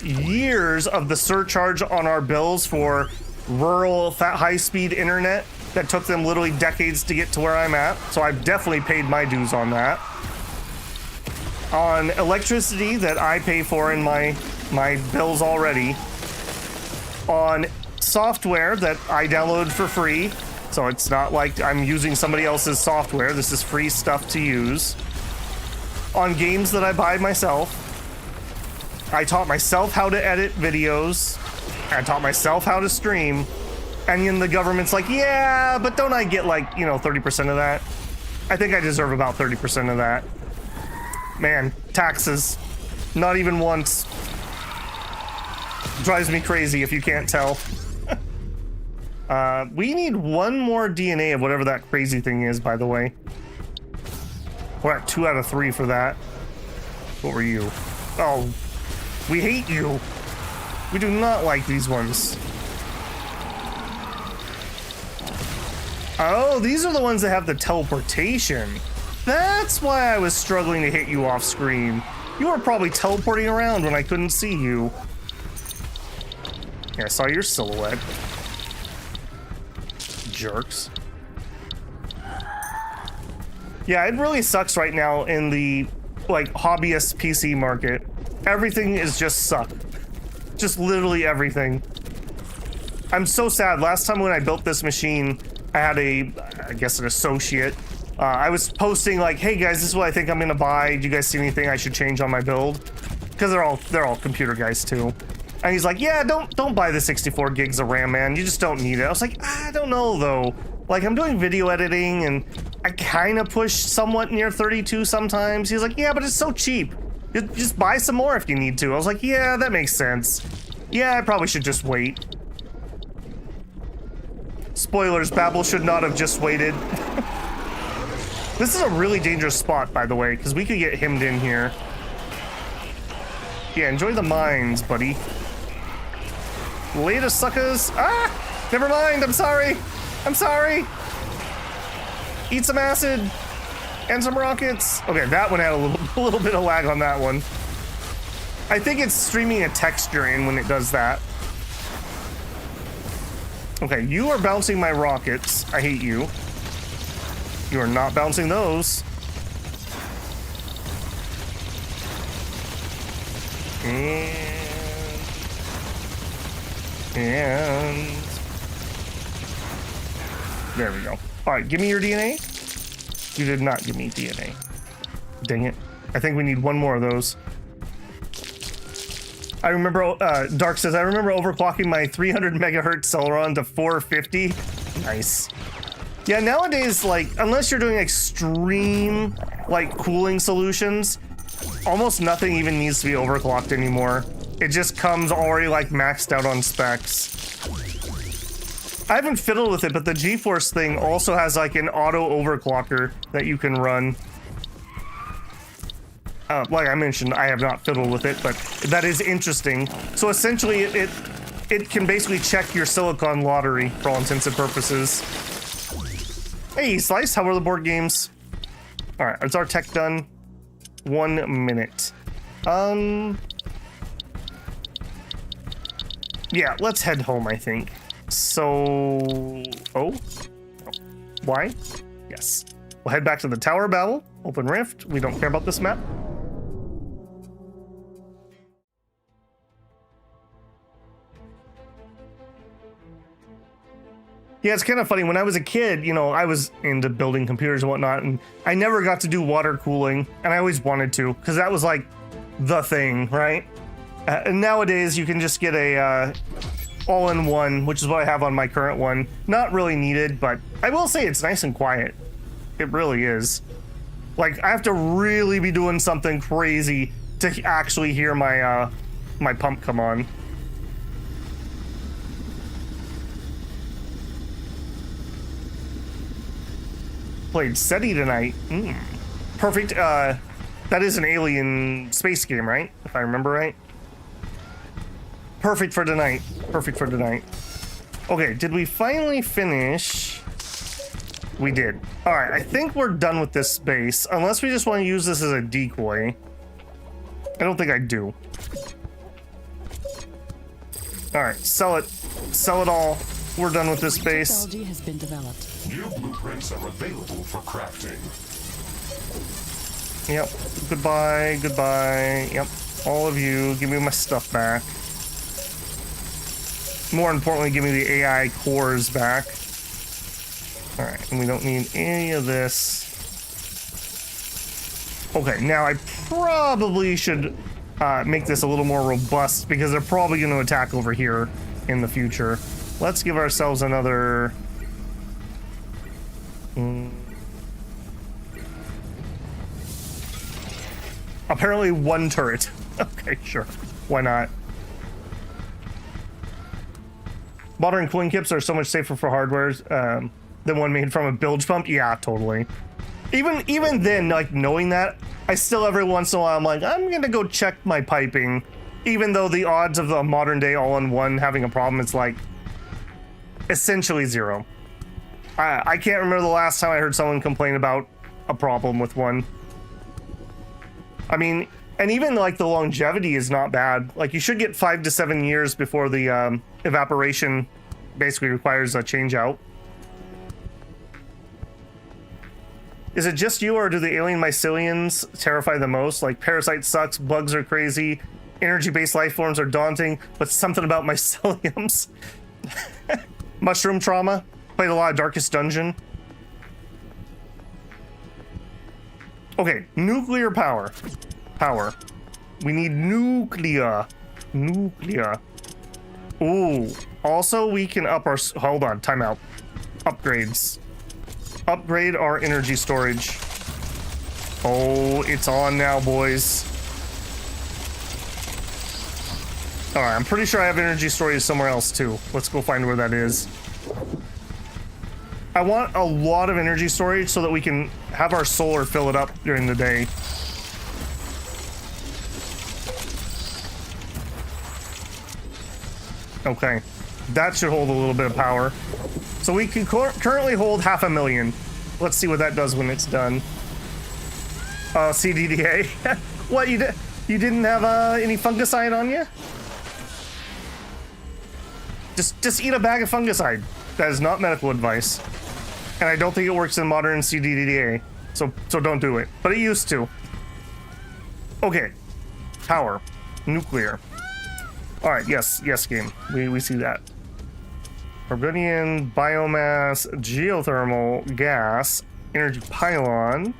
years of the surcharge on our bills for rural high-speed internet that took them literally decades to get to where I'm at. So I've definitely paid my dues on that. On electricity that I pay for in my bills already. On software that I downloaded for free. So it's not like I'm using somebody else's software. This is free stuff to use. On games that I buy myself. I taught myself how to edit videos. I taught myself how to stream. And then the government's like, yeah, but don't I get like, 30% of that? I think I deserve about 30% of that. Man, taxes. Not even once. Drives me crazy if you can't tell. We need one more DNA of whatever that crazy thing is, by the way. We're at 2 out of 3 for that. What were you? Oh, we hate you. We do not like these ones. Oh, these are the ones that have the teleportation. That's why I was struggling to hit you off screen. You were probably teleporting around when I couldn't see you. Yeah, I saw your silhouette. Jerks. Yeah, it really sucks right now in the, hobbyist PC market. Everything is just suck. Just literally everything. I'm so sad. Last time when I built this machine, I had I guess an associate. I was posting like, hey guys, this is what I think I'm gonna buy. Do you guys see anything I should change on my build? Because they're all computer guys too. And he's like, yeah, don't buy the 64 gigs of RAM, man. You just don't need it. I was like, I don't know though. Like, I'm doing video editing and I kind of push somewhat near 32 sometimes. He's like, yeah, but it's so cheap. Just buy some more if you need to. I was like, yeah, that makes sense. Yeah, I probably should just wait. Spoilers, Babel should not have just waited. This is a really dangerous spot, by the way, because we could get hemmed in here. Yeah, enjoy the mines, buddy. Later, suckers. Ah! Never mind, I'm sorry. I'm sorry. Eat some acid. And some rockets. Okay, that one had a little bit of lag on that one. I think it's streaming a texture in when it does that. Okay, you are bouncing my rockets. I hate you. You are not bouncing those. And there we go. All right, give me your DNA. You did not give me DNA. Dang it. I think we need one more of those. I remember, Dark says, I remember overclocking my 300 megahertz Celeron to 450. Nice. Yeah, nowadays, unless you're doing extreme, cooling solutions, almost nothing even needs to be overclocked anymore. It just comes already, maxed out on specs. I haven't fiddled with it, but the GeForce thing also has, an auto overclocker that you can run. Like I mentioned, I have not fiddled with it, but that is interesting. So essentially, it can basically check your silicon lottery for all intents and purposes. Hey, Slice, how are the board games? All right, is our tech done? 1 minute. Yeah, let's head home, I think. So, why? Yes. We'll head back to the Tower of Babel, open Rift. We don't care about this map. Yeah, it's kind of funny. When I was a kid, I was into building computers and whatnot, and I never got to do water cooling, and I always wanted to, because that was the thing, right? And nowadays, you can just get a all-in-one, which is what I have on my current one. Not really needed, but I will say it's nice and quiet. It really is. I have to really be doing something crazy to actually hear my my pump come on. Played SETI tonight. Perfect. That is an alien space game, right? If I remember right. Perfect for tonight. Perfect for tonight. Okay, did we finally finish? We did. All right, I think we're done with this base, unless we just want to use this as a decoy. I don't think I do. All right, sell it. Sell it all. we're done with this base. Technology has been developed. New blueprints are available for crafting. Yep. Goodbye. Goodbye. Yep. All of you, give me my stuff back. More importantly, give me the AI cores back. Alright, and we don't need any of this. Okay, now I probably should make this a little more robust because they're probably going to attack over here in the future. Let's give ourselves another... Apparently 1 turret. Okay, sure. Why not? Modern cooling kits are so much safer for hardwares than one made from a bilge pump. Yeah, totally. Even then, like, knowing that, I still every once in a while I'm like, I'm gonna go check my piping. Even though the odds of the modern day all-in-one having a problem is like essentially 0. I can't remember the last time I heard someone complain about a problem with one. I mean, and even like the longevity is not bad. Like you should get 5 to 7 years before the evaporation basically requires a change out. Is it just you, or do the alien mycelians terrify the most? Like parasite sucks, bugs are crazy, energy-based life forms are daunting, but something about myceliums. Mushroom trauma. Played a lot of Darkest Dungeon. Okay, nuclear power. Power. We need nuclear. Nuclear. Ooh. Also, we can up our... Hold on, timeout. Upgrades. Upgrade our energy storage. Oh, it's on now, boys. Alright, I'm pretty sure I have energy storage somewhere else, too. Let's go find where that is. I want a lot of energy storage so that we can have our solar fill it up during the day. Okay, that should hold a little bit of power. So we can currently hold 500,000. Let's see what that does when it's done. CDDA. What, you didn't have any fungicide on you? Just eat a bag of fungicide. That is not medical advice. And I don't think it works in modern CDDA. So don't do it. But it used to. Okay. Power. Nuclear. Alright, yes, game. We see that. Carbonian, biomass, geothermal, gas, energy pylon.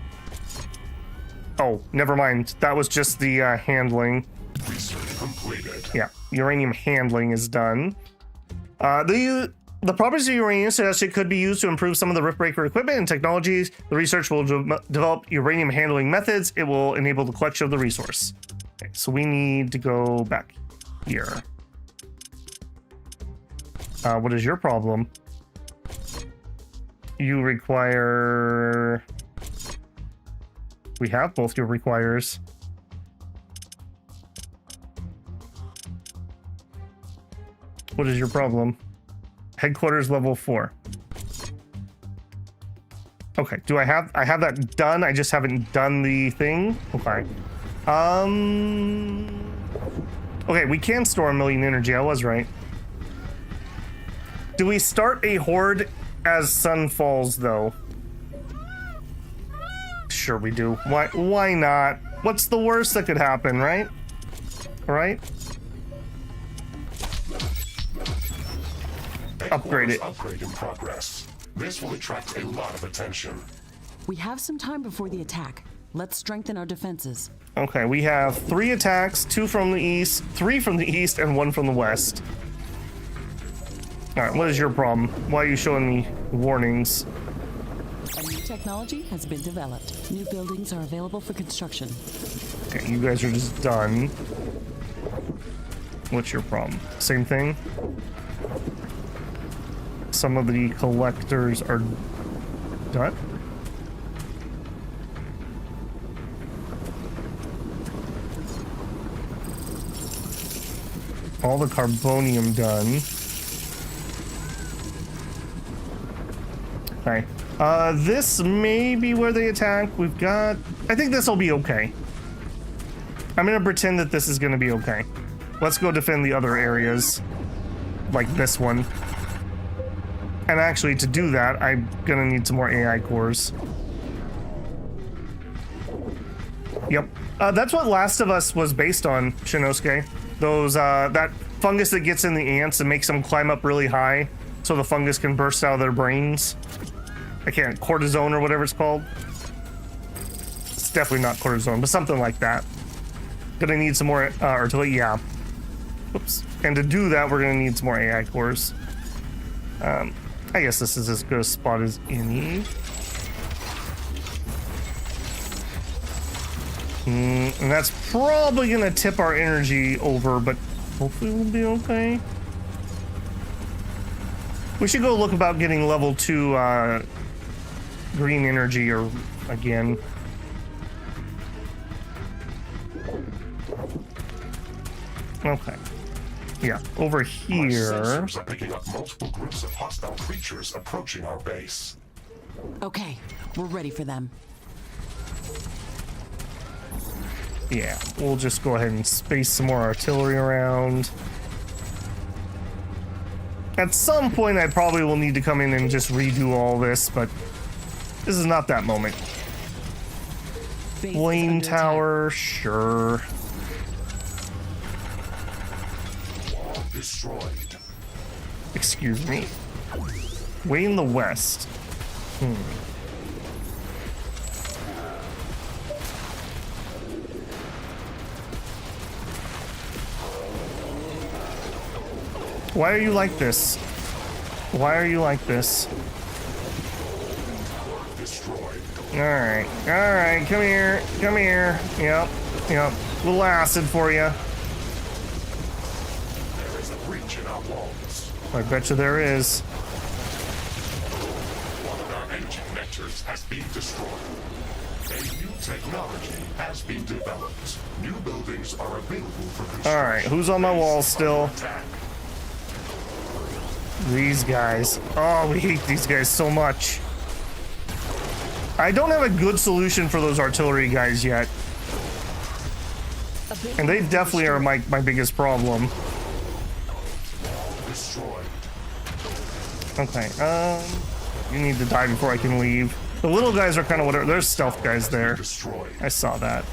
Oh, never mind. That was just the handling. Research completed. Yeah, uranium handling is done. The properties of uranium suggest it could be used to improve some of the Riftbreaker equipment and technologies. The research will develop uranium handling methods. It will enable the collection of the resource. Okay, so we need to go back here. What is your problem? You require... We have both your requires. What is your problem? Headquarters level 4. Okay, I have that done? I just haven't done the thing? Okay. Okay, we can store 1 million energy. I was right. Do we start a horde as sun falls, though? Sure we do. Why not? What's the worst that could happen, right? Right? Upgrade it. Upgrade in progress. This will attract a lot of attention. We have some time before the attack. Let's strengthen our defenses. Okay, we have 3 attacks, 2 from the east, 3 from the east, and 1 from the west. Alright, what is your problem? Why are you showing me warnings? A new technology has been developed. New buildings are available for construction. Okay, you guys are just done. What's your problem? Same thing? Some of the collectors are done. All the carbonium done. Okay. This may be where they attack. We've got... I think this will be okay. I'm gonna pretend that this is gonna be okay. Let's go defend the other areas. Like this one. And actually, to do that, I'm gonna need some more AI cores. Yep. That's what Last of Us was based on, Shinosuke. Those, that fungus that gets in the ants and makes them climb up really high so the fungus can burst out of their brains. I can't, cortisone or whatever it's called. It's definitely not cortisone, but something like that. Gonna need some more artillery, yeah. Oops. And to do that, we're gonna need some more AI cores. I guess this is as good a spot as any. And that's probably gonna tip our energy over, but hopefully we'll be okay. We should go look about getting level 2 green energy or again. Okay. Yeah, over here. My sensors are picking up multiple groups of hostile creatures approaching our base. Okay, we're ready for them. Yeah, we'll just go ahead and space some more artillery around. At some point, I probably will need to come in and just redo all this, but this is not that moment. Base Flame tower, sure. Destroyed. Excuse me. Way in the west. Why are you like this? Why are you like this? Destroyed. Alright, alright, come here, come here. Yep, yep. Little acid for you. There is a breach in our walls. I bet you there is. One of our engine connectors has been destroyed. A new technology has been developed. New buildings are available for construction. Alright, who's on my wall still? Attack. These guys. Oh, we hate these guys so much. I don't have a good solution for those artillery guys yet. And they definitely are my biggest problem. Destroyed. Okay, you need to die before I can leave. The little guys are kind of whatever. There's stealth guys there. Destroyed. I saw that.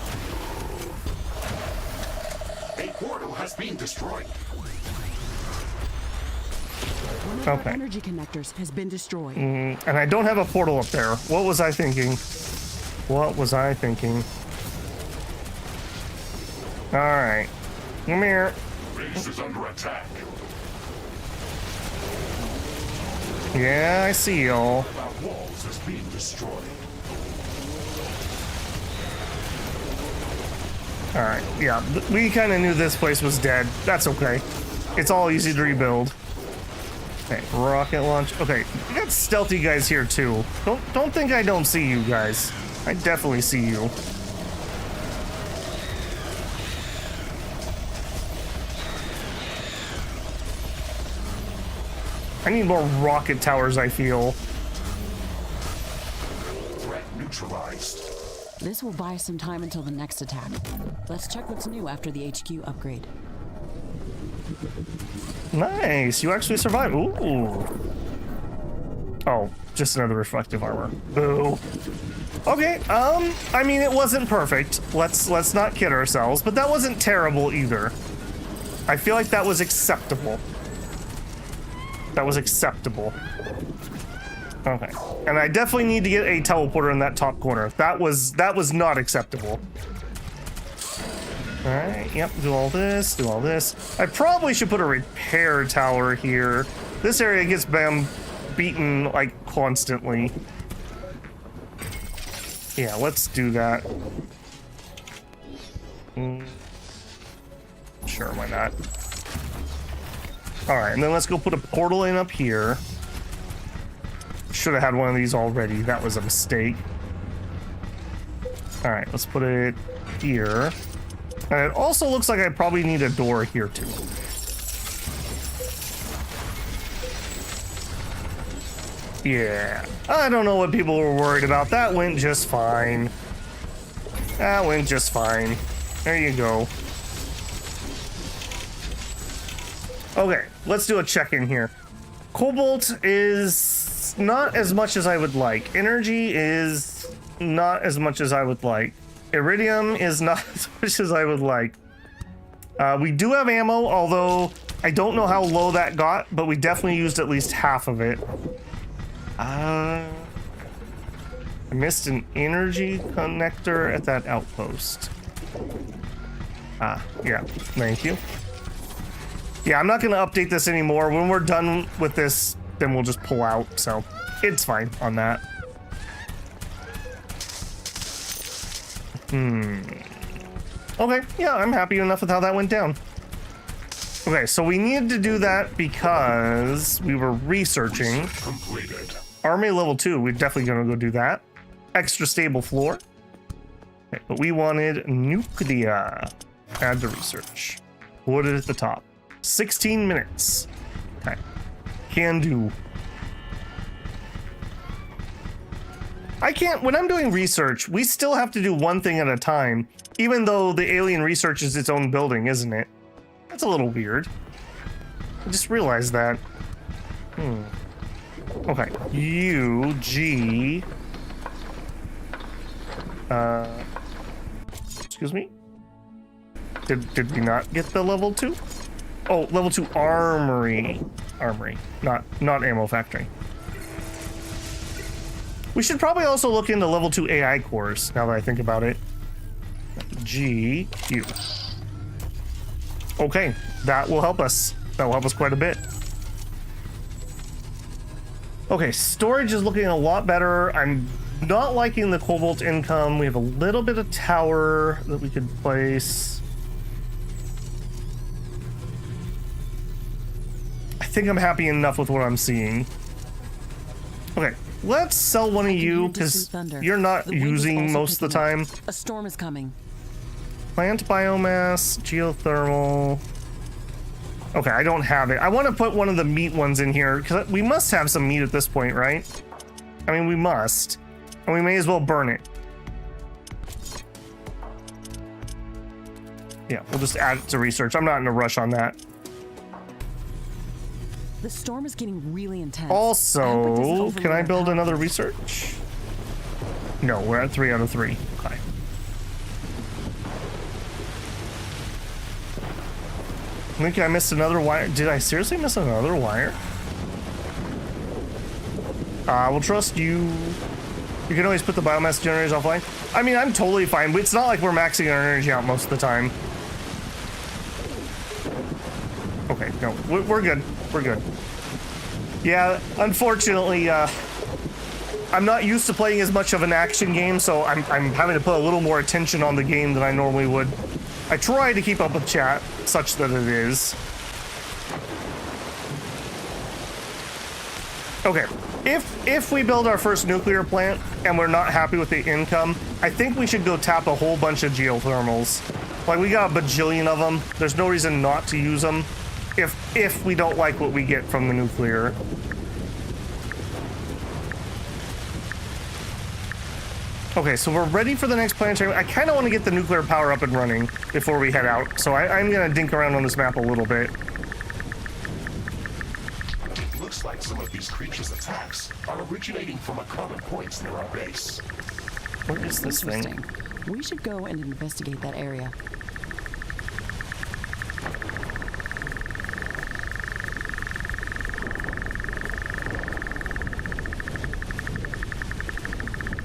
A portal has been destroyed. One of our Okay. energy connectors has been destroyed. And I don't have a portal up there. What was I thinking? What was I thinking? Alright. Come here. Base is under attack. Yeah, I see y'all. Our walls is being destroyed. Alright, yeah. We kind of knew this place was dead. That's okay. It's all easy to rebuild. Okay, rocket launch. Okay, we got stealthy guys here too. Don't think I don't see you guys. I definitely see you. I need more rocket towers, I feel. Threat neutralized. This will buy us some time until the next attack. Let's check what's new after the HQ upgrade. Nice, you actually survived. Ooh. Oh, just another reflective armor. Boo. Okay, I mean, it wasn't perfect. Let's not kid ourselves, but that wasn't terrible either. I feel like that was acceptable. That was acceptable. Okay, and I definitely need to get a teleporter in that top corner. That was not acceptable. All right, yep, do all this, do all this. I probably should put a repair tower here. This area gets beaten like constantly. Yeah, let's do that. Sure, why not? All right, and then let's go put a portal in up here. Should have had one of these already. That was a mistake. All right, let's put it here. And it also looks like I probably need a door here too. Yeah, I don't know what people were worried about. That went just fine. That went just fine. There you go. Okay, let's do a check-in here. Cobalt is not as much as I would like. Energy is not as much as I would like. Iridium is not as much as I would like. We do have ammo, although I don't know how low that got, but we definitely used at least half of it. I missed an energy connector at that outpost. Yeah, thank you. Yeah, I'm not going to update this anymore. When we're done with this, then we'll just pull out, so it's fine on that. Okay, yeah, I'm happy enough with how that went down. Okay, so we needed to do that because we were researching. Completed. Army level 2, we're definitely going to go do that. Extra stable floor. Okay, but we wanted nuclear. Add to research. Put it at the top. 16 minutes. Okay. Can do. I can't, when I'm doing research, we still have to do one thing at a time, even though the alien research is its own building, isn't it? That's a little weird. I just realized that. Okay. U, G. Excuse me? Did we not get the level 2? Oh, level 2 armory. Armory, not ammo factory. We should probably also look into level 2 AI cores, now that I think about it. G, Q. Okay, that will help us. That will help us quite a bit. Okay, storage is looking a lot better. I'm not liking the cobalt income. We have a little bit of tower that we could place. I think I'm happy enough with what I'm seeing. Okay, let's sell one of you because you're not using most of the time. A storm is coming. Plant biomass, geothermal. Okay, I don't have it. I want to put one of the meat ones in here because we must have some meat at this point, right? I mean, we must. And we may as well burn it. Yeah, we'll just add it to research. I'm not in a rush on that. The storm is getting really intense. Also, can I build another research? No, we're at 3 out of 3. Okay. I think I missed another wire. Did I seriously miss another wire? We'll trust you. You can always put the biomass generators offline. I mean, I'm totally fine. It's not like we're maxing our energy out most of the time. Okay, no, we're good. We're good. Yeah, unfortunately, I'm not used to playing as much of an action game, so I'm having to put a little more attention on the game than I normally would. I try to keep up with chat, such that it is. Okay, if we build our first nuclear plant and we're not happy with the income, I think we should go tap a whole bunch of geothermals. Like, we got a bajillion of them. There's no reason not to use them if we don't like what we get from the nuclear. Okay, so we're ready for the next planetary. I kind of want to get the nuclear power up and running before we head out, so I'm going to dink around on this map a little bit. It looks like some of these creatures' attacks are originating from a common point near our base. What is this thing? Interesting. We should go and investigate that area.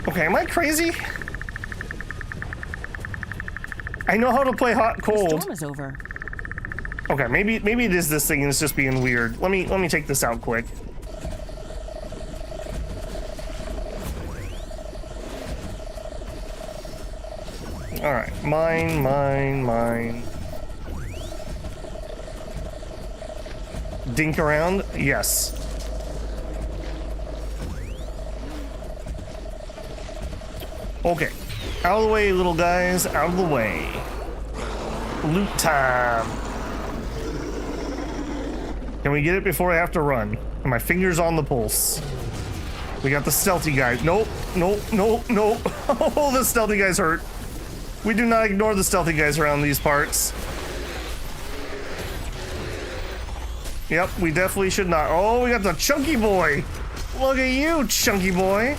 Okay, am I crazy? I know how to play hot The cold. storm is over. Okay, maybe it is this thing and it's just being weird. Let me take this out quick. All right, mine. Dink around, yes. Okay, out of the way, little guys, out of the way. Loot time. Can we get it before I have to run? And my finger's on the pulse. We got the stealthy guys. Nope. Oh, the stealthy guys hurt. We do not ignore the stealthy guys around these parts. Yep, we definitely should not. Oh, we got the chunky boy. Look at you, chunky boy.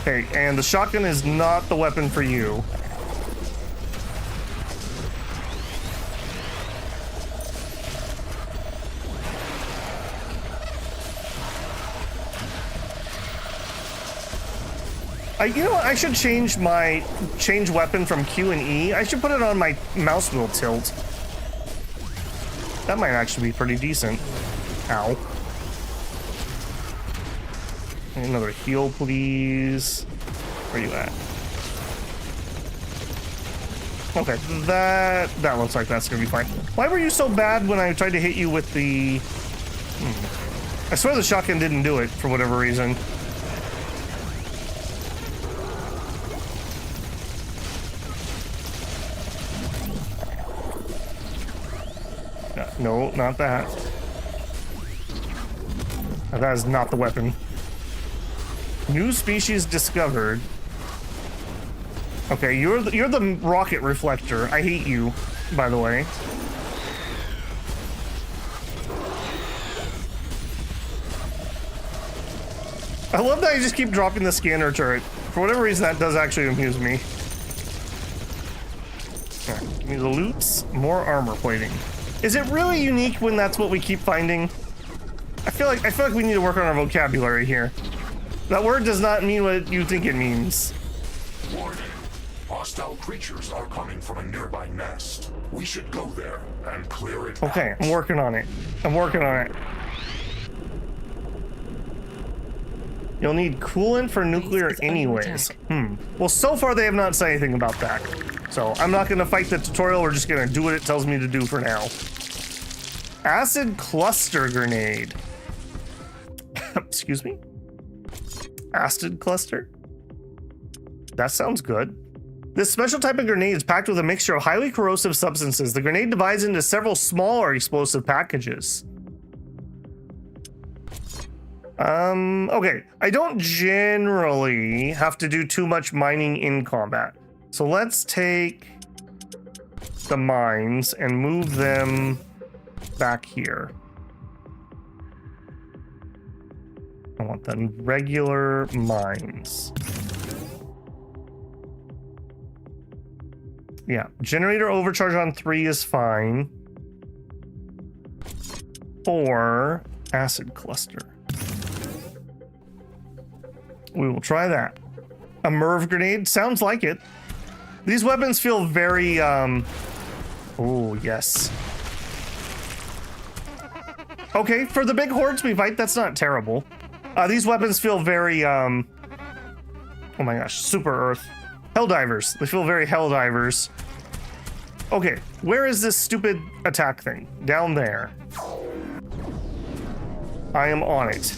Okay, and the shotgun is not the weapon for you. You know what? I should change weapon from Q and E. I should put it on my mouse wheel tilt. That might actually be pretty decent. Ow. Another heal, please. Where you at? Okay, that looks like that's gonna be fine. Why were you so bad when I tried to hit you with the... I swear the shotgun didn't do it for whatever reason. No, not that. That is not the weapon. New species discovered. Okay, you're the rocket reflector. I hate you, by the way. I love that you just keep dropping the scanner turret. For whatever reason, that does actually amuse me. Alright, give me the loots. More armor plating. Is it really unique when that's what we keep finding? I feel like we need to work on our vocabulary here. That word does not mean what you think it means. Warning. Hostile creatures are coming from a nearby nest. We should go there and clear it Okay, out. I'm working on it. I'm working on it. You'll need coolant for nuclear Base is under anyways. attack. Well, so far they have not said anything about that. So I'm not gonna fight the tutorial, we're just gonna do what it tells me to do for now. Acid cluster grenade. Excuse me? Acid cluster? That sounds good. This special type of grenade is packed with a mixture of highly corrosive substances. The grenade divides into several smaller explosive packages. Okay. I don't generally have to do too much mining in combat. So let's take the mines and move them back here. I want the regular mines. Yeah, generator overcharge on 3 is fine. 4, acid cluster. We will try that. A Merv grenade, sounds like it. These weapons feel very, oh, yes. Okay, for the big hordes we fight, that's not terrible. These weapons feel very, oh my gosh, super earth. Helldivers. They feel very Helldivers. Okay, where is this stupid attack thing? Down there. I am on it.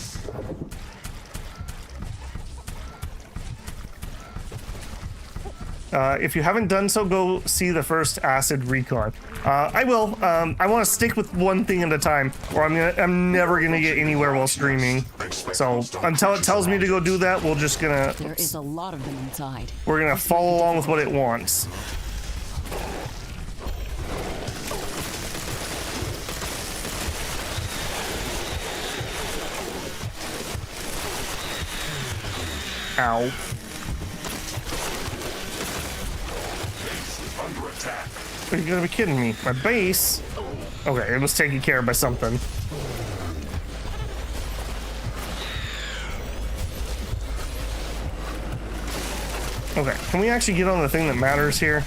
If you haven't done so, go see the first acid recon. I will. I want to stick with one thing at a time, or I'm never gonna get anywhere while streaming. So until it tells me to go do that, we're just gonna. There is a lot of them inside. We're gonna follow along with what it wants. Ow. Under attack. Are you gonna be kidding me? My base? Okay, it was taken care of by something. Okay, can we actually get on the thing that matters here?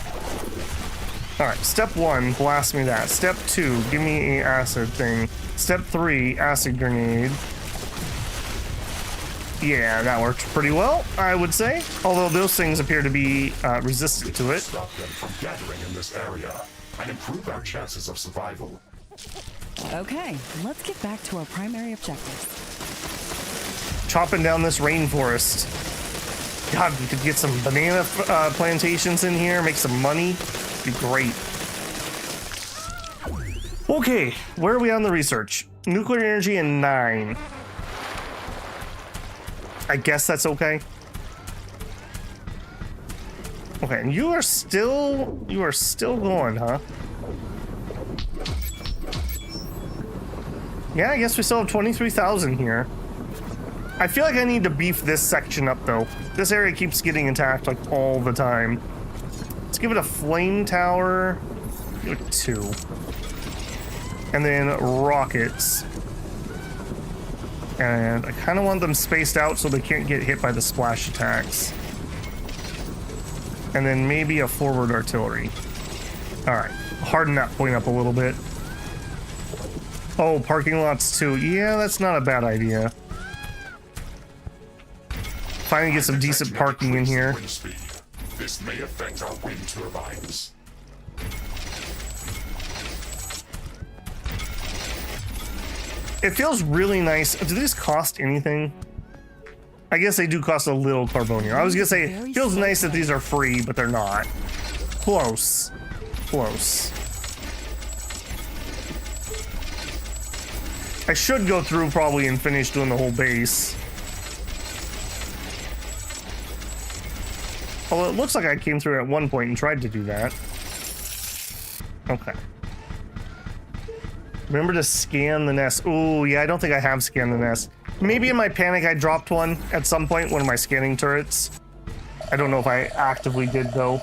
Alright, step 1, blast me that. Step 2, give me an acid thing. Step 3, acid grenade. Yeah, that worked pretty well, I would say. Although those things appear to be resistant to it. Stop them from gathering in this area and improve our chances of survival. Okay, let's get back to our primary objectives. Chopping down this rainforest. God, we could get some banana plantations in here, make some money. It'd be great. Okay, where are we on the research? Nuclear energy and 9. I guess that's okay. Okay, and you are still going, huh? Yeah, I guess we still have 23,000 here. I feel like I need to beef this section up, though. This area keeps getting attacked, like, all the time. Let's give it a flame tower. Give it 2. And then rockets. And I kind of want them spaced out so they can't get hit by the splash attacks. And then maybe a forward artillery. Alright, harden that point up a little bit. Oh, parking lots too. Yeah, that's not a bad idea. Finally get some decent parking in here. This may affect our wind turbines. It feels really nice. Do these cost anything? I guess they do cost a little carbonium. I was gonna say, it feels nice that these are free, but they're not. Close. Close. I should go through probably and finish doing the whole base. Although it looks like I came through at one point and tried to do that. Okay. Remember to scan the nest. Oh, yeah, I don't think I have scanned the nest. Maybe in my panic I dropped one at some point, one of my scanning turrets. I don't know if I actively did, though.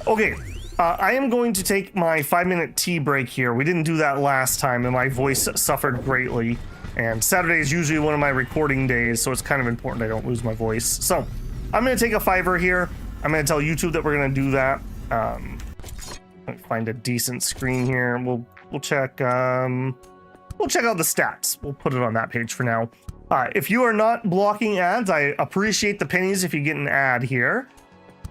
Okay, I am going to take my 5-minute tea break here. We didn't do that last time, and my voice suffered greatly. And Saturday is usually one of my recording days, so it's kind of important I don't lose my voice. So, I'm going to take a 5-er here. I'm going to tell YouTube that we're going to do that. Let me find a decent screen here. We'll check out the stats. We'll put it on that page for now. If you are not blocking ads, I appreciate the pennies if you get an ad here.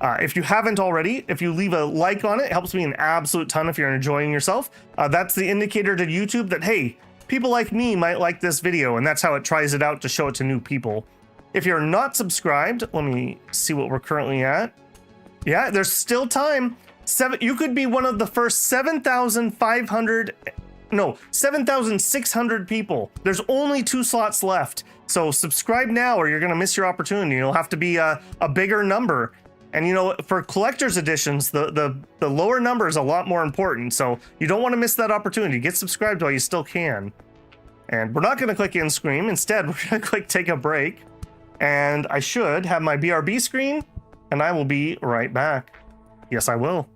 If you haven't already, if you leave a like on it helps me an absolute ton if you're enjoying yourself. That's the indicator to YouTube that, hey, people like me might like this video, and that's how it tries it out to show it to new people. If you're not subscribed, let me see what we're currently at. Yeah, there's still time. You could be one of the first 7,600 people. There's only 2 slots left. So subscribe now or you're gonna miss your opportunity. It'll have to be a bigger number. And you know, for collector's editions, the lower number is a lot more important. So you don't want to miss that opportunity. Get subscribed while you still can. And we're not gonna click end screen. Instead, we're gonna click take a break. And I should have my BRB screen, and I will be right back. Yes, I will.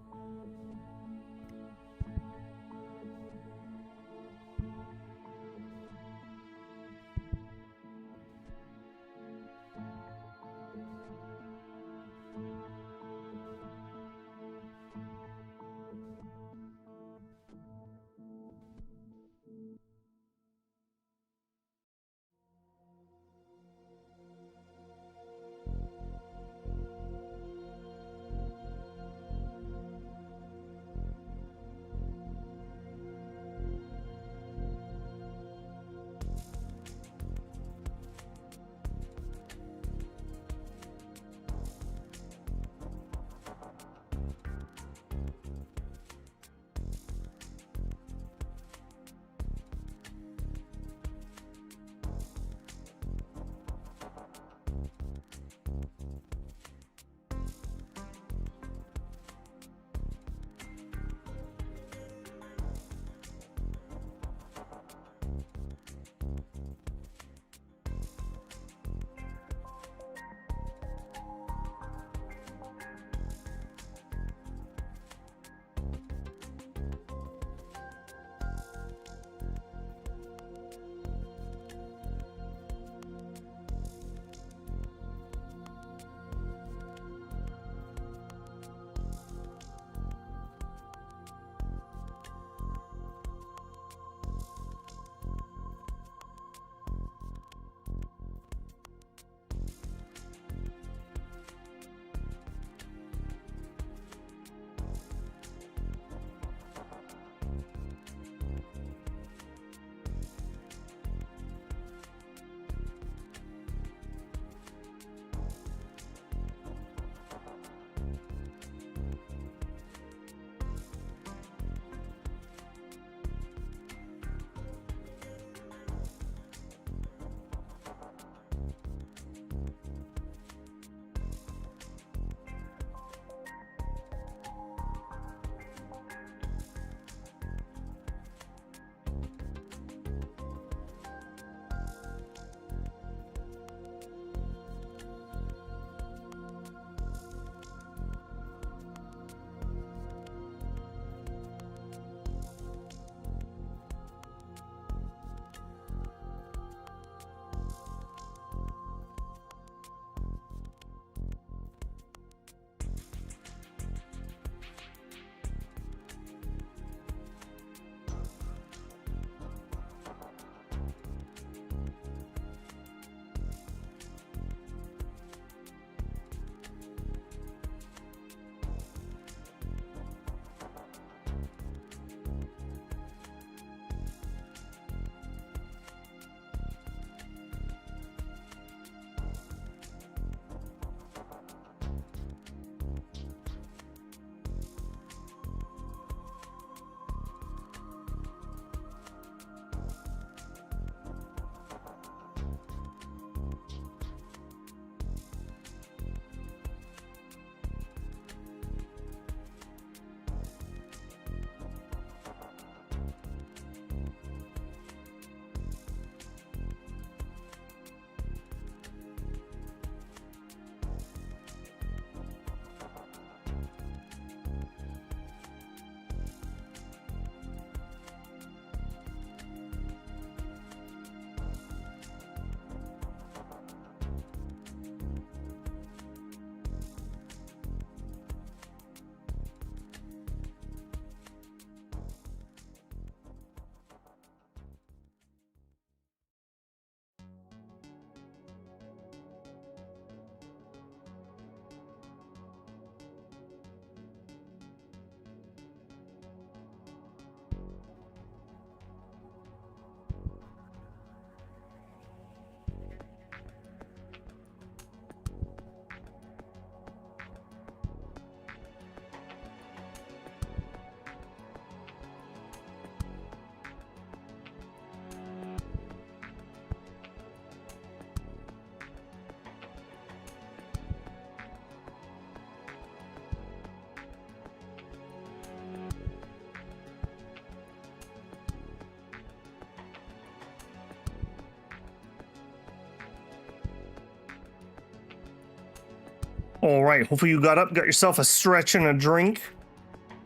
All right, hopefully you got up, got yourself a stretch and a drink.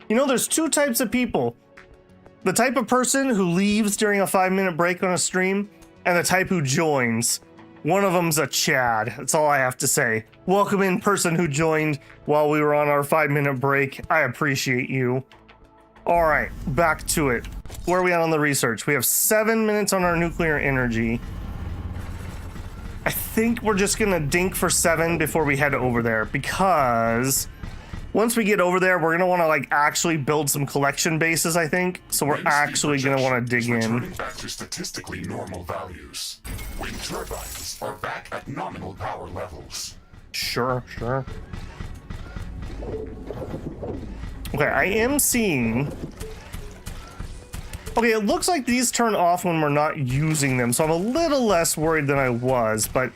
You know, there's two types of people. The type of person who leaves during a 5-minute break on a stream, and the type who joins. One of them's a Chad. That's all I have to say. Welcome in, person who joined while we were on our 5-minute break. I appreciate you. All right, back to it. Where are we at on the research? We have 7 minutes on our nuclear energy. I think we're just gonna dink for 7 before we head over there, because once we get over there, we're gonna want to like actually build some collection bases, I think. So we're actually gonna want to dig in. Returning back to statistically normal values. Wind turbines are back at nominal power levels. Sure. Okay, I am seeing. Okay, it looks like these turn off when we're not using them, so I'm a little less worried than I was, but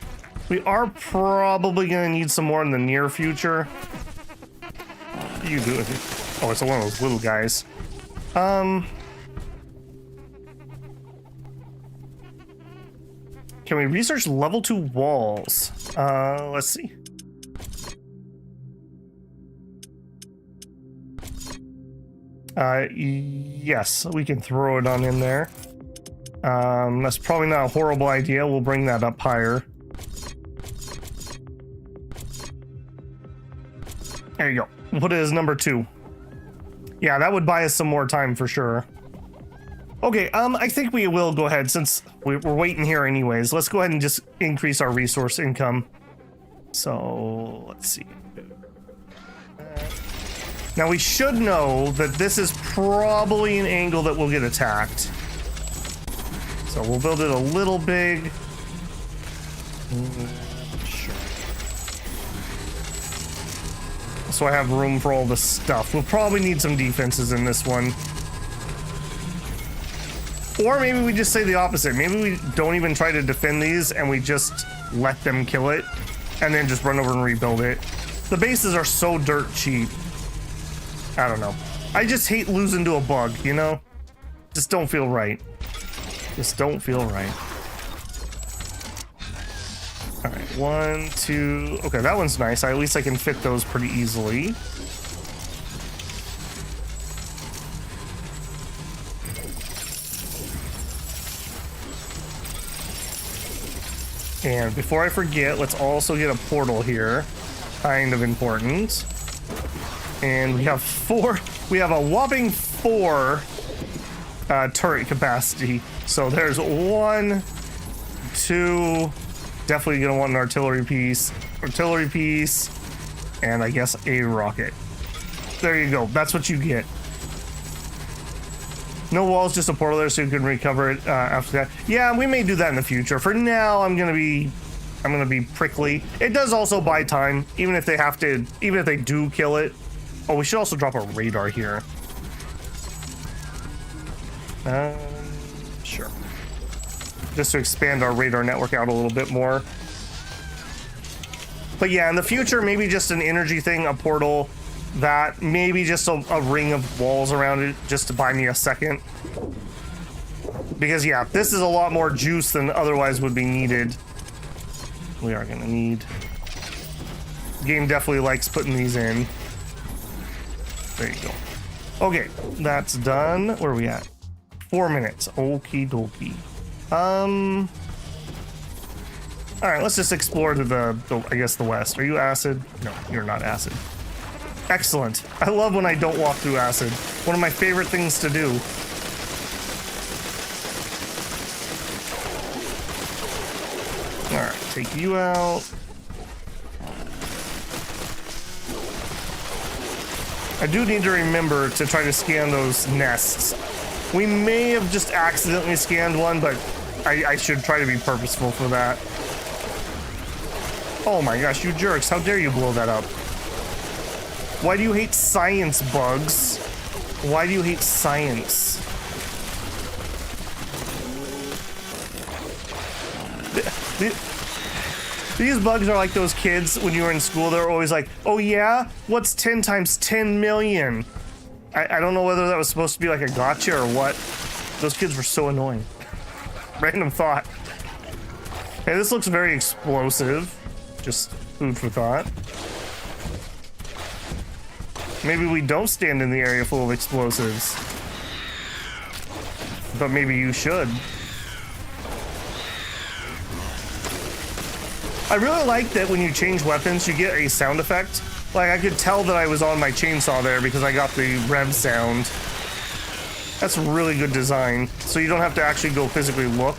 we are probably gonna need some more in the near future. What are you doing? Oh, it's one of those little guys. Can we research level 2 walls? Let's see. Yes, we can throw it on in there. That's probably not a horrible idea. We'll bring that up higher. There you go. We'll put it as number 2. Yeah, that would buy us some more time for sure. Okay, I think we will go ahead, since we're waiting here anyways. Let's go ahead and just increase our resource income. So, let's see. Now we should know that this is probably an angle that will get attacked. So we'll build it a little big. Sure. So I have room for all this stuff. We'll probably need some defenses in this one. Or maybe we just say the opposite. Maybe we don't even try to defend these and we just let them kill it and then just run over and rebuild it. The bases are so dirt cheap. I don't know. I just hate losing to a bug, you know? Just don't feel right. Just don't feel right. All right, 1, 2. Okay, that one's nice. At least I can fit those pretty easily. And before I forget, let's also get a portal here. Kind of important. And we have 4. We have a whopping 4 turret capacity. So there's 1, 2. Definitely gonna want an artillery piece, and I guess a rocket. There you go. That's what you get. No walls, just a portal there, so you can recover it after that. Yeah, we may do that in the future. For now, I'm gonna be prickly. It does also buy time, even if they do kill it. Oh, we should also drop a radar here. Sure. Just to expand our radar network out a little bit more. But yeah, in the future, maybe just an energy thing, a portal, that, maybe just a ring of walls around it, just to buy me a second. Because yeah, this is a lot more juice than otherwise would be needed. We are gonna need... The game definitely likes putting these in. There you go. Okay, that's done. Where are we at? 4 minutes. Okie dokie. All right, let's just explore to the I guess the west. Are you acid? No, you're not acid. Excellent. I love when I don't walk through acid. One of my favorite things to do. All right, take you out. I do need to remember to try to scan those nests. We may have just accidentally scanned one, but I should try to be purposeful for that. Oh my gosh, you jerks. How dare you blow that up? Why do you hate science, bugs? Why do you hate science? These bugs are like those kids when you were in school. They're always like, oh yeah? What's 10 times 10 million? I don't know whether that was supposed to be like a gotcha or what. Those kids were so annoying. Random thought. Hey, this looks very explosive. Just food for thought. Maybe we don't stand in the area full of explosives. But maybe you should. I really like that when you change weapons, you get a sound effect. Like, I could tell that I was on my chainsaw there because I got the rev sound. That's really good design. So you don't have to actually go physically look.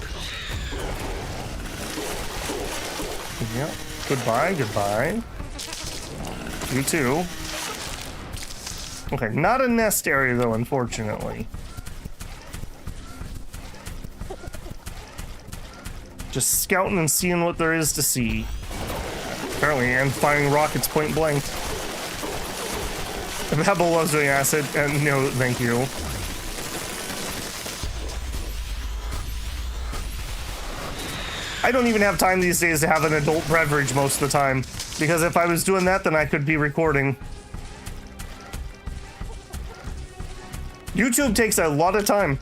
Yeah. Goodbye, goodbye. You too. Okay, not a nest area though, unfortunately. Just scouting and seeing what there is to see. Apparently, and firing rockets point blank. Babel loves doing acid, and no, thank you. I don't even have time these days to have an adult beverage most of the time, because if I was doing that, then I could be recording. YouTube takes a lot of time.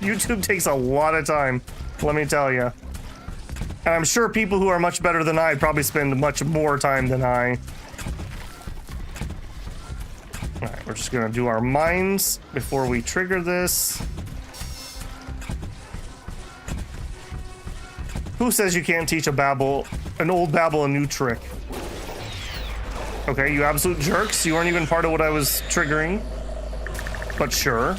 YouTube takes a lot of time, let me tell you. And I'm sure people who are much better than I probably spend much more time than I. Alright, we're just gonna do our mines before we trigger this. Who says you can't teach an old Babel a new trick? Okay, you absolute jerks. You weren't even part of what I was triggering. But sure.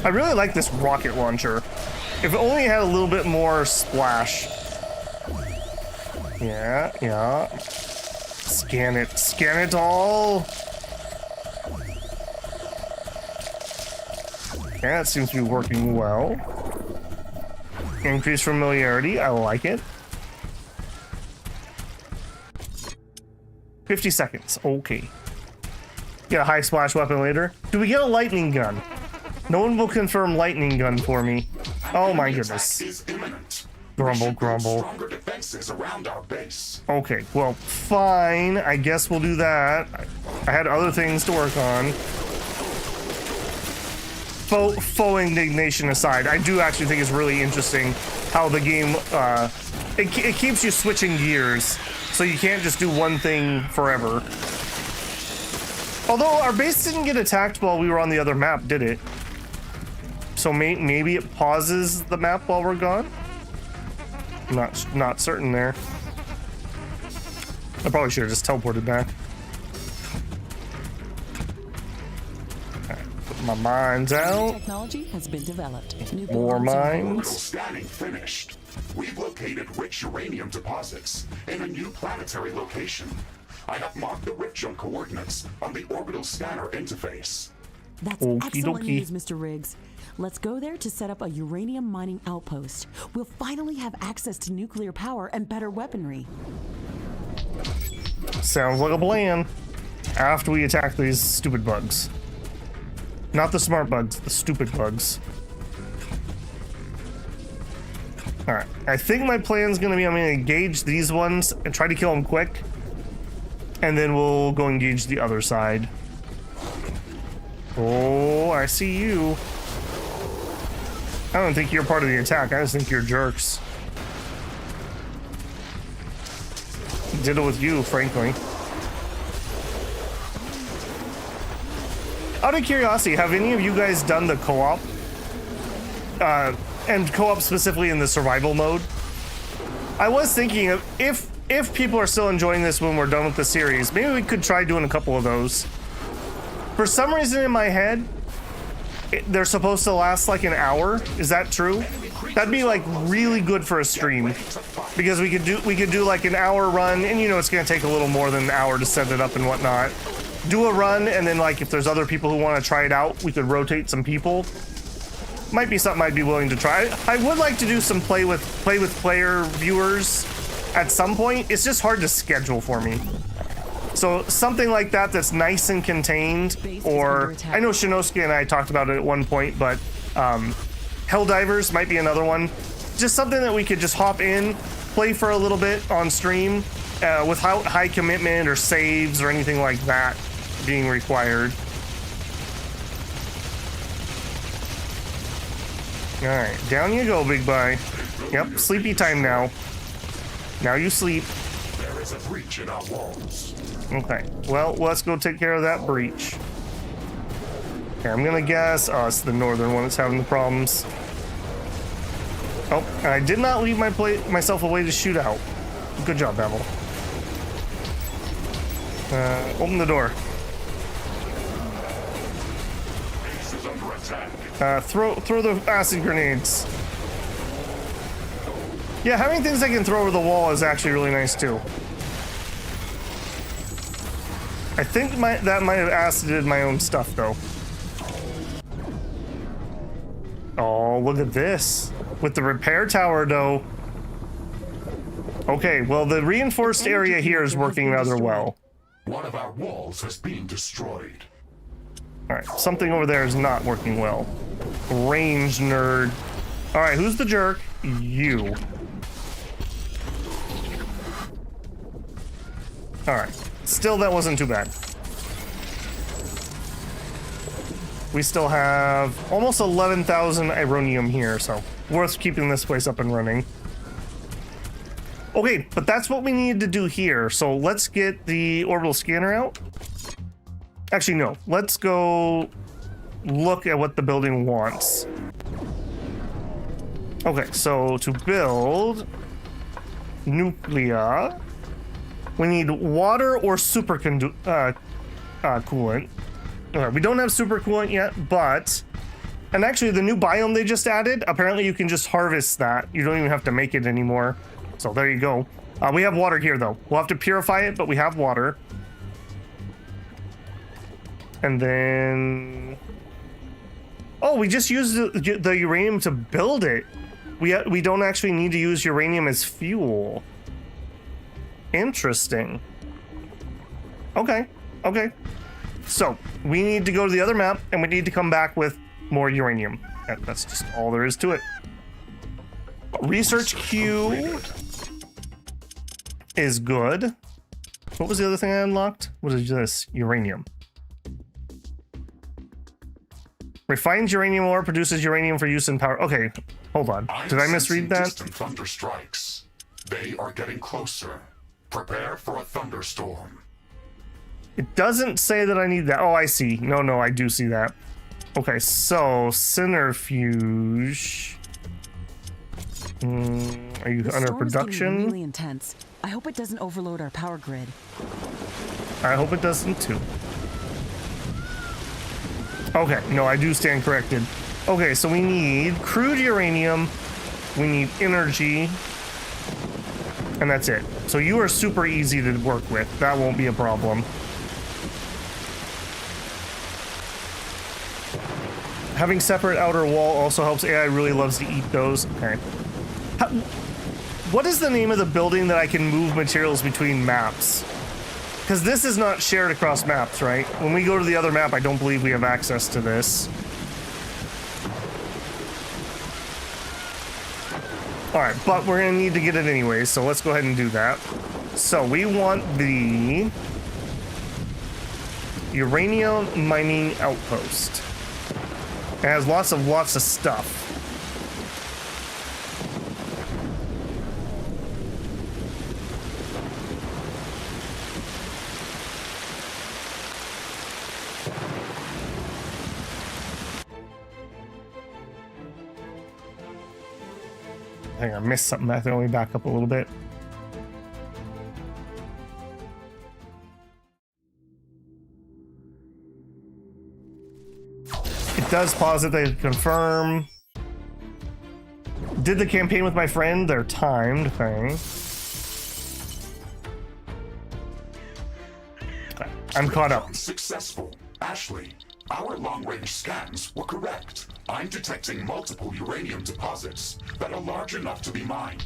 I really like this rocket launcher. If it only had a little bit more splash. Yeah, yeah. Scan it all. Yeah, it seems to be working well. Increased familiarity, I like it. 50 seconds, okay. Get a high splash weapon later. Do we get a lightning gun? No one will confirm lightning gun for me. Oh my goodness. Grumble, grumble. Okay, well, fine. I guess we'll do that. I had other things to work on. Faux indignation aside, I do actually think it's really interesting how the game, it keeps you switching gears, so you can't just do one thing forever. Although our base didn't get attacked while we were on the other map, did it? So maybe it pauses the map while we're gone? Not certain there. I probably should have just teleported back. Put my mines out. Technology has been developed. New More mines. Scanning finished. We've located rich uranium deposits in a new planetary location. I have marked the rift jump coordinates on the orbital scanner interface. That's Okie excellent dokie. news, Mr. Riggs. Let's go there to set up a uranium mining outpost. We'll finally have access to nuclear power and better weaponry. Sounds like a plan. After we attack these stupid bugs. Not the smart bugs, the stupid bugs. Alright, I think my plan's gonna be I'm gonna engage these ones and try to kill them quick. And then we'll go engage the other side. Oh, I see you. I don't think you're part of the attack, I just think you're jerks. Did it with you, frankly. Out of curiosity, have any of you guys done the co-op? And co-op specifically in the survival mode? I was thinking of if people are still enjoying this when we're done with the series, maybe we could try doing a couple of those. For some reason in my head, they're supposed to last like an hour. Is that true? That'd be like really good for a stream, because we could do like an hour run, and you know it's gonna take a little more than an hour to set it up and whatnot. Do a run, and then like if there's other people who want to try it out, we could rotate some people. Might be something I'd be willing to try. I would like to do some play with player viewers at some point. It's just hard to schedule for me. So something like that that's nice and contained, or I know Shinosuke and I talked about it at one point, but Helldivers might be another one. Just something that we could just hop in, play for a little bit on stream without high commitment or saves or anything like that being required. All right, down you go, big boy. Yep, sleepy time now. Now you sleep. There is a breach in our walls. Okay, well, let's go take care of that breach. Okay, I'm gonna guess, oh, it's the northern one that's having the problems. Oh, and I did not leave myself a way to shoot out. Good job, Bevel. Open the door. Base is under attack. Throw the acid grenades. Yeah, having things I can throw over the wall is actually really nice too. I think that might have acided my own stuff though. Oh, look at this. With the repair tower though. Okay, well the reinforced area here is working rather well. One of our walls has been destroyed. Alright, something over there is not working well. Range nerd. Alright, who's the jerk? You. Alright, still that wasn't too bad. We still have almost 11,000 ironium here, so worth keeping this place up and running. Okay, but that's what we needed to do here, so let's get the orbital scanner out. Actually, no, let's go look at what the building wants. Okay, so to build nuclea, we need water or super coolant. We don't have super coolant yet, but... And actually, the new biome they just added, apparently you can just harvest that. You don't even have to make it anymore. So there you go. We have water here, though. We'll have to purify it, but we have water. And then... Oh, we just used the uranium to build it. We don't actually need to use uranium as fuel. Interesting. Okay, okay. So, we need to go to the other map, and we need to come back with more uranium. That's just all there is to it. Research queue is good. What was the other thing I unlocked? What is this? Uranium. Refined uranium ore produces uranium for use in power. Okay, hold on. Did I misread that? Distant thunder strikes. They are getting closer. Prepare for a thunderstorm. It doesn't say that I need that. Oh, I see. No, I do see that. Okay, so centrifuge. Are you under production? Really intense. I hope it doesn't overload our power grid. I hope it doesn't too. Okay, no, I do stand corrected. Okay, so we need crude uranium, we need energy, and that's it. So you are super easy to work with. That won't be a problem. Having separate outer wall also helps. AI really loves to eat those. Okay. What is the name of the building that I can move materials between maps? Because this is not shared across maps, right? When we go to the other map, I don't believe we have access to this. Alright, but we're going to need to get it anyway, so let's go ahead and do that. So we want the uranium mining outpost. It has lots of stuff. I think I missed something. I have to only back up a little bit. It does pause it. They confirm. Did the campaign with my friend. They're timed. Okay. I'm caught up. Successful. Ashley, our long-range scans were correct. I'm detecting multiple uranium deposits that are large enough to be mined.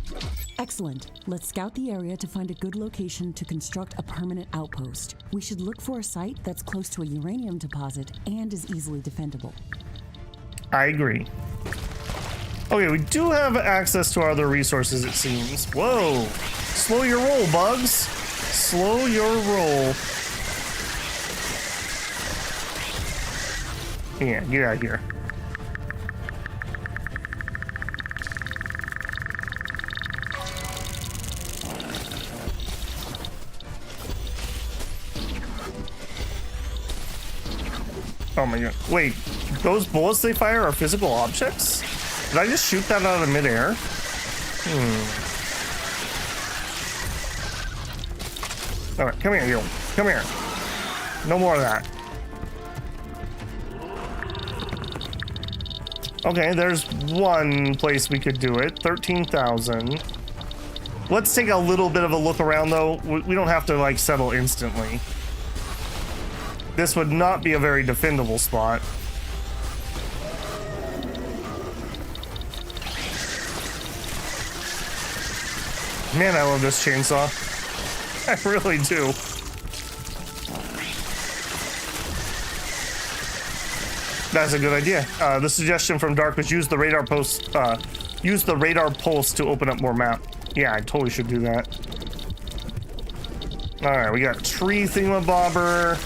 Excellent. Let's scout the area to find a good location to construct a permanent outpost. We should look for a site that's close to a uranium deposit and is easily defendable. I agree. Okay, we do have access to our other resources, it seems. Whoa! Slow your roll, bugs! Slow your roll. Yeah, get out of here. Oh my god. Wait, those bullets they fire are physical objects? Did I just shoot that out of midair? Alright, come here, you. Come here. No more of that. Okay, there's one place we could do it. 13,000. Let's take a little bit of a look around, though. We don't have to, like, settle instantly. This would not be a very defendable spot. Man, I love this chainsaw. I really do. That's a good idea. The suggestion from Dark was use the radar post. Use the radar pulse to open up more map. Yeah, I totally should do that. All right, we got tree thingamabobber.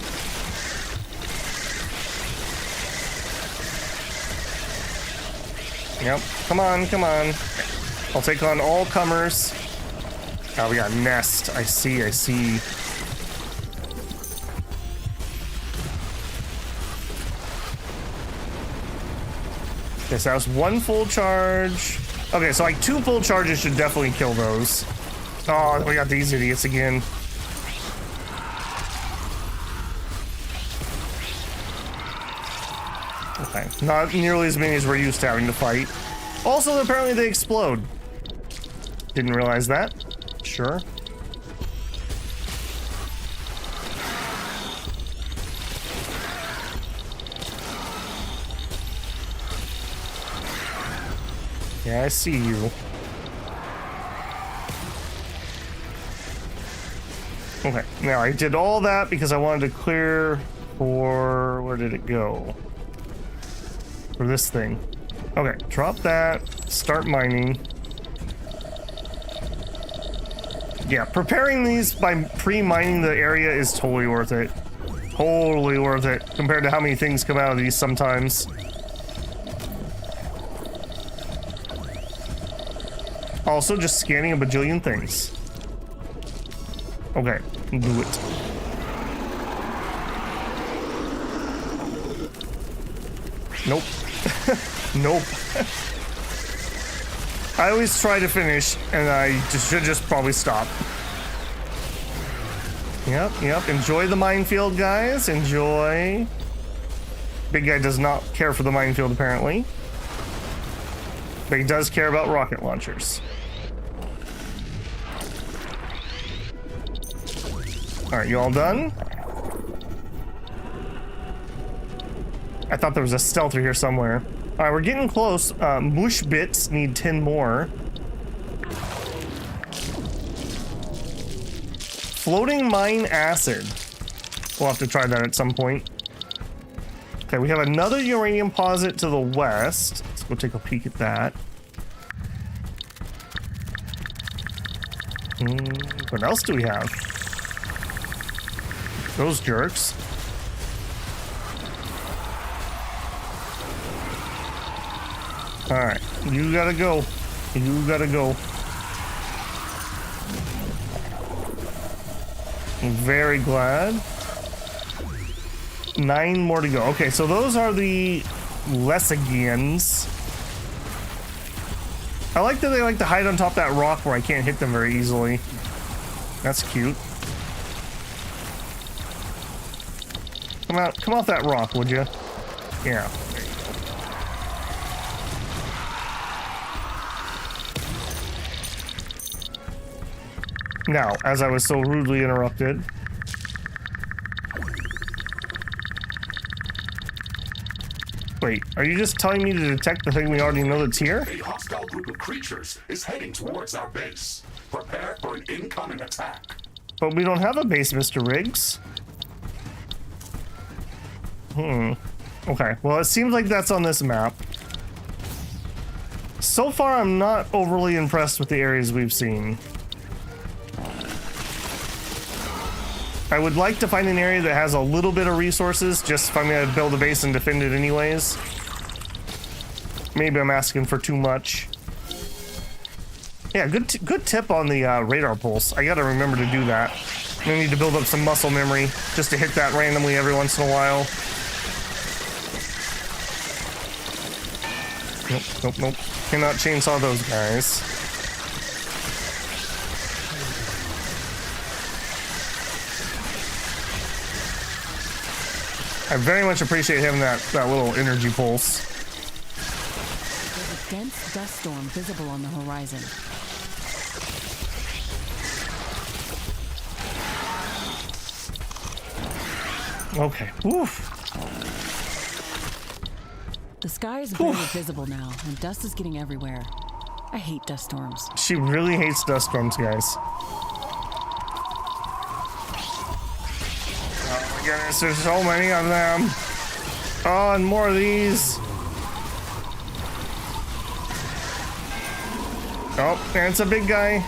Yep. Come on, come on. I'll take on all comers. Oh, we got nest. I see, I see. Okay, so that was one full charge. Okay, so like 2 full charges should definitely kill those. Oh, we got these idiots again. Okay, not nearly as many as we're used to having to fight. Also, apparently they explode. Didn't realize that. Sure. Yeah, I see you. Okay, now I did all that because I wanted to clear for... where did it go? For this thing. Okay, drop that, start mining. Yeah, preparing these by pre-mining the area is totally worth it. Totally worth it, compared to how many things come out of these sometimes. Also, just scanning a bajillion things. Okay, do it. Nope. Nope. I always try to finish, and I should just probably stop. Yep, yep. Enjoy the minefield, guys. Enjoy. Big guy does not care for the minefield, apparently. But he does care about rocket launchers. Alright, you all done? I thought there was a stealther here somewhere. Alright, we're getting close. Mush bits need 10 more. Floating mine acid. We'll have to try that at some point. Okay, we have another uranium deposit to the west. Let's go take a peek at that. What else do we have? Those jerks. Alright, you gotta go. You gotta go. I'm very glad. 9 more to go. Okay, so those are the Lessigians. I like that they like to hide on top of that rock where I can't hit them very easily. That's cute. Come off that rock, would you? Yeah. There you go. Now, as I was so rudely interrupted. Wait, are you just telling me to detect the thing we already know that's here? A hostile group of creatures is heading towards our base. Prepare for an incoming attack. But we don't have a base, Mr. Riggs. Okay, well, it seems like that's on this map. So far, I'm not overly impressed with the areas we've seen. I would like to find an area that has a little bit of resources, just if I'm gonna build a base and defend it anyways. Maybe I'm asking for too much. Yeah, good tip on the radar pulse. I gotta remember to do that. I need to build up some muscle memory just to hit that randomly every once in a while. Nope, nope, nope. Cannot chainsaw those guys. I very much appreciate having that little energy pulse. There's a dense dust storm visible on the horizon. Okay. Oof. The sky is barely visible now, and dust is getting everywhere. I hate dust storms. She really hates dust storms, guys. Oh my goodness, there's so many of them. Oh, and more of these. Oh, and it's a big guy.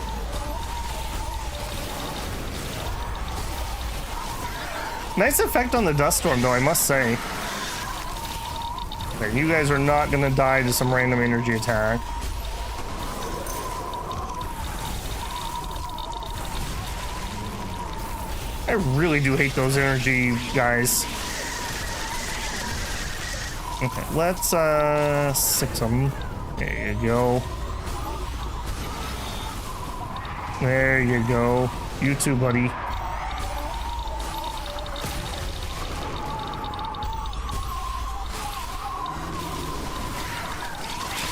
Nice effect on the dust storm, though, I must say. Okay, you guys are not gonna die to some random energy attack. I really do hate those energy guys. Okay, let's 6 of them. There you go. There you go. You too, buddy.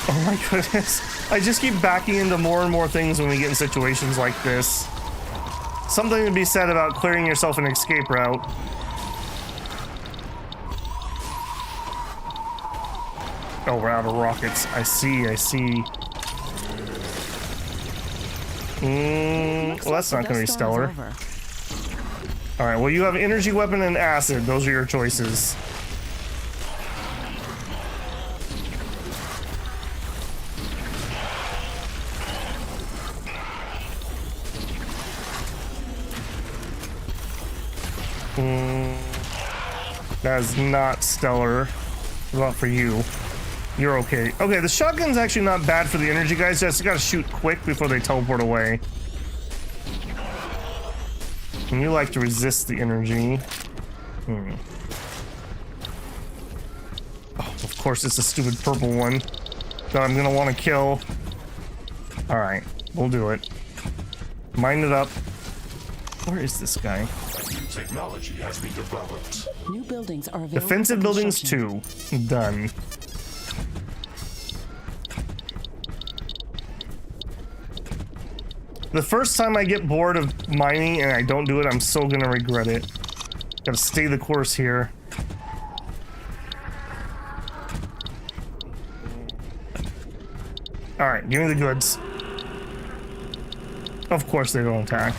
Oh my goodness. I just keep backing into more and more things when we get in situations like this. Something to be said about clearing yourself an escape route. Oh, we're out of rockets. I see, I see. Well, that's not going to be stellar. Alright, well, you have energy weapon and acid. Those are your choices. That is not stellar. What about for you? You're okay. Okay, the shotgun's actually not bad for the energy guys. Just gotta shoot quick before they teleport away. And you like to resist the energy. Oh, of course, it's a stupid purple one that I'm gonna want to kill. Alright, we'll do it. Mine it up. Where is this guy? Technology has been developed. New buildings are available. Defensive buildings 2. Done. The first time I get bored of mining and I don't do it, I'm so gonna regret it. Gotta stay the course here. Alright, give me the goods. Of course they don't attack.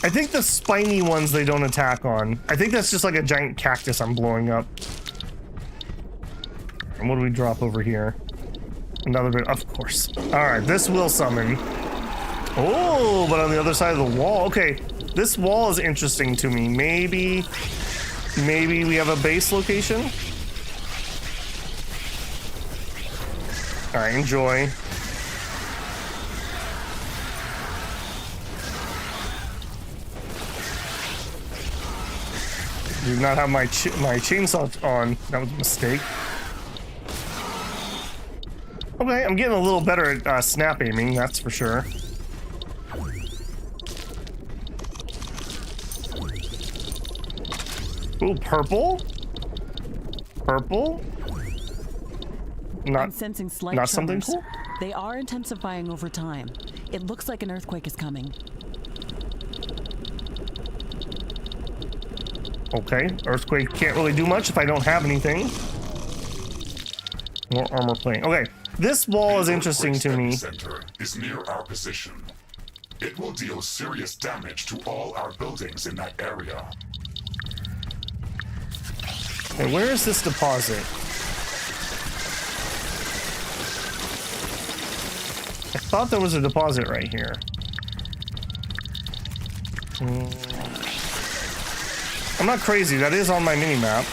I think the spiny ones they don't attack on. I think that's just like a giant cactus I'm blowing up. And what do we drop over here? Another bit, of course. Alright, this will summon. Oh, but on the other side of the wall. Okay, this wall is interesting to me. Maybe we have a base location? Alright, enjoy. Do not have my chainsaw on. That was a mistake. Okay, I'm getting a little better at snap aiming, that's for sure. Ooh, purple? Purple? I'm sensing slight not something tremors. cool? They are intensifying over time. It looks like an earthquake is coming. Okay, earthquake can't really do much if I don't have anything. More armor plate. Okay, this wall is interesting to me. Center is near our position. It will deal serious damage to all our buildings in that area. Okay, where is this deposit? I thought there was a deposit right here. I'm not crazy, that is on my mini-map.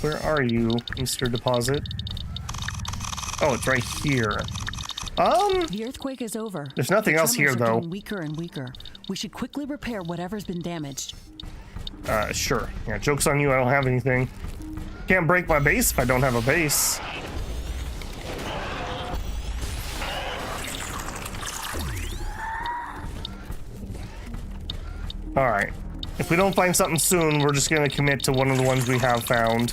Where are you, Mr. Deposit? Oh, it's right here. The earthquake is over. There's nothing The else here, tremors are though. getting weaker and weaker. We should quickly repair whatever's been damaged. Sure. Yeah, joke's on you, I don't have anything. Can't break my base if I don't have a base. All right. If we don't find something soon, we're just gonna commit to one of the ones we have found.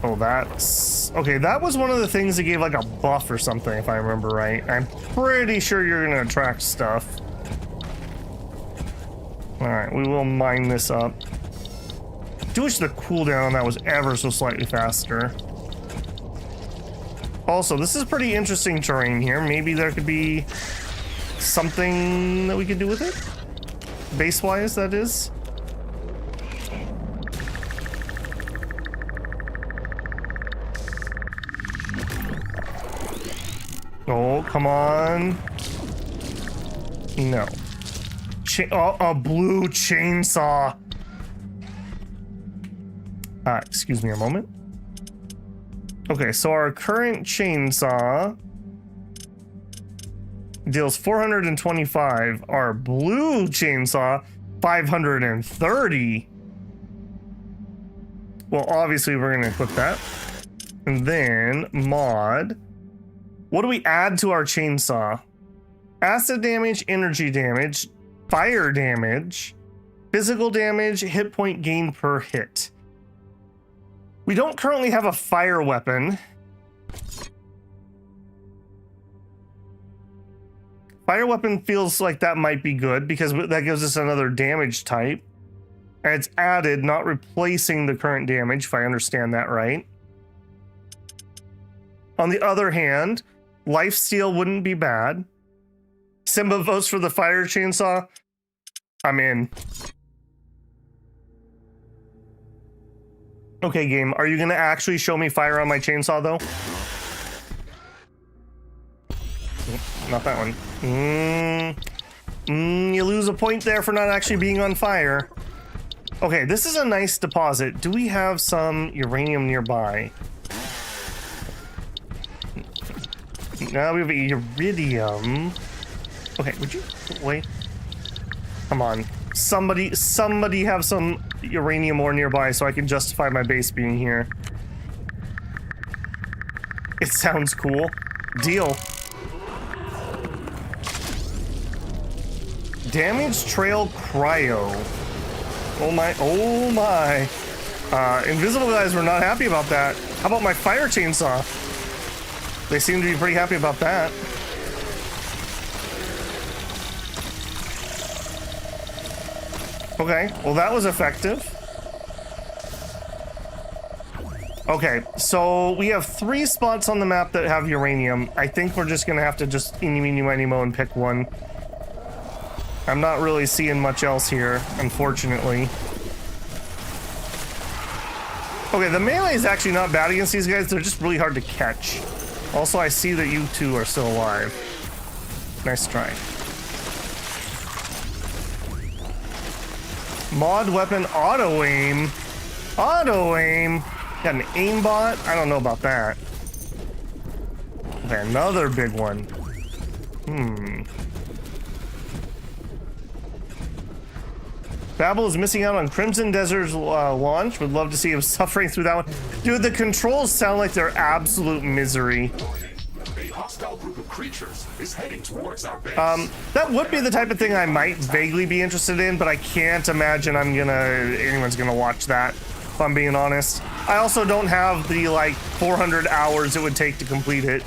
Oh, that's... Okay, that was one of the things that gave like a buff or something, if I remember right. I'm pretty sure you're gonna attract stuff. Alright, we will mine this up. I do wish the cooldown on that was ever so slightly faster. Also, this is pretty interesting terrain here. Maybe there could be something that we could do with it? Base-wise, that is. Oh, come on. No. A blue chainsaw. Excuse me a moment. Okay, so our current chainsaw deals 425. Our blue chainsaw, 530. Well, obviously we're gonna equip that. And then mod. What do we add to our chainsaw? Acid damage, energy damage, fire damage, physical damage, hit point gain per hit. We don't currently have a fire weapon. Fire weapon feels like that might be good because that gives us another damage type. And it's added, not replacing the current damage, if I understand that right. On the other hand, lifesteal wouldn't be bad. Simba votes for the fire chainsaw. I'm in. Okay, game. Are you going to actually show me fire on my chainsaw, though? Not that one. You lose a point there for not actually being on fire. Okay, this is a nice deposit. Do we have some uranium nearby? Now we have iridium. Okay, would you wait? Come on. Somebody have some uranium ore nearby so I can justify my base being here. It sounds cool. Deal. Damage trail cryo. Oh my, oh my. Invisible guys were not happy about that. How about my fire chainsaw? They seem to be pretty happy about that. Okay, well that was effective. Okay, so we have 3 spots on the map that have uranium. I think we're just gonna have to just eeny, meeny, miny, moe and pick one. I'm not really seeing much else here, unfortunately. Okay, the melee is actually not bad against these guys. They're just really hard to catch. Also, I see that you two are still alive. Nice try. Mod weapon auto aim. Auto aim. Got an aimbot? I don't know about that. Okay, another big one. Babel is missing out on Crimson Desert's launch. Would love to see him suffering through that one. Dude, the controls sound like they're absolute misery. A hostile group of creatures is heading towards our base. That would be the type of thing I might vaguely be interested in, but I can't imagine anyone's gonna watch that, if I'm being honest. I also don't have the, like, 400 hours it would take to complete it.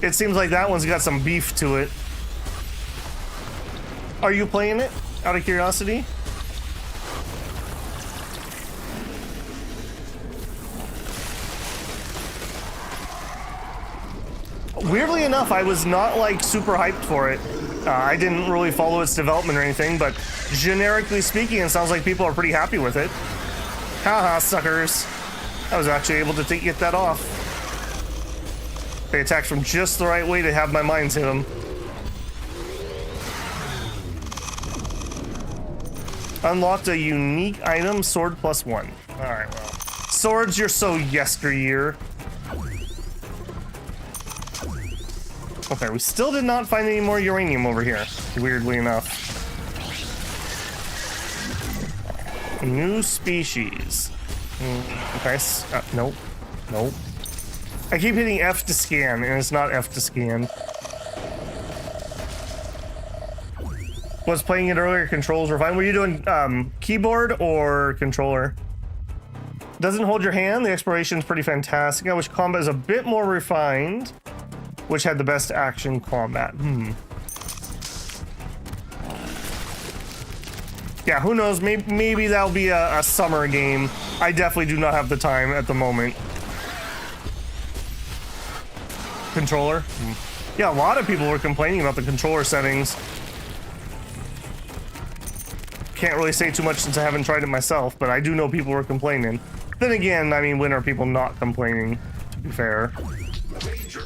It seems like that one's got some beef to it. Are you playing it? Out of curiosity? Weirdly enough, I was not like super hyped for it. I didn't really follow its development or anything, but generically speaking, it sounds like people are pretty happy with it. Haha, suckers. I was actually able to get that off. They attacked from just the right way to have my mines hit them. Unlocked a unique item, sword +1. Alright, well. Swords, you're so yesteryear. Okay, we still did not find any more uranium over here, weirdly enough. New species. Okay, nope. Nope. I keep hitting F to scan, and it's not F to scan. Was playing it earlier, controls were fine. Were you doing keyboard or controller? Doesn't hold your hand. The exploration is pretty fantastic. I wish combat is a bit more refined. Which had the best action combat? Yeah, who knows? Maybe that'll be a summer game. I definitely do not have the time at the moment. Controller? Yeah, a lot of people were complaining about the controller settings. Can't really say too much since I haven't tried it myself, but I do know people were complaining. Then again, I mean, when are people not complaining, to be fair? Danger!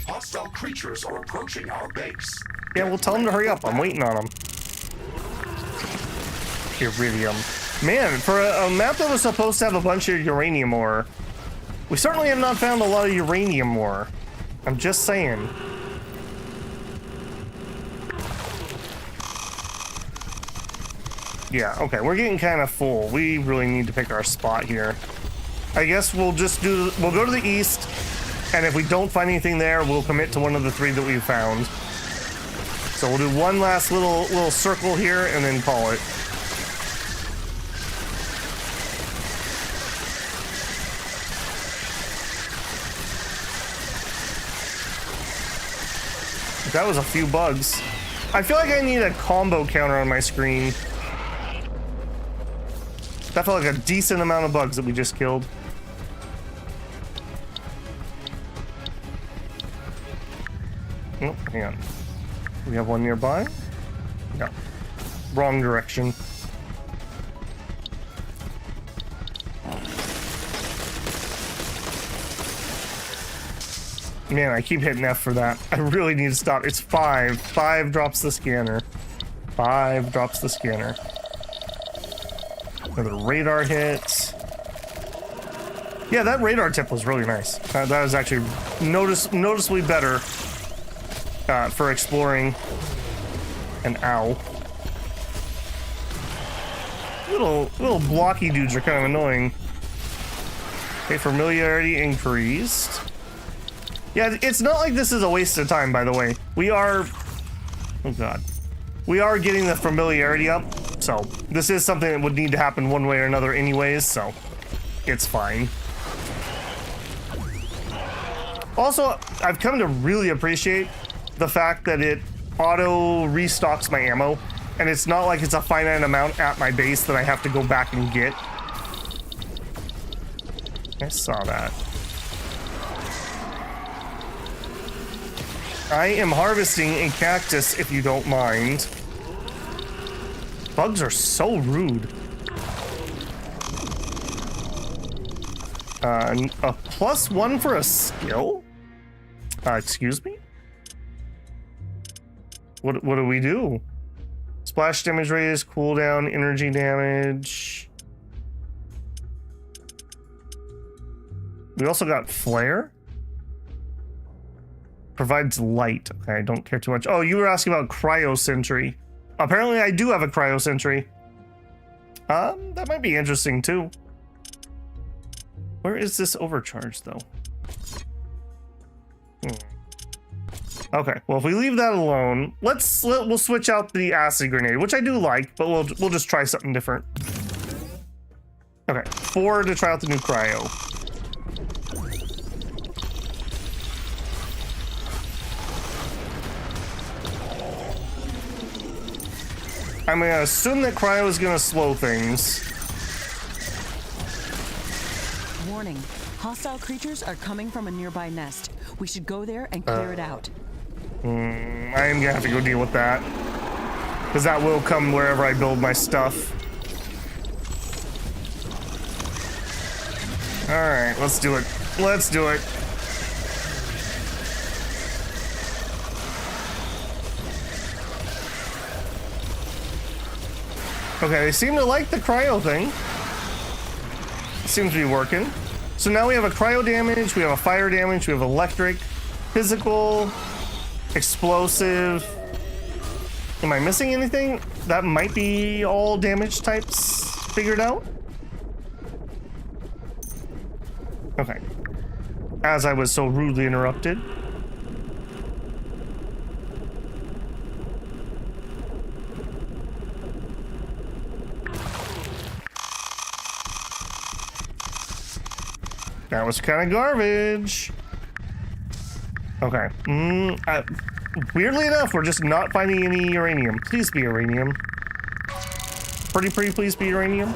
Hostile creatures are approaching our base. Yeah, well, tell them to hurry up. I'm waiting on them. Iridium. Man, for a map that was supposed to have a bunch of uranium ore, we certainly have not found a lot of uranium ore. I'm just saying. Yeah, okay, we're getting kind of full. We really need to pick our spot here. I guess we'll go to the east, and if we don't find anything there, we'll commit to one of the 3 that we've found. So we'll do one last little circle here and then call it. That was a few bugs. I feel like I need a combo counter on my screen. That felt like a decent amount of bugs that we just killed. Oh, hang on. We have one nearby? No. Wrong direction. Man, I keep hitting F for that. I really need to stop. It's 5. 5 drops the scanner. 5 drops the scanner. Another radar hit. Yeah, that radar tip was really nice. That was actually noticeably better for exploring. And ow. Little blocky dudes are kind of annoying. Okay, familiarity increased. Yeah, it's not like this is a waste of time, by the way. We are... Oh, God. We are getting the familiarity up, so this is something that would need to happen one way or another anyways, so it's fine. Also, I've come to really appreciate the fact that it auto restocks my ammo, and it's not like it's a finite amount at my base that I have to go back and get. I saw that. I am harvesting a cactus, if you don't mind. Bugs are so rude. A +1 for a skill? Excuse me? What do we do? Splash damage raise, cooldown, energy damage. We also got flare. Provides light. Okay, I don't care too much. Oh, you were asking about cryo sentry. Apparently I do have a cryo sentry. That might be interesting too. Where is this overcharge though? Okay, well if we leave that alone, we'll switch out the acid grenade, which I do like, but we'll just try something different. Okay, 4 to try out the new cryo. I'm gonna assume that cryo is gonna slow things. Warning. Hostile creatures are coming from a nearby nest. We should go there and clear it out. I am gonna have to go deal with that. Because that will come wherever I build my stuff. Alright, let's do it. Let's do it. Okay, they seem to like the cryo thing. Seems to be working. So now we have a cryo damage, we have a fire damage, we have electric, physical, explosive. Am I missing anything? That might be all damage types. figured out? Okay. As I was so rudely interrupted. That was kind of garbage. Okay. Weirdly enough, we're just not finding any uranium. Please be uranium. Pretty please be uranium.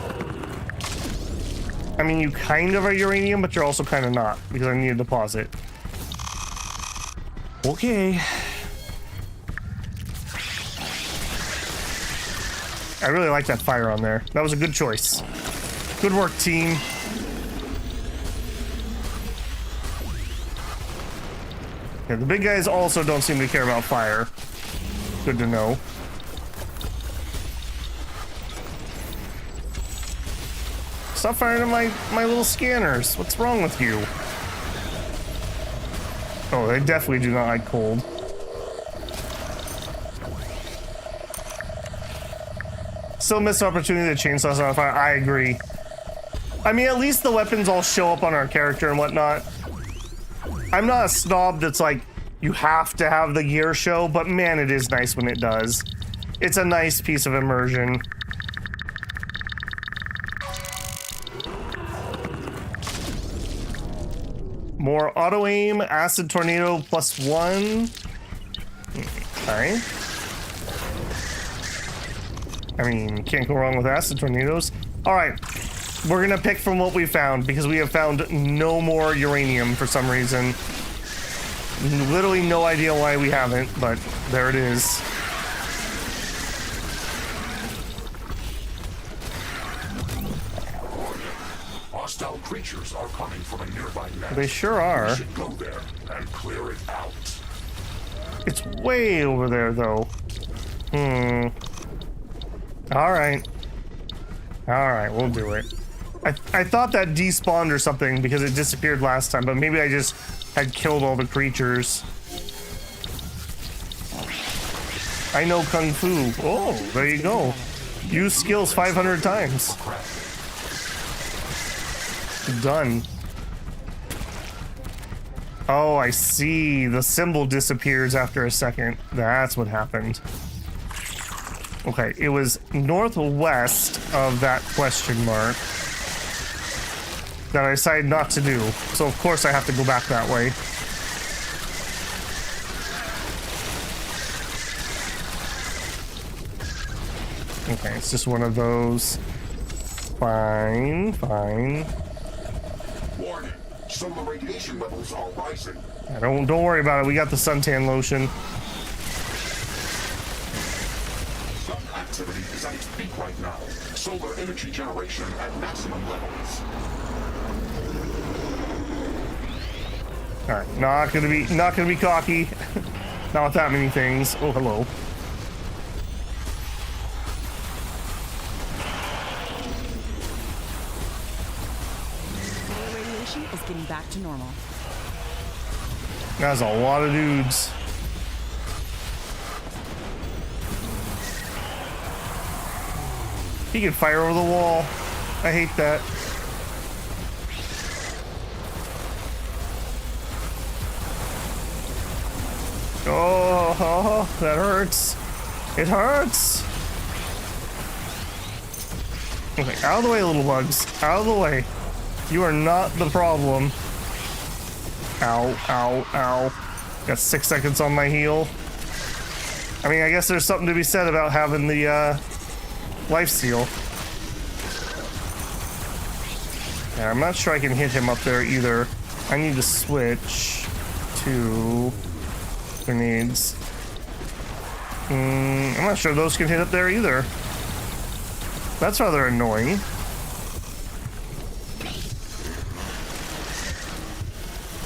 I mean, you kind of are uranium, but you're also kind of not, because I need a deposit. Okay. I really like that fire on there. That was a good choice. Good work, team. Yeah, the big guys also don't seem to care about fire. Good to know. Stop firing at my little scanners. What's wrong with you? Oh, they definitely do not like cold. Still missed an opportunity to chainsaw on fire. I agree. I mean, at least the weapons all show up on our character and whatnot. I'm not a snob that's like, you have to have the gear show, but man, it is nice when it does. It's a nice piece of immersion. More auto aim, acid tornado +1. Okay. I mean, can't go wrong with acid tornadoes. All right, we're gonna pick from what we found because we have found no more uranium for some reason. Literally no idea why we haven't, but there it is. Hostile creatures are coming from a nearby nest. They sure are. We should go there and clear it out. It's way over there, though. Alright. Alright, we'll do it. I thought that despawned or something because it disappeared last time, but maybe I just had killed all the creatures. I know Kung Fu. Oh, there you go. Use skills 500 times. Done. Oh, I see. The symbol disappears after a second. That's what happened. Okay, it was northwest of that question mark that I decided not to do. So of course I have to go back that way. Okay, it's just one of those. Fine, fine. Warning, solar radiation levels are rising. Don't worry about it. We got the suntan lotion. Sun activity is at its peak right now. Solar energy generation at maximum levels. All right, not gonna be cocky. Not with that many things. Oh, hello. Solar radiation is getting back to normal. That's a lot of dudes. He can fire over the wall. I hate that. Oh, that hurts. It hurts. Okay, out of the way, little bugs. Out of the way. You are not the problem. Ow, ow, ow. Got 6 seconds on my heal. I mean, I guess there's something to be said about having the life steal. Yeah, I'm not sure I can hit him up there either. I need to switch to grenades. I'm not sure those can hit up there either. That's rather annoying.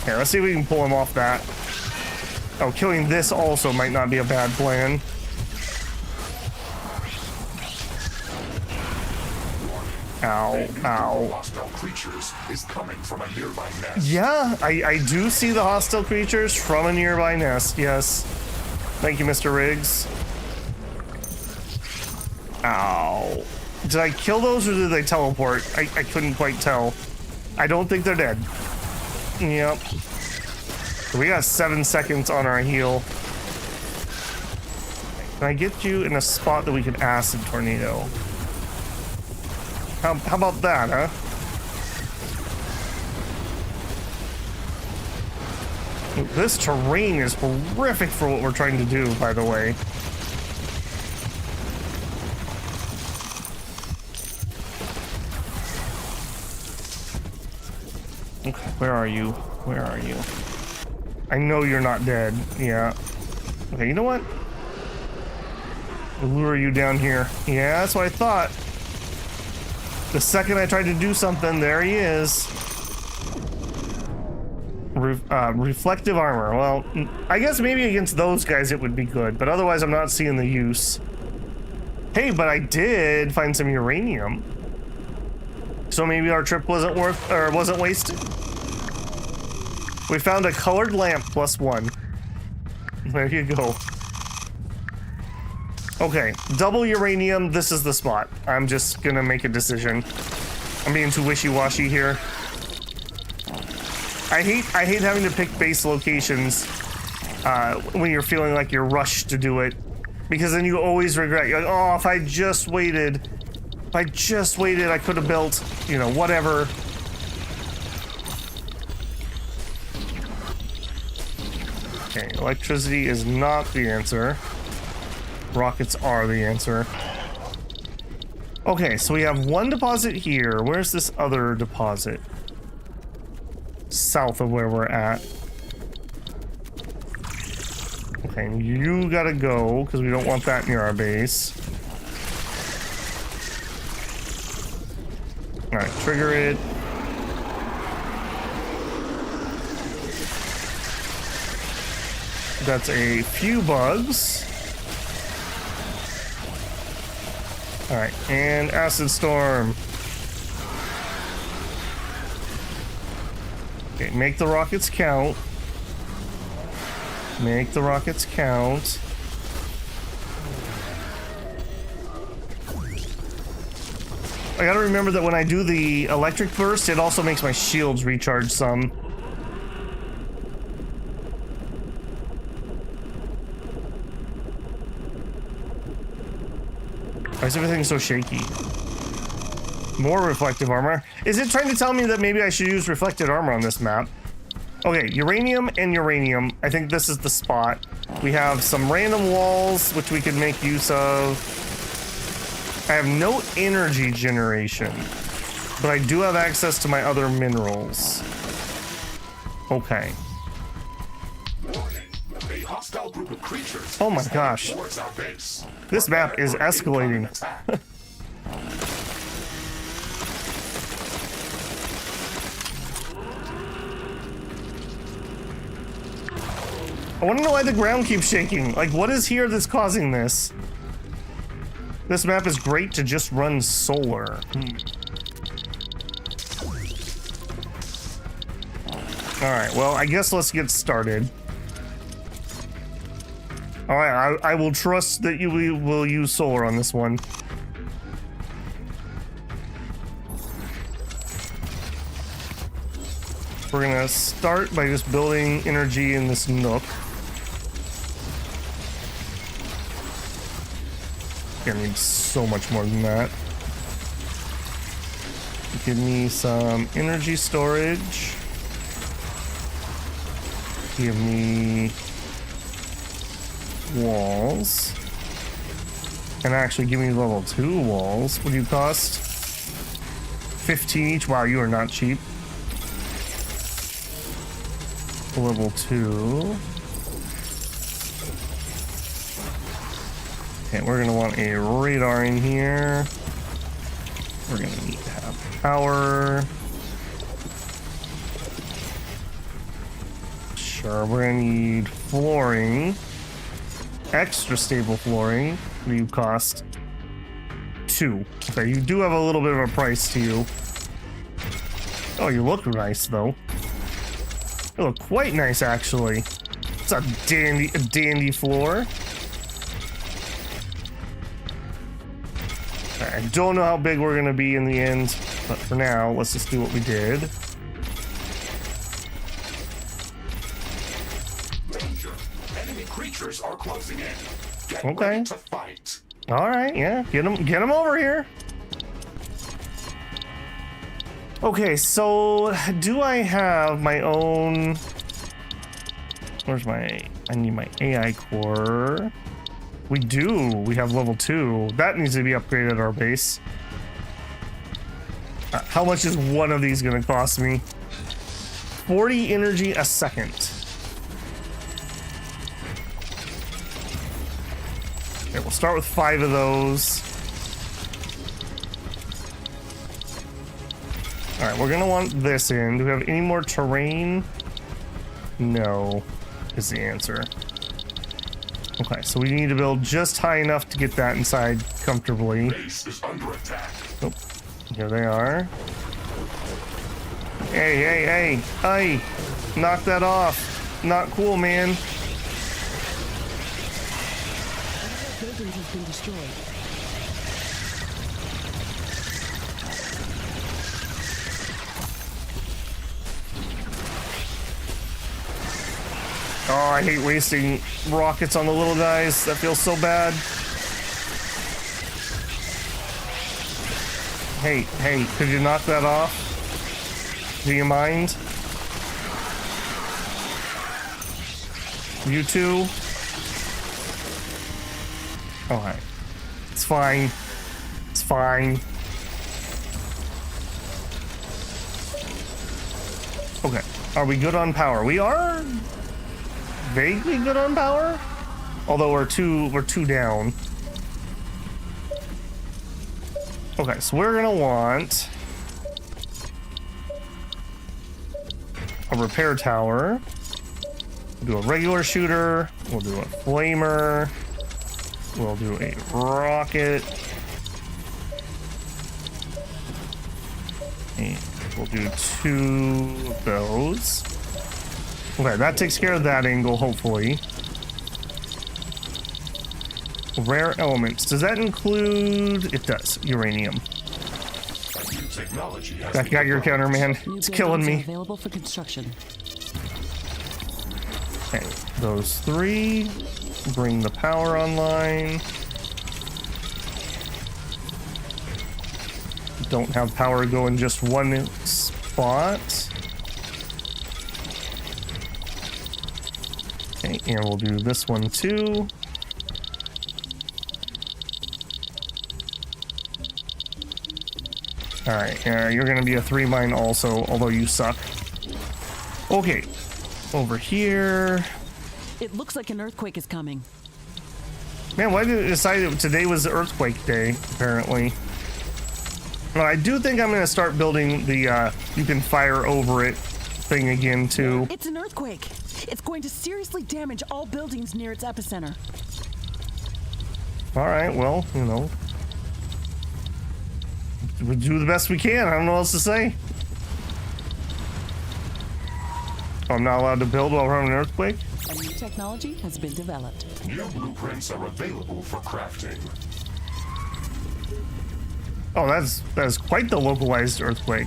Okay, let's see if we can pull him off that. Oh, killing this also might not be a bad plan. Ow, ow. Hostile creatures is coming from a nearby nest. Yeah, I do see the hostile creatures from a nearby nest, yes. Thank you, Mr. Riggs. Ow. Did I kill those or did they teleport? I couldn't quite tell. I don't think they're dead. Yep. We got 7 seconds on our heal. Can I get you in a spot that we can acid tornado? How about that, huh? This terrain is horrific for what we're trying to do, by the way. Okay, where are you? Where are you? I know you're not dead. Yeah. Okay, you know what? I'll lure you down here. Yeah, that's what I thought. The second I tried to do something, there he is. Reflective armor. Well, I guess maybe against those guys it would be good, but otherwise I'm not seeing the use. Hey, but I did find some uranium. So maybe our trip wasn't wasted. We found a colored lamp +1. There you go. Okay, double uranium. This is the spot. I'm just gonna make a decision. I'm being too wishy-washy here. I hate having to pick base locations when you're feeling like you're rushed to do it, because then you always regret. You're like, oh, if I just waited, I could have built, you know, whatever. Okay, electricity is not the answer. Rockets are the answer. Okay, so we have one deposit here. Where's this other deposit? South of where we're at. Okay, you gotta go, because we don't want that near our base. Alright, trigger it. That's a few bugs. Alright, and acid storm. Okay, make the rockets count. Make the rockets count. I gotta remember that when I do the electric burst, it also makes my shields recharge some. Why is everything so shaky? More reflective armor. Is it trying to tell me that maybe I should use reflected armor on this map? Okay, uranium and uranium. I think this is the spot. We have some random walls, which we could make use of. I have no energy generation, but I do have access to my other minerals. Okay. A hostile group of creatures. Oh my gosh. This map is escalating. I want to know why the ground keeps shaking. Like, what is here that's causing this? This map is great to just run solar. Alright, well, I guess let's get started. Alright, I will trust that you will use solar on this one. We're gonna start by just building energy in this nook. Gonna need so much more than that. Give me some energy storage. Give me walls. And actually give me level 2 walls. What do you cost? 15 each. Wow, you are not cheap. Level 2. Okay, we're gonna want a radar in here. We're gonna need to have power. Sure, we're gonna need flooring. Extra stable flooring. What do you cost? 2. Okay, you do have a little bit of a price to you. Oh, you look nice though. You look quite nice actually. It's a dandy floor. Okay. I don't know how big we're gonna be in the end, but for now, let's just do what we did. Danger. Enemy creatures are closing in. Get Okay. ready to fight. All right, yeah, get him over here. Okay, so do I have my own? Where's my? I need my AI core. We do. We have level 2. That needs to be upgraded at our base. How much is one of these gonna cost me? 40 energy a second. Okay, we'll start with 5 of those. All right, we're gonna want this in. Do we have any more terrain? No, is the answer. Okay, so we need to build just high enough to get that inside comfortably. Base is under attack. Oh, here they are. Hey, knock that off. Not cool, man. Building has been destroyed. Oh, I hate wasting rockets on the little guys. That feels so bad. Hey, could you knock that off? Do you mind? You two? Alright. It's fine. It's fine. Okay. Are we good on power? We are vaguely good on power, although we're two down. Okay, so we're gonna want a repair tower. We'll do a regular shooter. We'll do a flamer. We'll do a rocket. And we'll do 2 of those. Okay, that takes care of that angle, hopefully. Rare elements. Does that include... It does. Uranium. Technology has Back got your counter, man. New It's killing buildings are me. Available for construction. Okay, those 3. Bring the power online. Don't have power go in just one spot. Okay, and we'll do this one too. Alright, you're gonna be a 3 mine also, although you suck. Okay, over here. It looks like an earthquake is coming. Man, why did it decide that today was the earthquake day, apparently? Well, I do think I'm gonna start building the, you can fire over it thing again, too. It's an earthquake. It's going to seriously damage all buildings near its epicenter. Alright, well, you know. We do the best we can. I don't know what else to say. Oh, I'm not allowed to build while we're having an earthquake? A new technology has been developed. New blueprints are available for crafting. Oh, that's quite the localized earthquake.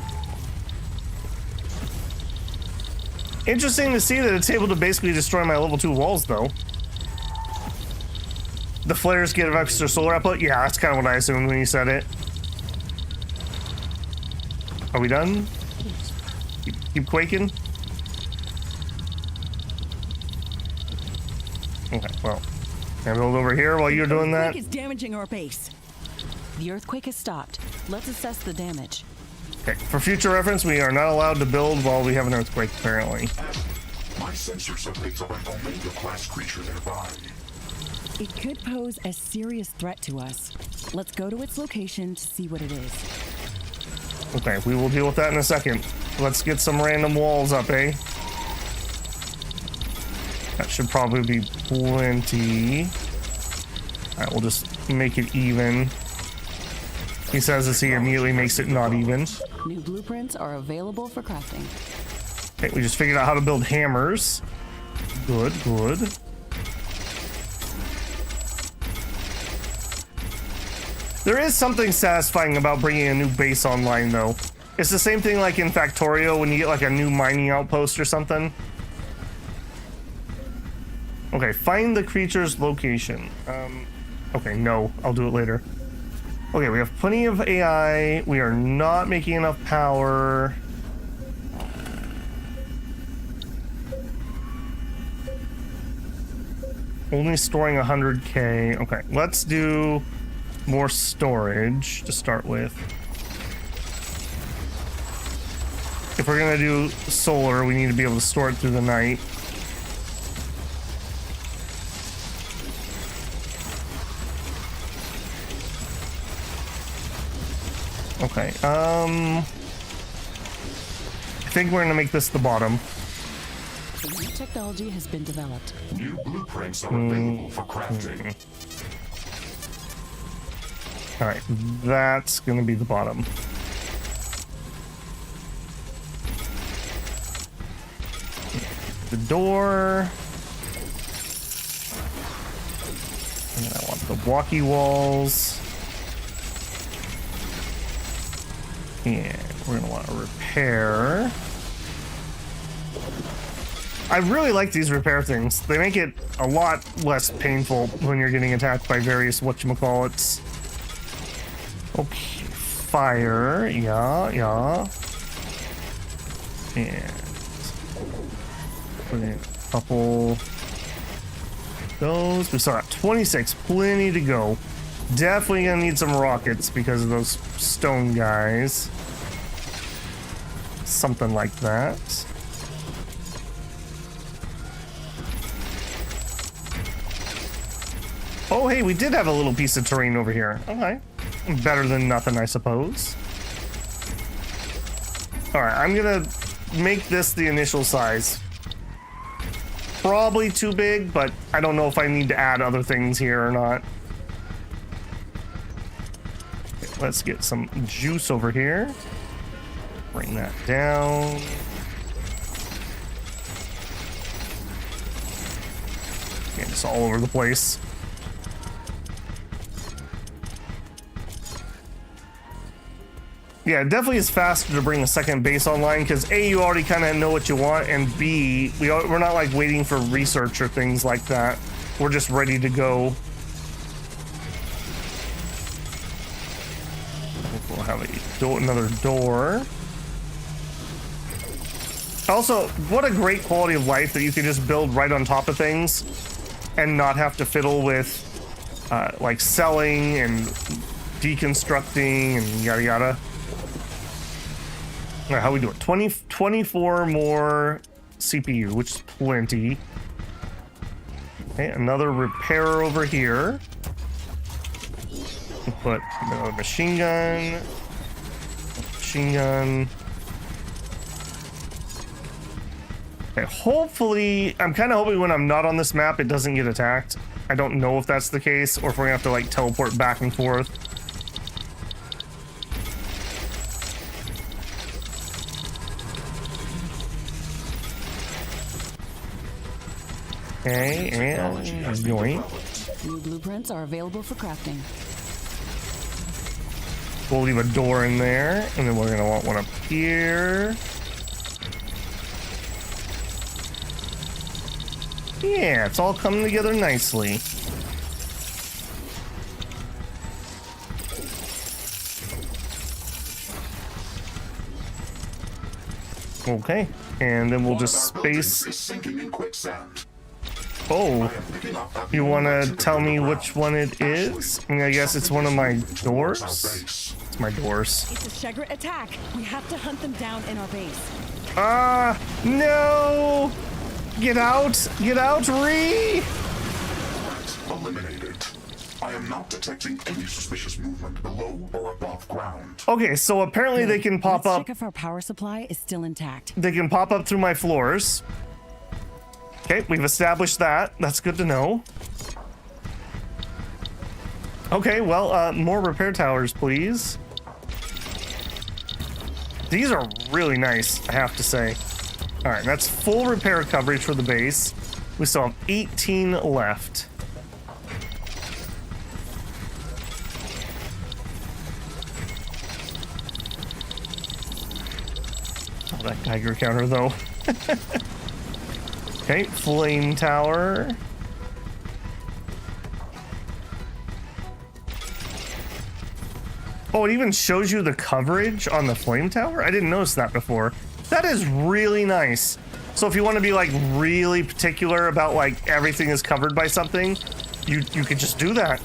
Interesting to see that it's able to basically destroy my level 2 walls, though. The flares get extra solar output? Yeah, that's kind of what I assumed when you said it. Are we done? Keep quaking? Okay, well. Can I build over here while you're doing The that? earthquake is damaging our base. The earthquake has stopped. Let's assess the damage. Okay, for future reference, we are not allowed to build while we have an earthquake, apparently. My sensors have picked up an Omega-class creature nearby. It could pose a serious threat to us. Let's go to its location to see what it is. Okay, we will deal with that in a second. Let's get some random walls up, eh? That should probably be plenty. Alright, we'll just make it even. He says this, he immediately makes it not even. New blueprints are available for crafting. Okay, we just figured out how to build hammers. Good, good. There is something satisfying about bringing a new base online, though. It's the same thing like in Factorio when you get like a new mining outpost or something. Okay, find the creature's location. Okay, no, I'll do it later. Okay, we have plenty of AI. We are not making enough power. Only storing 100K. Okay, let's do more storage to start with. If we're gonna do solar, we need to be able to store it through the night. Okay, I think we're gonna make this the bottom. New technology has been developed. New blueprints are available for crafting. All right, that's gonna be the bottom. The door. And I want the walkie walls. And we're gonna want to repair. I really like these repair things. They make it a lot less painful when you're getting attacked by various whatchamacallits. Okay, fire, yeah. And put in a couple of those. We still got 26, plenty to go. Definitely gonna need some rockets because of those stone guys. Something like that. Oh, hey, we did have a little piece of terrain over here. Okay. Better than nothing, I suppose. Alright, I'm gonna make this the initial size. Probably too big, but I don't know if I need to add other things here or not. Okay, let's get some juice over here. Bring that down. Yeah, it's all over the place. Yeah, it definitely is faster to bring a second base online because A, you already kind of know what you want, and B, we're not like waiting for research or things like that. We're just ready to go. We'll have another door. Also, what a great quality of life that you can just build right on top of things and not have to fiddle with like selling and deconstructing and yada yada. All right, how we doing? 24 more CPU, which is plenty. Okay, another repair over here. We'll put another machine gun. Machine gun. Okay, hopefully, I'm kind of hoping when I'm not on this map, it doesn't get attacked. I don't know if that's the case, or if we're gonna have to like teleport back and forth. Okay, and yoink. New blueprints are available for crafting. We'll leave a door in there, and then we're gonna want one up here. Yeah, it's all coming together nicely. Okay, and then we'll just space. Oh, you want to tell me which one it is? I mean, I guess it's one of my doors. It's my doors. It's a Shegret attack. We have to hunt them down in our base. Ah, no! Get out! Get out, Ree! Eliminated. I am not detecting any suspicious movement below or above ground. Okay, so apparently they can pop Let's up. check if our power supply is still intact. They can pop up through my floors. Okay, we've established that. That's good to know. Okay, well, more repair towers, please. These are really nice, I have to say. All right, that's full repair coverage for the base. We still have 18 left. Geiger counter, though. Okay, flame tower. Oh, it even shows you the coverage on the flame tower? I didn't notice that before. That is really nice. So if you want to be like really particular about like everything is covered by something, you could just do that.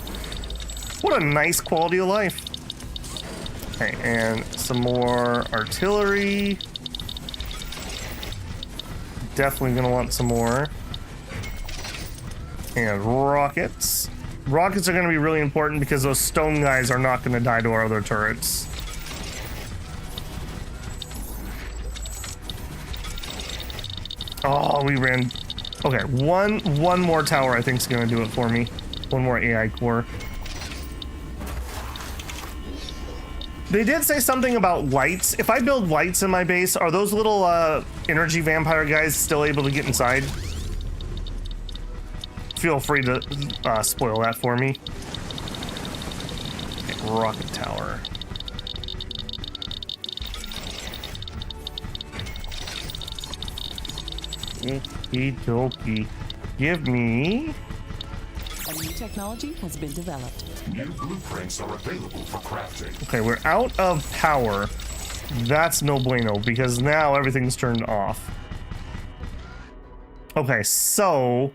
What a nice quality of life. Okay, and some more artillery. Definitely gonna want some more. And rockets. Rockets are gonna be really important because those stone guys are not gonna die to our other turrets. Oh, we ran. Okay, one more tower I think is gonna do it for me. One more AI core. They did say something about lights. If I build lights in my base, are those little energy vampire guys still able to get inside? Feel free to spoil that for me. Okay, rocket tower. Okie dokie. Give me... A new technology has been developed. New blueprints are available for crafting. Okay, we're out of power. That's no bueno, because now everything's turned off. Okay, so...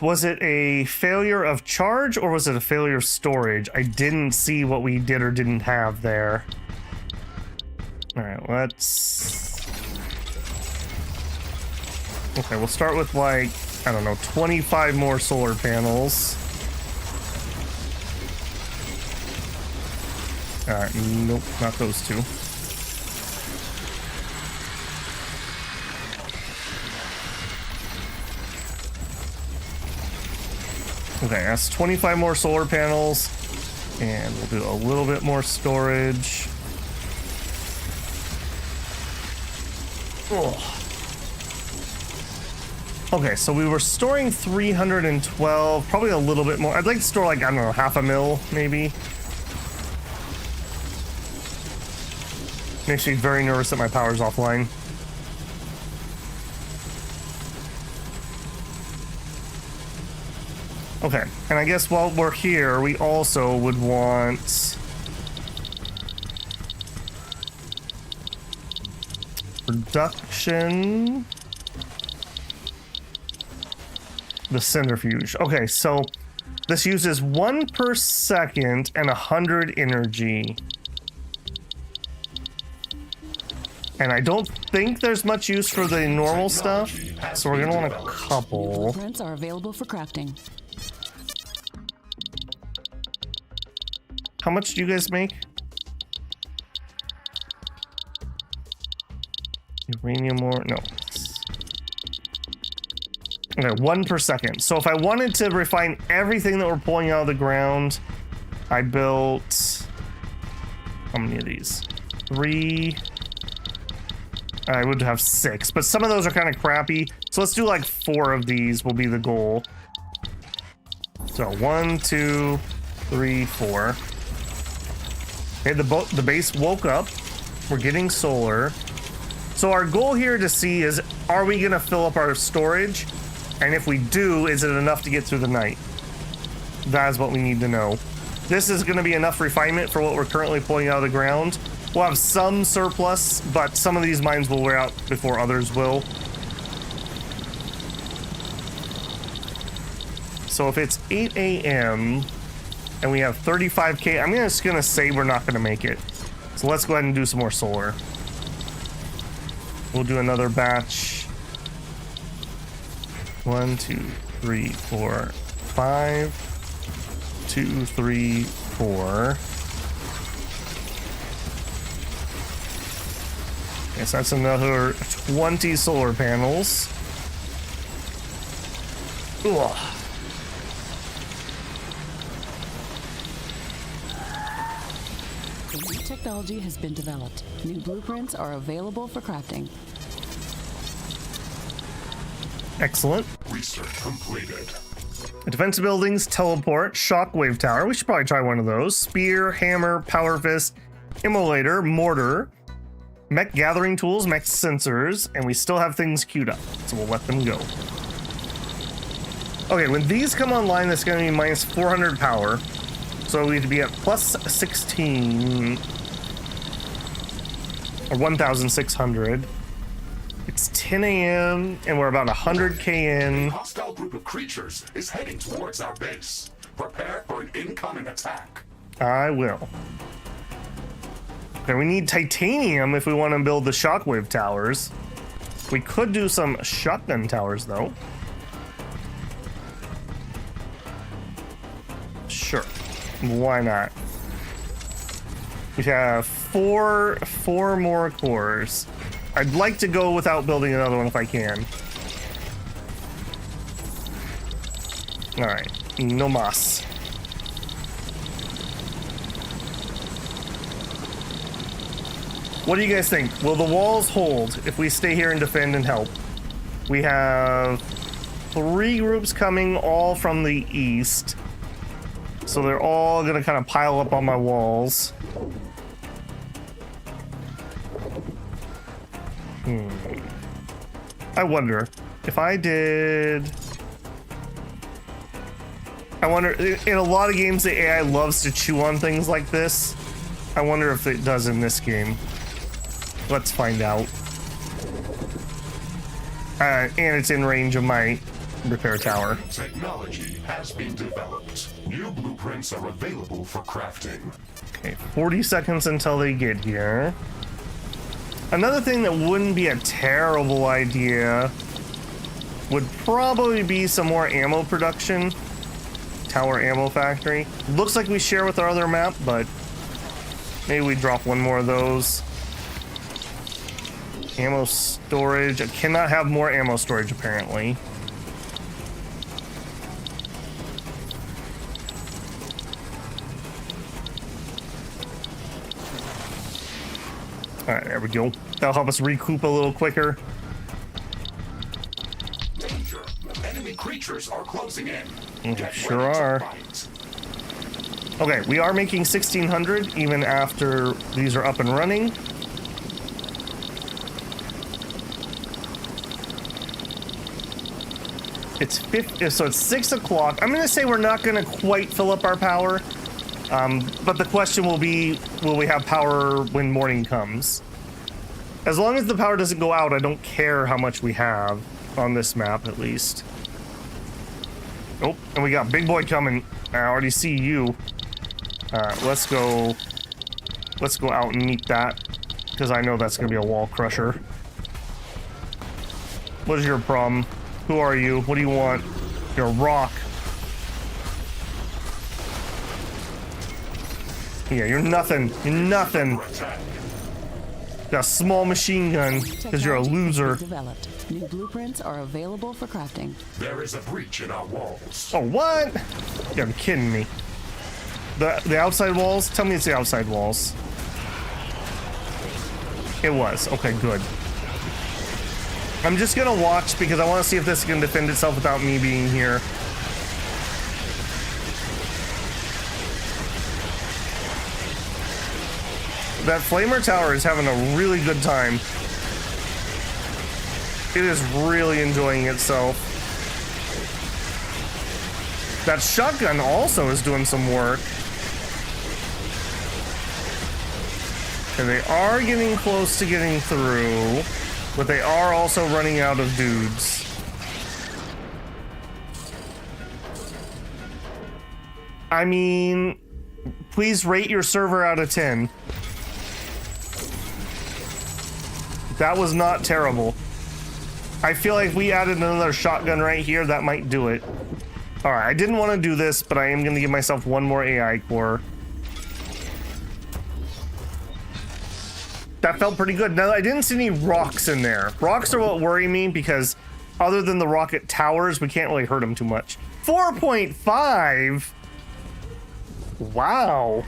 was it a failure of charge, or was it a failure of storage? I didn't see what we did or didn't have there. Alright, let's... okay, we'll start with, like, I don't know, 25 more solar panels. Nope, not those two. Okay, that's 25 more solar panels, and we'll do a little bit more storage. Ugh. Okay, so we were storing 312, probably a little bit more. I'd like to store like, I don't know, half a mil, maybe. Makes me very nervous that my power's offline. Okay, and I guess while we're here, we also would want... production... the centrifuge. Okay, so this uses 1 per second and 100 energy. And I don't think there's much use for the normal stuff, so we're gonna want a couple. Blueprints are available for crafting. How much do you guys make? Uranium ore? No. Okay, 1 per second. So if I wanted to refine everything that we're pulling out of the ground, I built... how many of these? 3... I would have 6, but some of those are kind of crappy. So let's do like 4 of these will be the goal. So 1, 2, 3, 4. Okay, the base woke up. We're getting solar. So our goal here to see is, are we gonna fill up our storage? And if we do, is it enough to get through the night? That is what we need to know. This is gonna be enough refinement for what we're currently pulling out of the ground. We'll have some surplus, but some of these mines will wear out before others will. So if it's 8 a.m. and we have 35k, I'm just gonna say we're not gonna make it. So let's go ahead and do some more solar. We'll do another batch. 1, 2, 3, 4, 5. 2, 3, 4. Yes, that's another 20 solar panels. Ugh. A new technology has been developed. New blueprints are available for crafting. Excellent. Research completed. Defensive buildings, teleport, shockwave tower. We should probably try one of those. Spear, hammer, power fist, immolator, mortar, mech gathering tools, mech sensors, and we still have things queued up, so we'll let them go. Okay, when these come online, that's going to be minus 400 power, so we need to be at plus 16 or 1,600. It's 10 a.m. and we're about 100k in. A hostile group of creatures is heading towards our base. Prepare for an incoming attack. I will. Okay, we need titanium if we want to build the shockwave towers. We could do some shotgun towers, though. Sure. Why not? We have four more cores. I'd like to go without building another one if I can. All right, no mas. What do you guys think? Will the walls hold if we stay here and defend and help? We have 3 groups coming, all from the east. So they're all gonna kind of pile up on my walls. I wonder if I did. I wonder, in a lot of games, the AI loves to chew on things like this. I wonder if it does in this game. Let's find out. And it's in range of my repair tower. Technology has been developed. New blueprints are available for crafting. Okay, 40 seconds until they get here. Another thing that wouldn't be a terrible idea would probably be some more ammo production. Tower ammo factory. Looks like we share with our other map, but maybe we drop one more of those. Ammo storage. I cannot have more ammo storage, apparently. All right, there we go. That'll help us recoup a little quicker. Danger. Enemy creatures are closing in. Get Sure ready to are. fight. Okay, we are making 1,600 even after these are up and running. So it's 6 o'clock. I'm gonna say we're not gonna quite fill up our power. But the question will be, will we have power when morning comes? As long as the power doesn't go out, I don't care how much we have on this map, at least. Oh, and we got Big Boy coming. I already see you. Let's go out and meet that, because I know that's gonna be a wall crusher. What is your problem? Who are you? What do you want? You're a rock. Yeah, you're nothing. You're nothing. Got a small machine gun because you're a loser. Developed. New blueprints are available for crafting. There is a breach in our walls. Oh, what? You're kidding me. The outside walls? Tell me it's the outside walls. It was. Okay, good. I'm just gonna watch because I want to see if this can defend itself without me being here. That flamer tower is having a really good time. It is really enjoying itself. That shotgun also is doing some work. And they are getting close to getting through, but they are also running out of dudes. I mean, please rate your server out of 10. That was not terrible. I feel like if we added another shotgun right here, that might do it. All right, I didn't want to do this, but I am going to give myself one more AI core. That felt pretty good. Now, I didn't see any rocks in there. Rocks are what worry me because other than the rocket towers, we can't really hurt them too much. 4.5? Wow.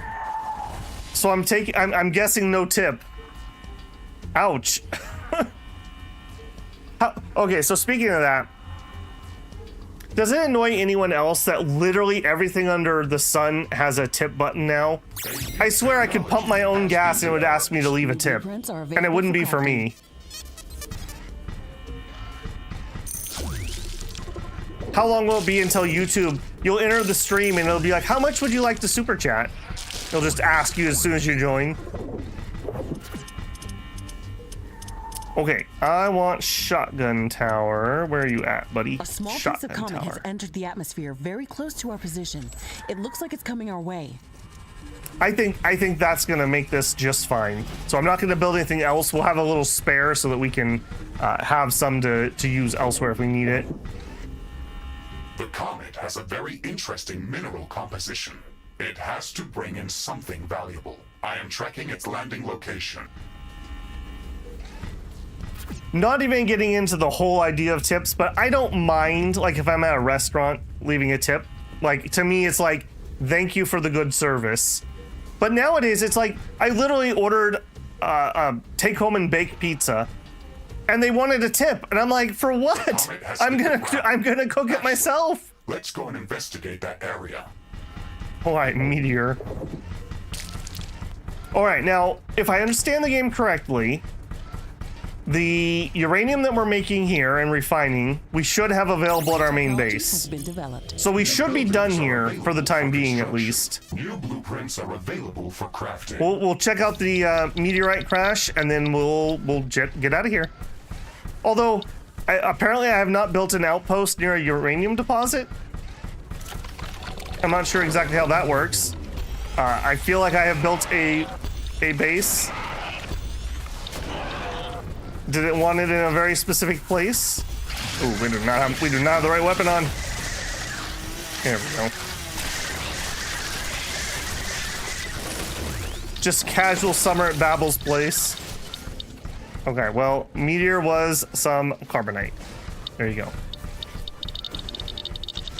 So I'm guessing no tip. Ouch. Okay, so speaking of that, Does it annoy anyone else that literally everything under the sun has a tip button now? I swear I could pump my own gas and it would ask me to leave a tip. And it wouldn't be for me. How long will it be until YouTube, you'll enter the stream and it'll be like, how much would you like to super chat? It'll just ask you as soon as you join. Okay, I want shotgun tower. Where are you at, buddy? A small Shotgun piece of comet tower. has entered the atmosphere very close to our position. It looks like it's coming our way. I think that's gonna make this just fine. So I'm not gonna build anything else. We'll have a little spare so that we can have some to use elsewhere if we need it. The comet has a very interesting mineral composition. It has to bring in something valuable. I am tracking its landing location. Not even getting into the whole idea of tips, but I don't mind, like, if I'm at a restaurant leaving a tip. Like, to me, it's like, thank you for the good service. But nowadays, it's like, I literally ordered a take-home and bake pizza, and they wanted a tip, and I'm like, for what? I'm gonna cook it myself. Let's go and investigate that area. All right, meteor. All right, now, if I understand the game correctly, the uranium that we're making here and refining, we should have available at our main base. So we should be done here for the time being, at least. New blueprints are available for crafting. We'll check out the meteorite crash, and then we'll get out of here. Although, apparently I have not built an outpost near a uranium deposit. I'm not sure exactly how that works. I feel like I have built a base. Did it want it in a very specific place? Oh, we do not have the right weapon on. There we go. Just casual summer at Babel's place. Okay, well, meteor was some carbonite. There you go.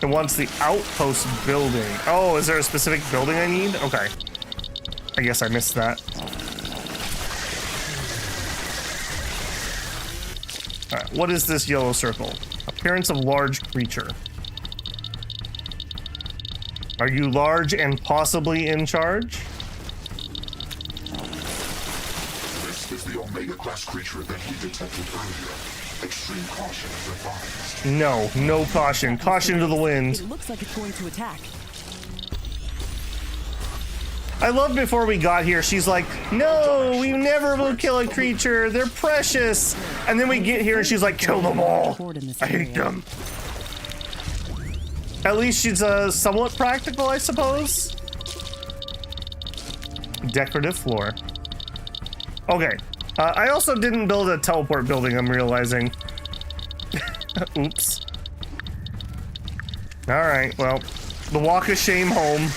It wants the outpost building. Oh, is there a specific building I need? Okay. I guess I missed that. Alright, what is this yellow circle? Appearance of large creature. Are you large and possibly in charge? This is the Omega-class creature that we detected earlier. Extreme caution is advised. No caution. Caution to the wind. It looks like it's going to attack. I loved before we got here, she's like, no, we never will kill a creature. They're precious. And then we get here and she's like, kill them all. I hate them. At least she's somewhat practical, I suppose. Decorative floor. Okay. I also didn't build a teleport building, I'm realizing. Oops. Alright, well, the walk of shame home.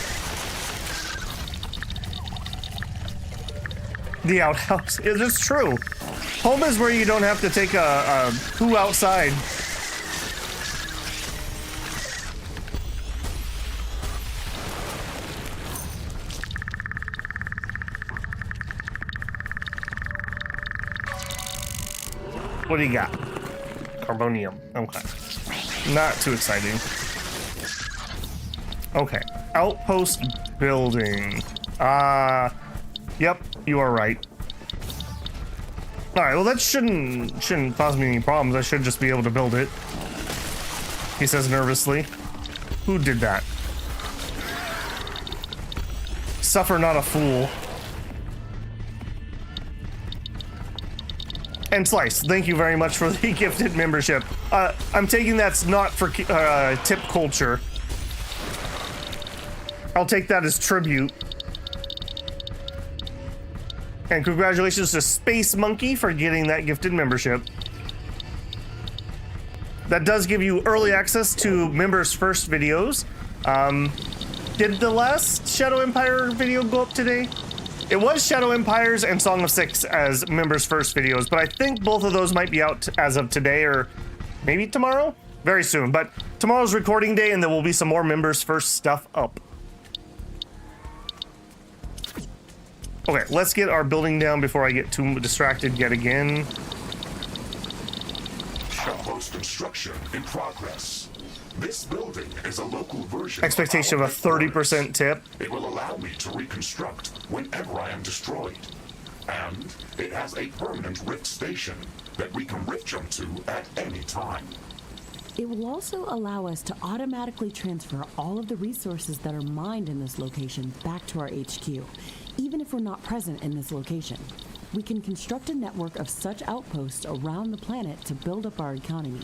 The outhouse. It's true. Home is where you don't have to take a poo outside. What do you got? Carbonium. Okay. Not too exciting. Okay. Outpost building. Yep, you are right. Alright, well that shouldn't cause me any problems. I should just be able to build it. He says nervously. Who did that? Suffer not a fool. And Slice, thank you very much for the gifted membership. I'm taking that's not for tip culture. I'll take that as tribute. And congratulations to Space Monkey for getting that gifted membership. That does give you early access to members' first videos. Did the last Shadow Empire video go up today? It was Shadow Empires and Song of Six as members' first videos, but I think both of those might be out as of today or maybe tomorrow? Very soon, but tomorrow's recording day and there will be some more members' first stuff up. Okay, let's get our building down before I get too distracted yet again. Outpost construction in progress. This building is a local version. Expectation of a 30% tip. It will allow me to reconstruct whenever I am destroyed. And it has a permanent rift station that we can rift jump to at any time. It will also allow us to automatically transfer all of the resources that are mined in this location back to our HQ, even if we're not present in this location. We can construct a network of such outposts around the planet to build up our economy.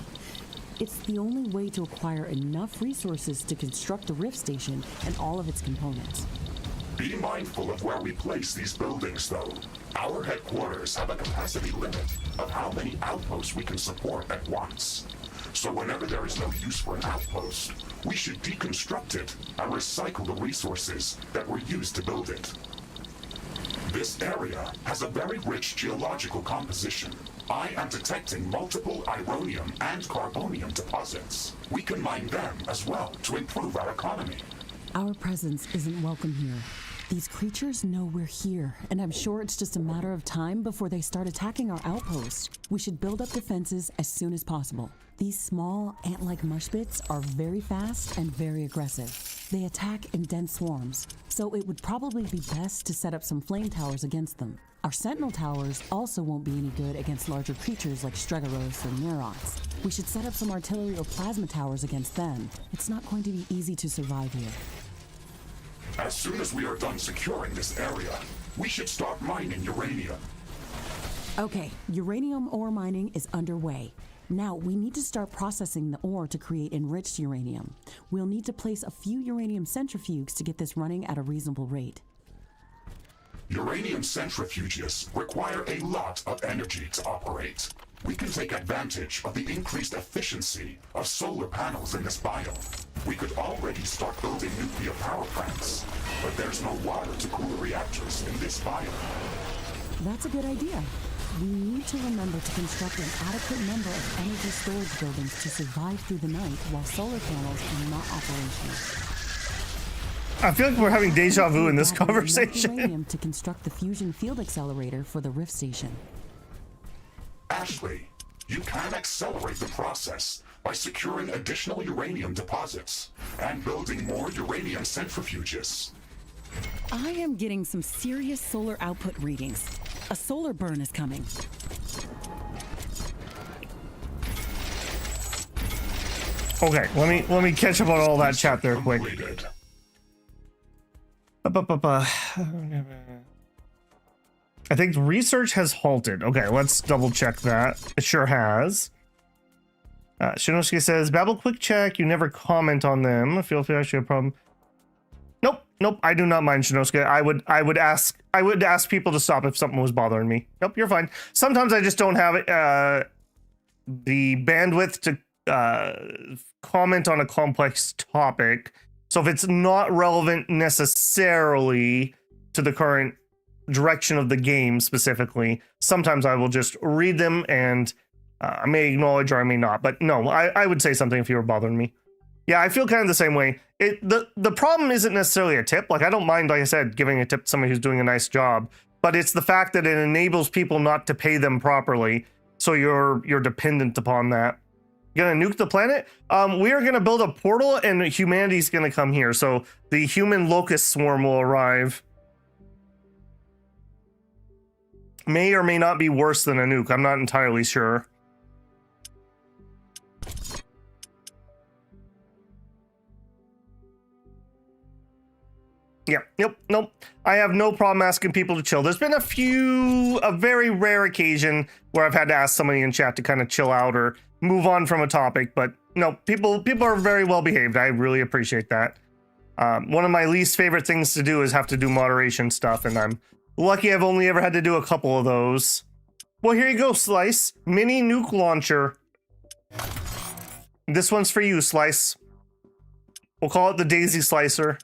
It's the only way to acquire enough resources to construct a rift station and all of its components. Be mindful of where we place these buildings, though. Our headquarters have a capacity limit of how many outposts we can support at once. So whenever there is no use for an outpost, we should deconstruct it and recycle the resources that were used to build it. This area has a very rich geological composition. I am detecting multiple ironium and carbonium deposits. We can mine them as well to improve our economy. Our presence isn't welcome here. These creatures know we're here, and I'm sure it's just a matter of time before they start attacking our outpost. We should build up defenses as soon as possible. These small, ant-like mushbits are very fast and very aggressive. They attack in dense swarms, so it would probably be best to set up some flame towers against them. Our sentinel towers also won't be any good against larger creatures like Stregoros or Neurots. We should set up some artillery or plasma towers against them. It's not going to be easy to survive here. As soon as we are done securing this area, we should start mining uranium. Okay, uranium ore mining is underway. Now, we need to start processing the ore to create enriched uranium. We'll need to place a few uranium centrifuges to get this running at a reasonable rate. Uranium centrifuges require a lot of energy to operate. We can take advantage of the increased efficiency of solar panels in this biome. We could already start building nuclear power plants, but there's no water to cool the reactors in this biome. That's a good idea. We need to remember to construct an adequate number of energy storage buildings to survive through the night while solar panels are not operational. I feel like we're having deja vu in this Uranium conversation. to construct the fusion field accelerator for the Rift Station. Ashley, you can accelerate the process by securing additional uranium deposits and building more uranium centrifuges. I am getting some serious solar output readings. A solar burn is coming. Okay, let me catch up on all that chat there quick. Completed. I think research has halted. Okay, let's double check that. It sure has. Shinosuke says, Babel quick check. You never comment on them. I feel if you actually have a problem. Nope, I do not mind, Shinosuke. I would ask people to stop if something was bothering me. Nope, you're fine. Sometimes I just don't have the bandwidth to comment on a complex topic. So if it's not relevant necessarily to the current direction of the game specifically, sometimes I will just read them and I may acknowledge or I may not. But no, I would say something if you were bothering me. Yeah, I feel kind of the same way. The problem isn't necessarily a tip. Like, I don't mind, like I said, giving a tip to somebody who's doing a nice job, but it's the fact that it enables people not to pay them properly. So you're dependent upon that. Gonna nuke the planet? We are gonna build a portal and humanity's gonna come here. So the human locust swarm will arrive. May or may not be worse than a nuke. I'm not entirely sure. Yeah, nope. I have no problem asking people to chill. There's been a very rare occasion where I've had to ask somebody in chat to kind of chill out or move on from a topic, but no, people are very well behaved. I really appreciate that. One of my least favorite things to do is have to do moderation stuff, and I'm lucky I've only ever had to do a couple of those. Well, here you go, Slice. Mini nuke launcher. This one's for you, Slice. We'll call it the Daisy Slicer.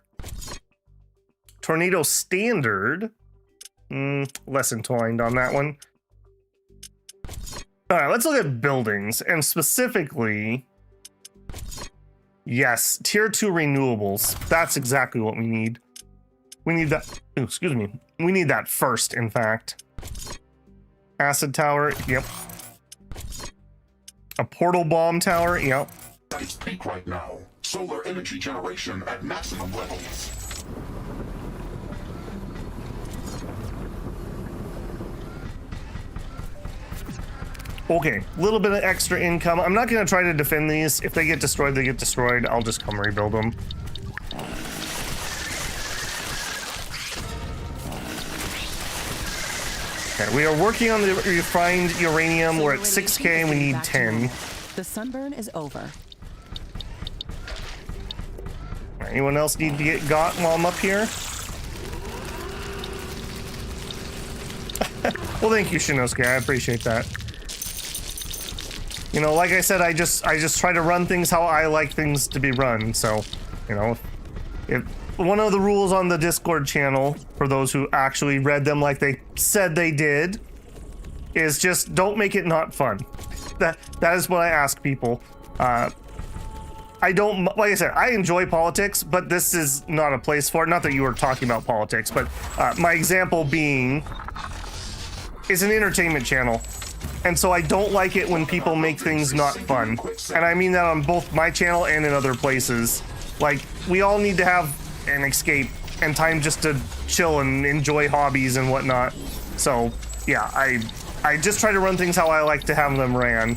Tornado Standard. Less entwined on that one. All right, let's look at buildings, and specifically, yes, tier 2 renewables. That's exactly what we need. We need that. Oh, excuse me. We need that first, in fact. Acid tower. Yep. A portal bomb tower, yep. At its peak right now. Solar energy generation at maximum levels. Okay, a little bit of extra income. I'm not going to try to defend these. If they get destroyed, they get destroyed. I'll just come rebuild them. Okay, we are working on the refined uranium. We're at 6K and we need 10. The sunburn is over. Anyone else need to get got while I'm up here? Well, thank you, Shinosuke. I appreciate that. You know, like I said, I just try to run things how I like things to be run. So, you know, if one of the rules on the Discord channel, for those who actually read them like they said they did, is just don't make it not fun. That is what I ask people. I don't, like I said, I enjoy politics, but this is not a place for it. Not that you were talking about politics, but my example being is an entertainment channel. And so I don't like it when people make things not fun. And I mean that on both my channel and in other places. Like, we all need to have an escape and time just to chill and enjoy hobbies and whatnot. So, yeah, I just try to run things how I like to have them ran.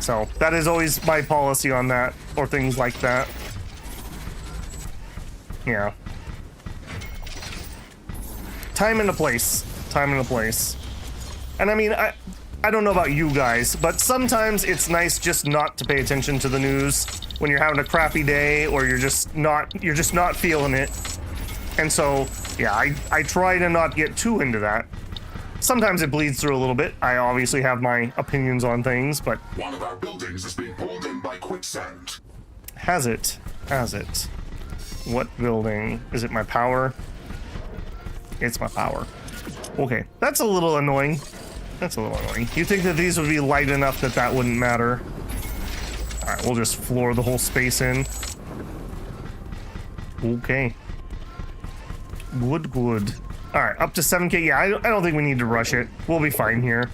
So, that is always my policy on that, or things like that. Yeah. Time and a place. Time and a place. And I mean, I don't know about you guys, but sometimes it's nice just not to pay attention to the news when you're having a crappy day or you're just not feeling it. And so, yeah, I try to not get too into that. Sometimes it bleeds through a little bit. I obviously have my opinions on things, but... One of our buildings is being pulled in by quicksand. Has it? Has it? What building? Is it my power? It's my power. Okay, that's a little annoying. That's a little annoying. You'd think that these would be light enough that that wouldn't matter. Alright, we'll just floor the whole space in. Okay. Good, good. Alright, up to 7K. Yeah, I don't think we need to rush it. We'll be fine here.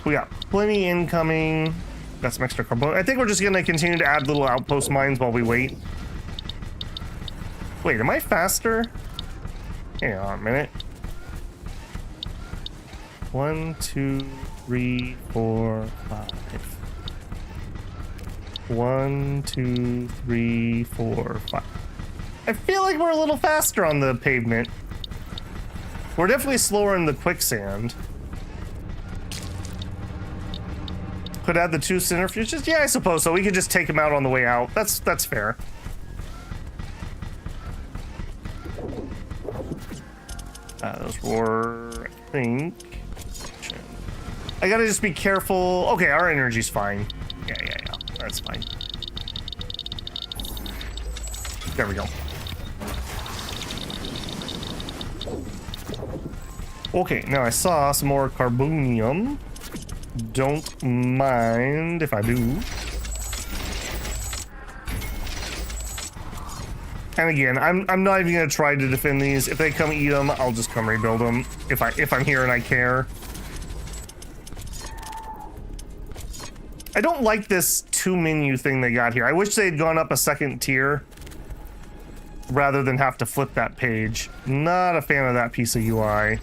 We got plenty incoming. Got some extra carbon. I think we're just going to continue to add little outpost mines while we wait. Wait, am I faster? Hang on a minute. 1, 2, 3, 4, 5. 1, 2, 3, 4, 5. I feel like we're a little faster on the pavement. We're definitely slower in the quicksand. Could add the 2 centrifuges? Yeah, I suppose so. We could just take them out on the way out. That's fair. Those were, I think... I gotta just be careful. Okay, our energy's fine. Yeah. That's fine. There we go. Okay, now I saw some more carbonium. Don't mind if I do. And again, I'm not even gonna try to defend these. If they come eat them, I'll just come rebuild them. If I'm here and I care. I don't like this 2 menu thing they got here. I wish they had gone up a second tier rather than have to flip that page. Not a fan of that piece of UI.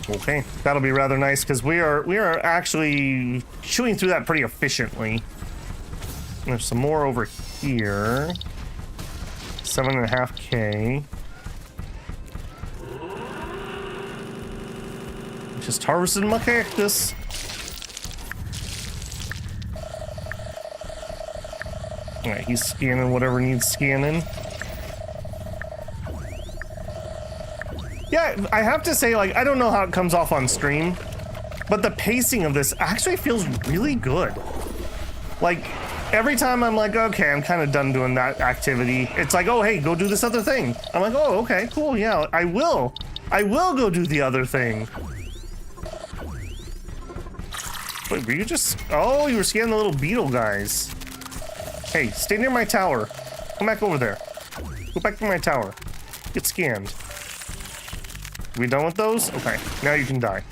Okay, that'll be rather nice because we are actually chewing through that pretty efficiently. There's some more over here. 7.5K. Just harvested my cactus. Alright, he's scanning whatever needs scanning. Yeah, I have to say, like, I don't know how it comes off on stream, but the pacing of this actually feels really good. Like, every time I'm like, okay, I'm kind of done doing that activity, it's like, oh, hey, go do this other thing. I'm like, oh, okay, cool, yeah, I will go do the other thing. Wait, were you just... Oh, you were scanning the little beetle guys. Hey, stay near my tower. Come back over there. Go back to my tower. Get scanned. We done with those? Okay, now you can die.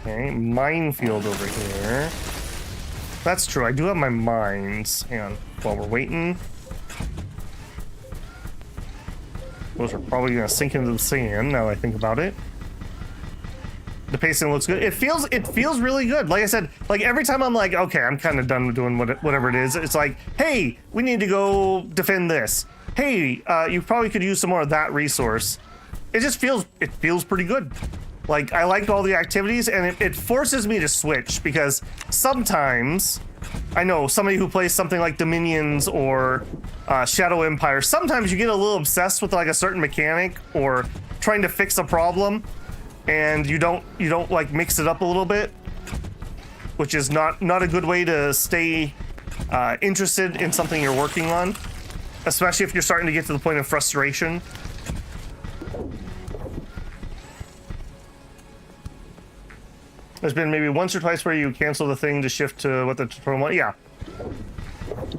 Okay, minefield over here. That's true, I do have my mines. Hang on, while we're waiting. Those are probably gonna sink into the sand now I think about it. The pacing looks good. It feels really good. Like I said, like every time I'm like, okay, I'm kind of done with doing whatever it is. It's like, hey, we need to go defend this. Hey, you probably could use some more of that resource. It just feels pretty good. Like I like all the activities, and it forces me to switch because sometimes I know somebody who plays something like Dominions or Shadow Empire. Sometimes you get a little obsessed with like a certain mechanic or trying to fix a problem. And you don't like mix it up a little bit, which is not a good way to stay interested in something you're working on, especially if you're starting to get to the point of frustration. There's been maybe once or twice where you cancel the thing to shift to what the tutorial wants. Yeah.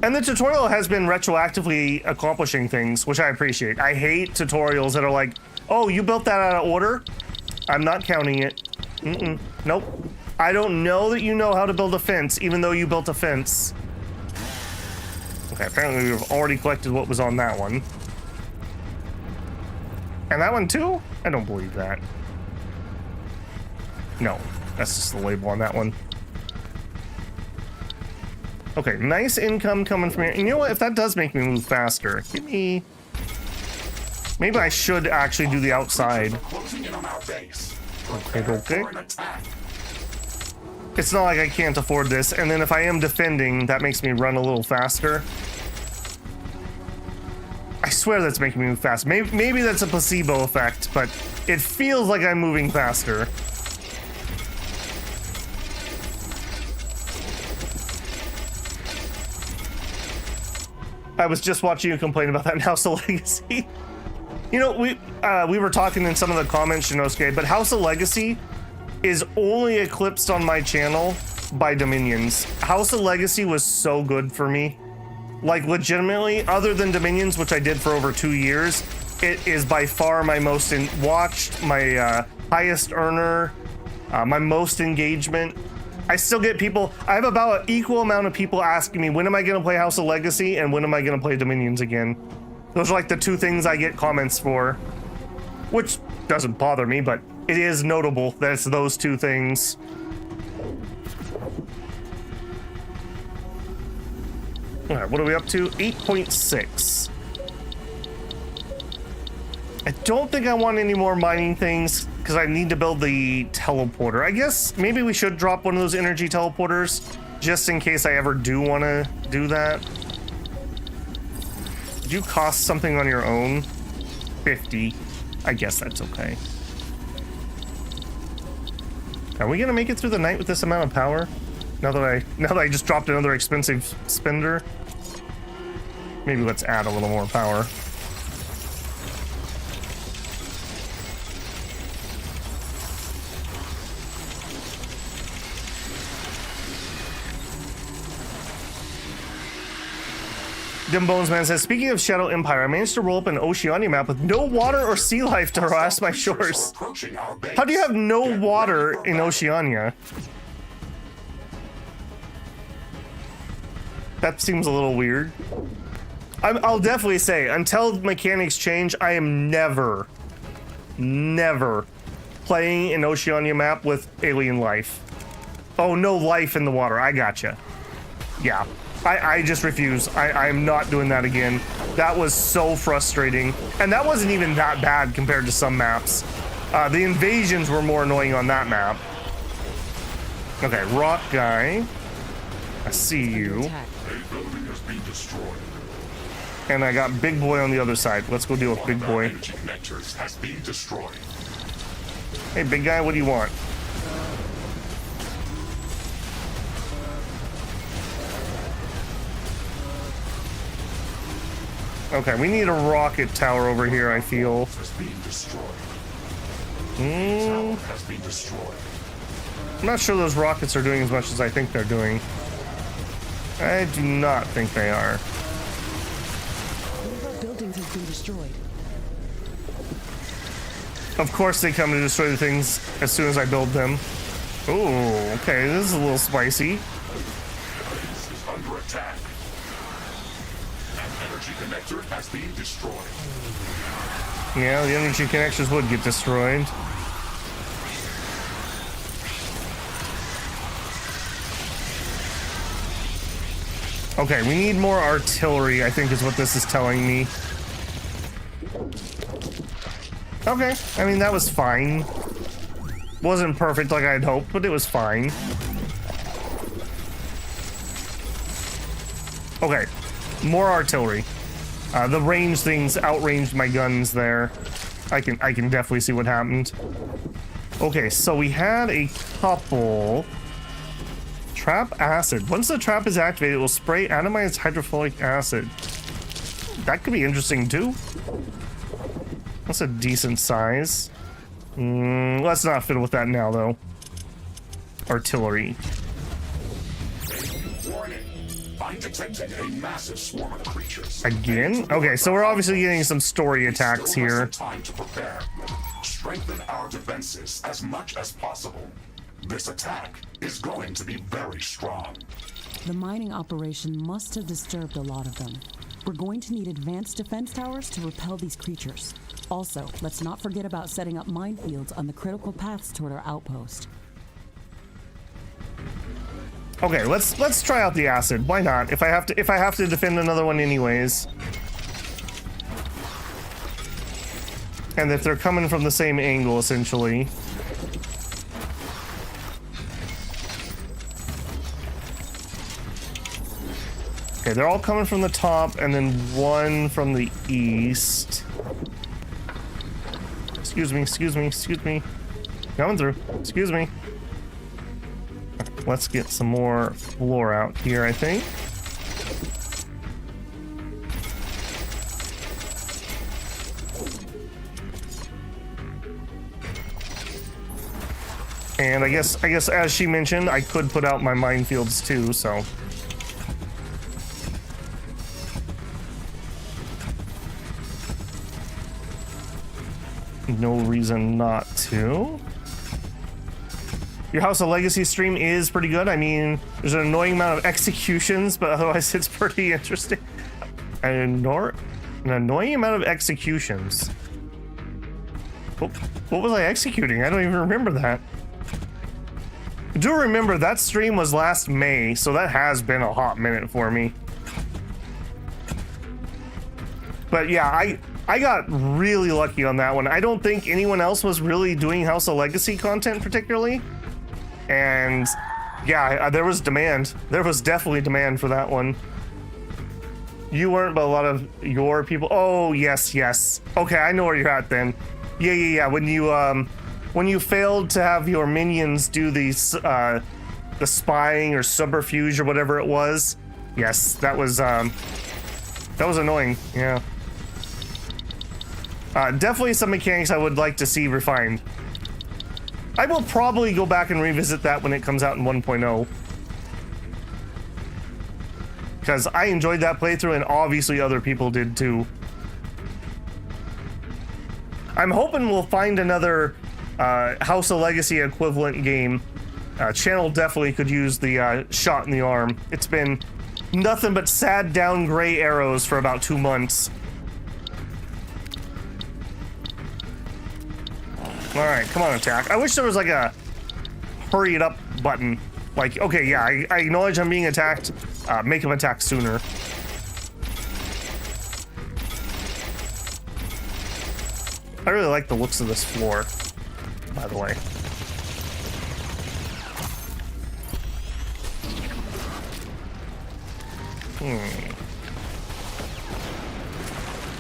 And the tutorial has been retroactively accomplishing things, which I appreciate. I hate tutorials that are like, oh, you built that out of order? I'm not counting it. Nope. I don't know that you know how to build a fence, even though you built a fence. Okay, apparently we've already collected what was on that one. And that one too? I don't believe that. No, that's just the label on that one. Okay, nice income coming from here. And you know what? If that does make me move faster, give me... Maybe I should actually do the outside. Okay. It's not like I can't afford this, and then if I am defending, that makes me run a little faster. I swear that's making me move fast. Maybe that's a placebo effect, but it feels like I'm moving faster. I was just watching you complain about that in House of Legacy. You know, we were talking in some of the comments, Shinosuke, but House of Legacy is only eclipsed on my channel by Dominions. House of Legacy was so good for me. Like, legitimately, other than Dominions, which I did for over 2 years, it is by far my most watched, my highest earner, my most engagement. I still get people, I have about an equal amount of people asking me, when am I going to play House of Legacy and when am I going to play Dominions again? Those are like the two things I get comments for, which doesn't bother me, but it is notable that it's those two things. All right, what are we up to? 8.6. I don't think I want any more mining things because I need to build the teleporter. I guess maybe we should drop one of those energy teleporters just in case I ever do want to do that. Did you cost something on your own? 50. I guess that's okay. Are we gonna make it through the night with this amount of power? Now that I just dropped another expensive spender. Maybe let's add a little more power. Dim Bones Man says, speaking of Shadow Empire, I managed to roll up an Oceania map with no water or sea life to harass my shores. How do you have no water in Oceania? That seems a little weird. I'll definitely say, until mechanics change, I am never playing an Oceania map with alien life. Oh, no life in the water. I gotcha. Yeah. I just refuse. I'm not doing that again. That was so frustrating. And that wasn't even that bad compared to some maps. The invasions were more annoying on that map. Okay, rock guy. I see you. And I got Big Boy on the other side. Let's go deal with Big Boy. Hey, big guy, what do you want? Okay, we need a rocket tower over here, I feel. I'm not sure those rockets are doing as much as I think they're doing. I do not think they are. One of our buildings has been destroyed. Of course they come to destroy the things as soon as I build them. Oh, okay, this is a little spicy. Base is under attack. An energy connector has been destroyed. Yeah, the energy connections would get destroyed. Okay, we need more artillery, I think is what this is telling me. Okay, I mean, that was fine. Wasn't perfect like I'd hoped, but it was fine. Okay, more artillery. The range things outranged my guns there. I can definitely see what happened. Okay, so we had a couple. Trap acid. Once the trap is activated, it will spray atomized hydrofluoric acid. That could be interesting too. That's a decent size. Let's not fiddle with that now, though. Artillery. Warning. I'm detecting a massive swarm of creatures. Again? Okay, so we're obviously getting some story attacks Still here. has some time to prepare. Strengthen our defenses as much as possible. This attack is going to be very strong. The mining operation must have disturbed a lot of them. We're going to need advanced defense towers to repel these creatures. Also, let's not forget about setting up minefields on the critical paths toward our outpost. Okay, let's try out the acid. Why not? If I have to defend another one anyways. And if they're coming from the same angle, essentially. Okay, they're all coming from the top, and then one from the east. Excuse me, excuse me, excuse me. Coming through. Excuse me. Let's get some more floor out here, I think. And I guess as she mentioned, I could put out my minefields too, so. No reason not to. Your House of Legacy stream is pretty good. I mean, there's an annoying amount of executions, but otherwise it's pretty interesting. An annoying amount of executions. What was I executing? I don't even remember that. I do remember that stream was last May, so that has been a hot minute for me. But yeah, I got really lucky on that one. I don't think anyone else was really doing House of Legacy content particularly. And yeah, there was demand. There was definitely demand for that one. You weren't, but a lot of your people. Oh, yes, yes. Okay, I know where you're at then. Yeah. When you failed to have your minions do these, the spying or subterfuge or whatever it was. Yes, that was annoying. Yeah. Definitely some mechanics I would like to see refined. I will probably go back and revisit that when it comes out in 1.0. Because I enjoyed that playthrough, and obviously other people did too. I'm hoping we'll find another House of Legacy equivalent game. Channel definitely could use the shot in the arm. It's been nothing but sad down gray arrows for about 2 months. All right, come on, attack. I wish there was like a hurry it up button. Like, okay, yeah, I acknowledge I'm being attacked. Make him attack sooner. I really like the looks of this floor, by the way.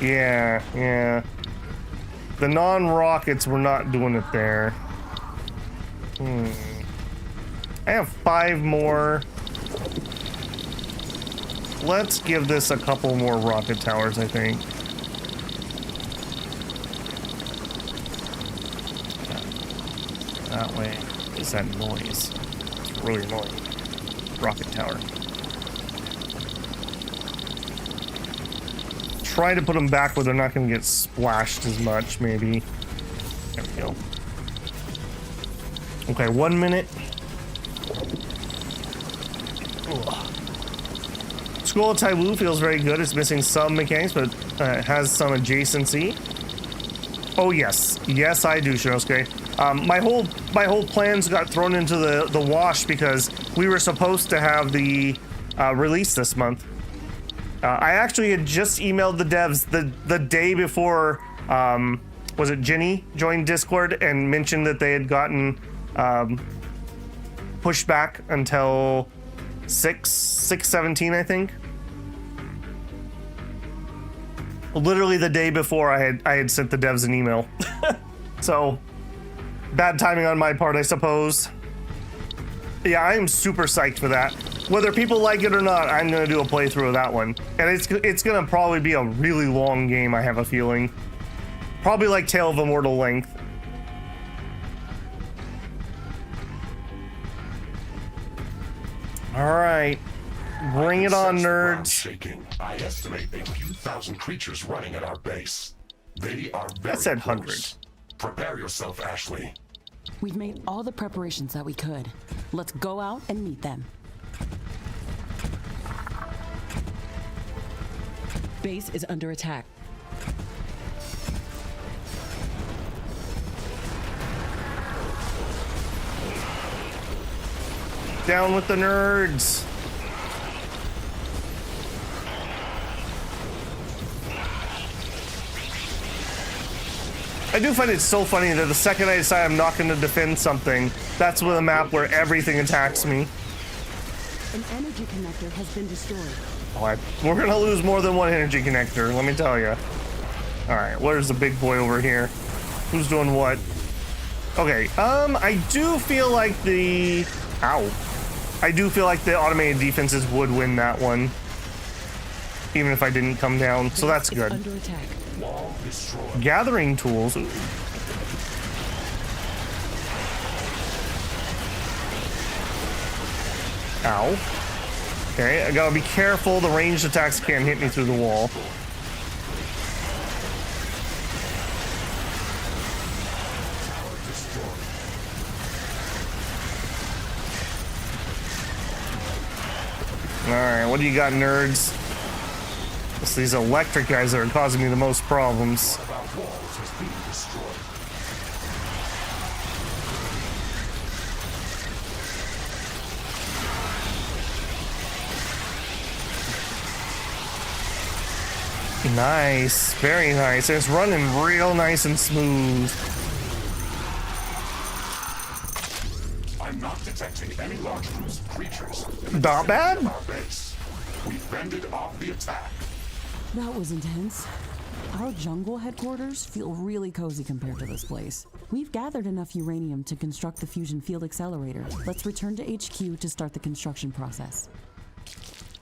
Yeah. The non-rockets were not doing it there. I have 5 more. Let's give this a couple more rocket towers, I think. That way. What is that noise? It's really annoying. Rocket tower. Try to put them back where they're not going to get splashed as much, maybe. There we go. Okay, 1 minute. School of Taiwu feels very good. It's missing some mechanics, but it has some adjacency. Oh yes, yes I do, Shinosuke. My whole plans got thrown into the wash because we were supposed to have the release this month. I actually had just emailed the devs the day before. Was it Jenny joined Discord and mentioned that they had gotten pushed back until 6/17, I think. Literally the day before I had sent the devs an email. So bad timing on my part, I suppose. Yeah, I am super psyched for that. Whether people like it or not, I'm gonna do a playthrough of that one. And it's gonna probably be a really long game, I have a feeling. Probably like Tale of Immortal length. Alright. Bring it on, nerds. Shaking. I estimate a few thousand creatures running at our base. They are very I said close. 100. Prepare yourself, Ashley. We've made all the preparations that we could. Let's go out and meet them. Base is under attack. Down with the nerds. I do find it so funny that the second I decide I'm not going to defend something, that's with a map where everything attacks me. An energy connector has been destroyed. Oh, we're going to lose more than one energy connector, let me tell you. Alright, where's the big boy over here? Who's doing what? Okay, I do feel like the... Ow. I do feel like the automated defenses would win that one. Even if I didn't come down, so that's good. Under attack. Wall destroyed. Gathering tools. Ooh. Ow. Okay, I gotta be careful. The ranged attacks can't hit me through the wall. Alright, what do you got, nerds? It's these electric guys that are causing me the most problems. Nice, very nice. It's running real nice and smooth. I'm not detecting any large groups of creatures. Not bad. Our base. We fended off the attack. That was intense. Our jungle headquarters feel really cozy compared to this place. We've gathered enough uranium to construct the fusion field accelerator. Let's return to HQ to start the construction process.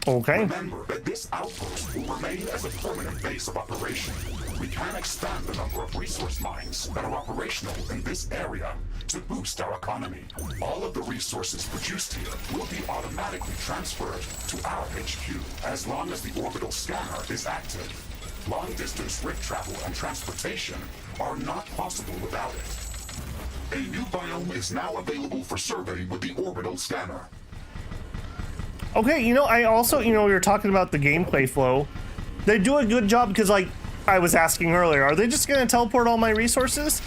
Okay. Remember that this outpost will remain as a permanent base of operation. We can expand the number of resource mines that are operational in this area to boost our economy. All of the resources produced here will be automatically transferred to our HQ as long as the orbital scanner is active. Long-distance rift travel and transportation are not possible without it. A new biome is now available for survey with the orbital scanner. Okay, you know, I also, you know, we were talking about the gameplay flow. They do a good job because, like, I was asking earlier, are they just going to teleport all my resources?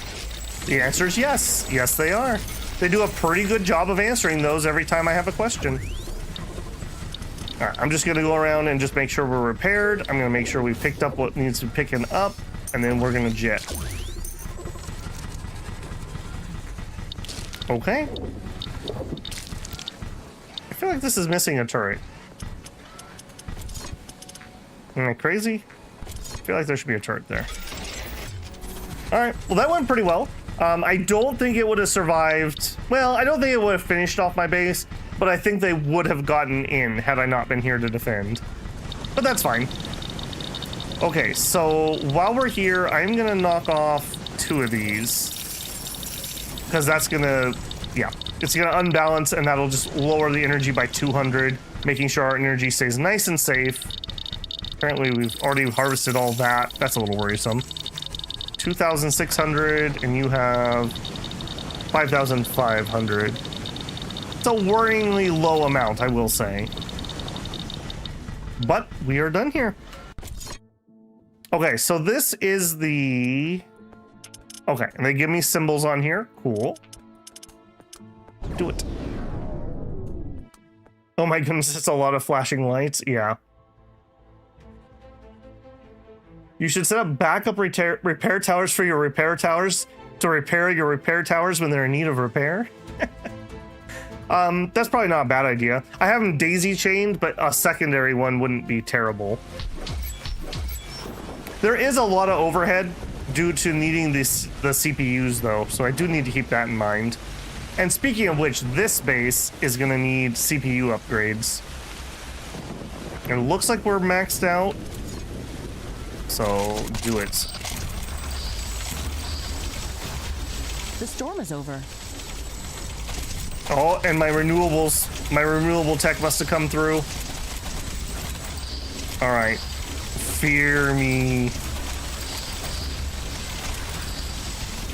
The answer is yes. Yes, they are. They do a pretty good job of answering those every time I have a question. All right, I'm just going to go around and just make sure we're repaired. I'm going to make sure we picked up what needs to be picking up, and then we're going to jet. Okay. I feel like this is missing a turret. Am I crazy? I feel like there should be a turret there. Alright, well that went pretty well. I don't think it would have survived. Well, I don't think it would have finished off my base, but I think they would have gotten in had I not been here to defend. But that's fine. Okay, so while we're here, I'm gonna knock off 2 of these. Because that's gonna, yeah, it's gonna unbalance and that'll just lower the energy by 200, making sure our energy stays nice and safe. Apparently we've already harvested all that. That's a little worrisome. 2,600, and you have 5,500. It's a worryingly low amount, I will say. But we are done here. Okay, so this is the... Okay, and they give me symbols on here. Cool. Do it. Oh my goodness, it's a lot of flashing lights. Yeah. You should set up backup repair towers for your repair towers to repair your repair towers when they're in need of repair. That's probably not a bad idea. I have them daisy chained, but a secondary one wouldn't be terrible. There is a lot of overhead due to needing the CPUs though, so I do need to keep that in mind. And speaking of which, this base is gonna need CPU upgrades. It looks like we're maxed out, so do it. The storm is over. Oh, and my renewable tech must have come through. All right, fear me.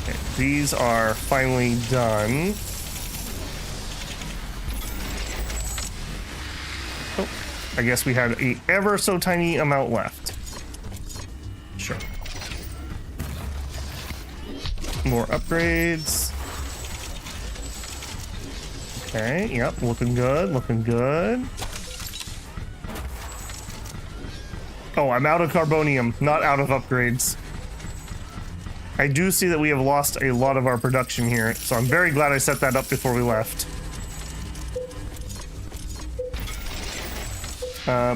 Okay, these are finally done. Oh, I guess we had a ever so tiny amount left. Sure. More upgrades. Okay, yep, looking good, looking good. Oh, I'm out of carbonium, not out of upgrades. I do see that we have lost a lot of our production here, so I'm very glad I set that up before we left.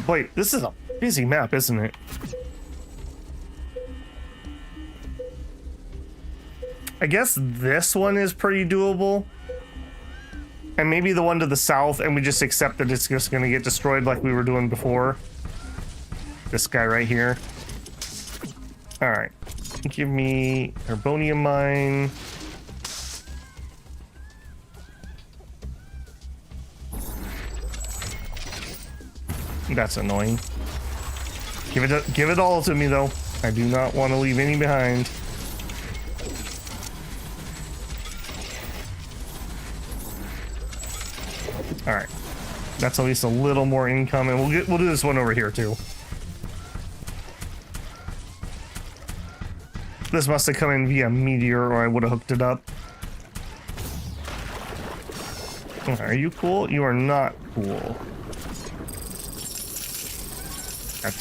Boy, this is a busy map, isn't it? I guess this one is pretty doable. And maybe the one to the south, and we just accept that it's just gonna get destroyed like we were doing before. This guy right here. Alright. Give me carbonium mine. That's annoying. Give it all to me though. I do not want to leave any behind. All right, that's at least a little more income, and we'll do this one over here too. This must have come in via meteor, or I would have hooked it up. Are you cool? You are not cool.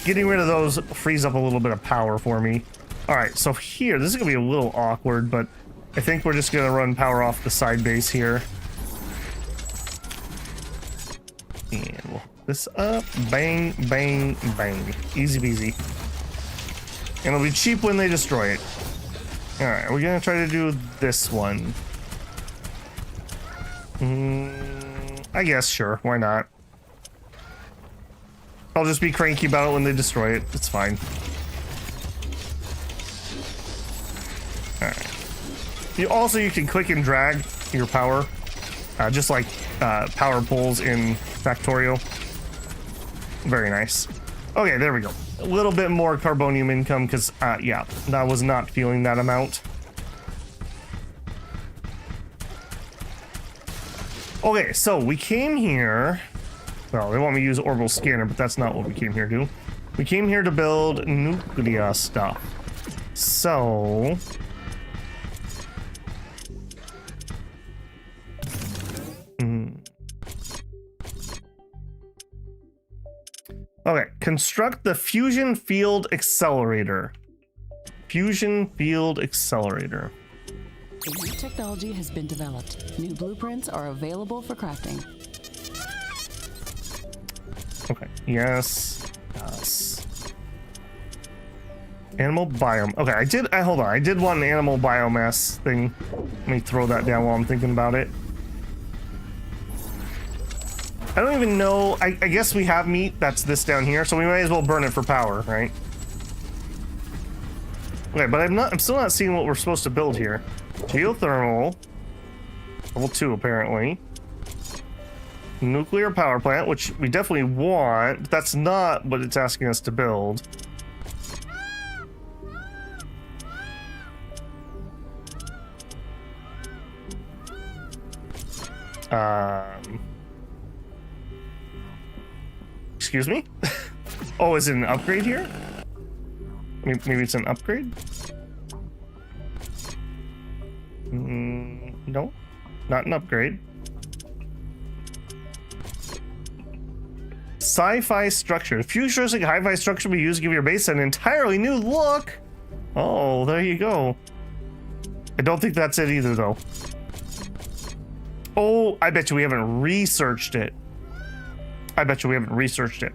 Getting rid of those frees up a little bit of power for me. All right, so here, this is gonna be a little awkward, but I think we're just gonna run power off the side base here. And we'll hook this up. Bang, bang, bang. Easy peasy. And it'll be cheap when they destroy it. All right, we're gonna try to do this one. I guess, sure, why not? I'll just be cranky about it when they destroy it. It's fine. Alright. You can click and drag your power. Just like power poles in Factorio. Very nice. Okay, there we go. A little bit more carbonium income because, yeah, I was not feeling that amount. Okay, so we came here. Well, they want me to use orbital scanner, but that's not what we came here to do. We came here to build nuclear stuff. So... Okay, construct the fusion field accelerator. Fusion field accelerator. A new technology has been developed. New blueprints are available for crafting. Okay, yes. Yes. Animal biome. Okay, hold on. I did want an animal biomass thing. Let me throw that down while I'm thinking about it. I don't even know. I guess we have meat. That's this down here, so we might as well burn it for power, right? Okay, but I'm still not seeing what we're supposed to build here. Geothermal. Level 2, apparently. Nuclear power plant, which we definitely want, but that's not what it's asking us to build. Excuse me? Oh, is it an upgrade here? Maybe it's an upgrade? No, not an upgrade. Sci-fi structure. Futuristic hi-fi structure will be used to give your base an entirely new look. Oh, there you go. I don't think that's it either, though. Oh, I bet you we haven't researched it. I bet you we haven't researched it.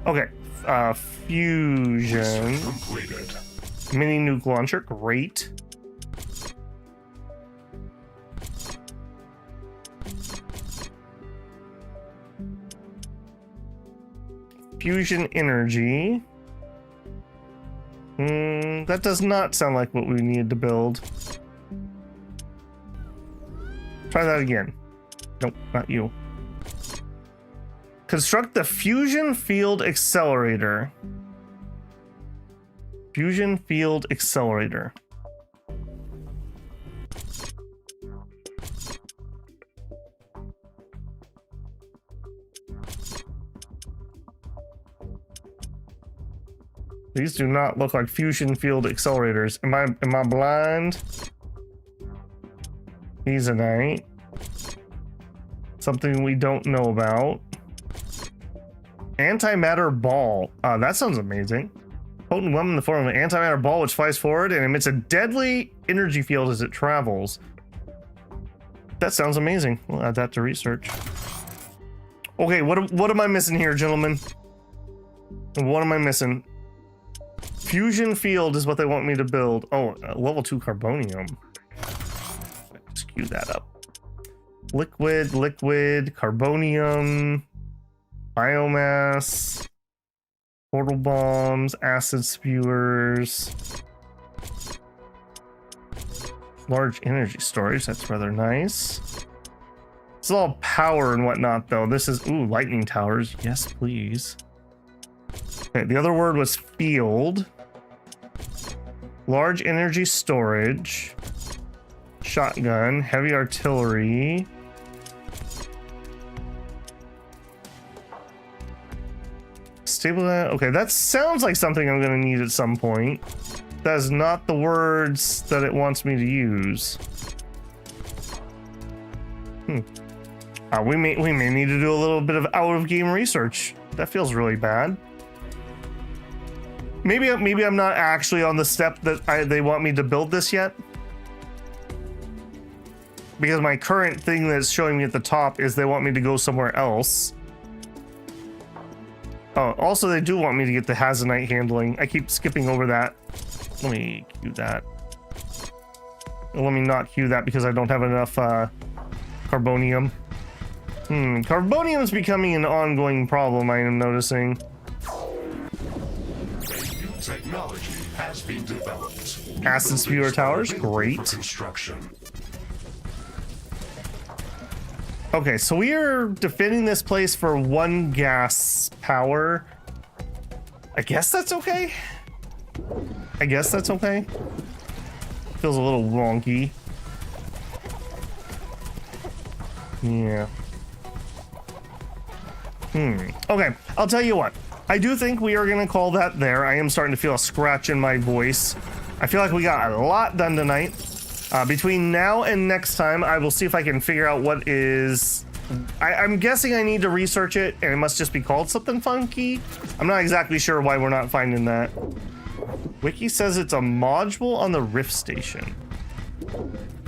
Okay, fusion. Completed. Mini nuke launcher, great. Fusion energy. That does not sound like what we needed to build. Try that again. Nope, not you. Construct the fusion field accelerator. Fusion field accelerator. These do not look like fusion field accelerators. Am I blind? He's something we don't know about. Antimatter ball. That sounds amazing. Potent weapon in the form of an antimatter ball which flies forward and emits a deadly energy field as it travels. That sounds amazing. We'll add that to research. Okay, what am I missing here, gentlemen? What am I missing? Fusion field is what they want me to build. Oh, level 2 carbonium. Let's queue that up. Liquid, carbonium, biomass, portal bombs, acid spewers, large energy storage. That's rather nice. It's all power and whatnot, though. This is, ooh, lightning towers. Yes, please. Okay, the other word was field. Large energy storage. Shotgun. Heavy artillery. Stable. Okay, that sounds like something I'm going to need at some point. That is not the words that it wants me to use. We may need to do a little bit of out-of-game research. That feels really bad. Maybe I'm not actually on the step that they want me to build this yet. Because my current thing that's showing me at the top is they want me to go somewhere else. Oh, also they do want me to get the Hazanite handling. I keep skipping over that. Let me queue that. Let me not queue that because I don't have enough carbonium. Carbonium is becoming an ongoing problem, I am noticing. Technology has been developed. Acid spewer towers, great. Construction. Okay, so we are defending this place for 1 gas power. I guess that's okay. Feels a little wonky. Yeah. Okay, I'll tell you what. I do think we are going to call that there. I am starting to feel a scratch in my voice. I feel like we got a lot done tonight. Between now and next time, I will see if I can figure out what is... I'm guessing I need to research it, and it must just be called something funky. I'm not exactly sure why we're not finding that. Wiki says it's a module on the Rift Station.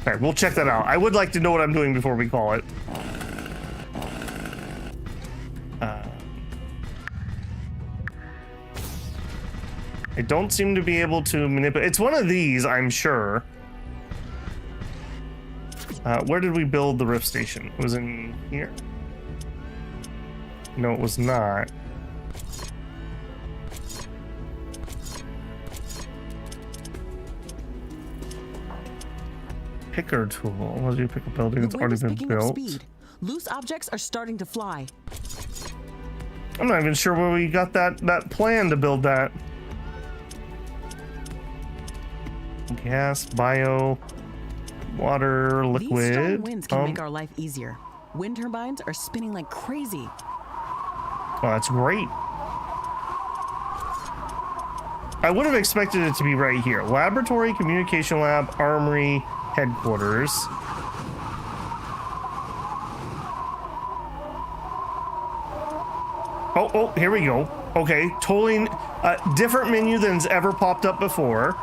Okay, we'll check that out. I would like to know what I'm doing before we call it. I don't seem to be able to manipulate. It's one of these, I'm sure. Where did we build the Rift Station? It was in here? No, it was not. Picker tool. What do you pick a building that's already been built? Loose objects are starting to fly. I'm not even sure where we got that plan to build that. Gas, bio, water, liquid. These strong winds can make our life easier. Wind turbines are spinning like crazy. Oh, that's great. I would have expected it to be right here. Laboratory, communication lab, armory, headquarters. Oh, here we go. Okay, totally different menu than's ever popped up before.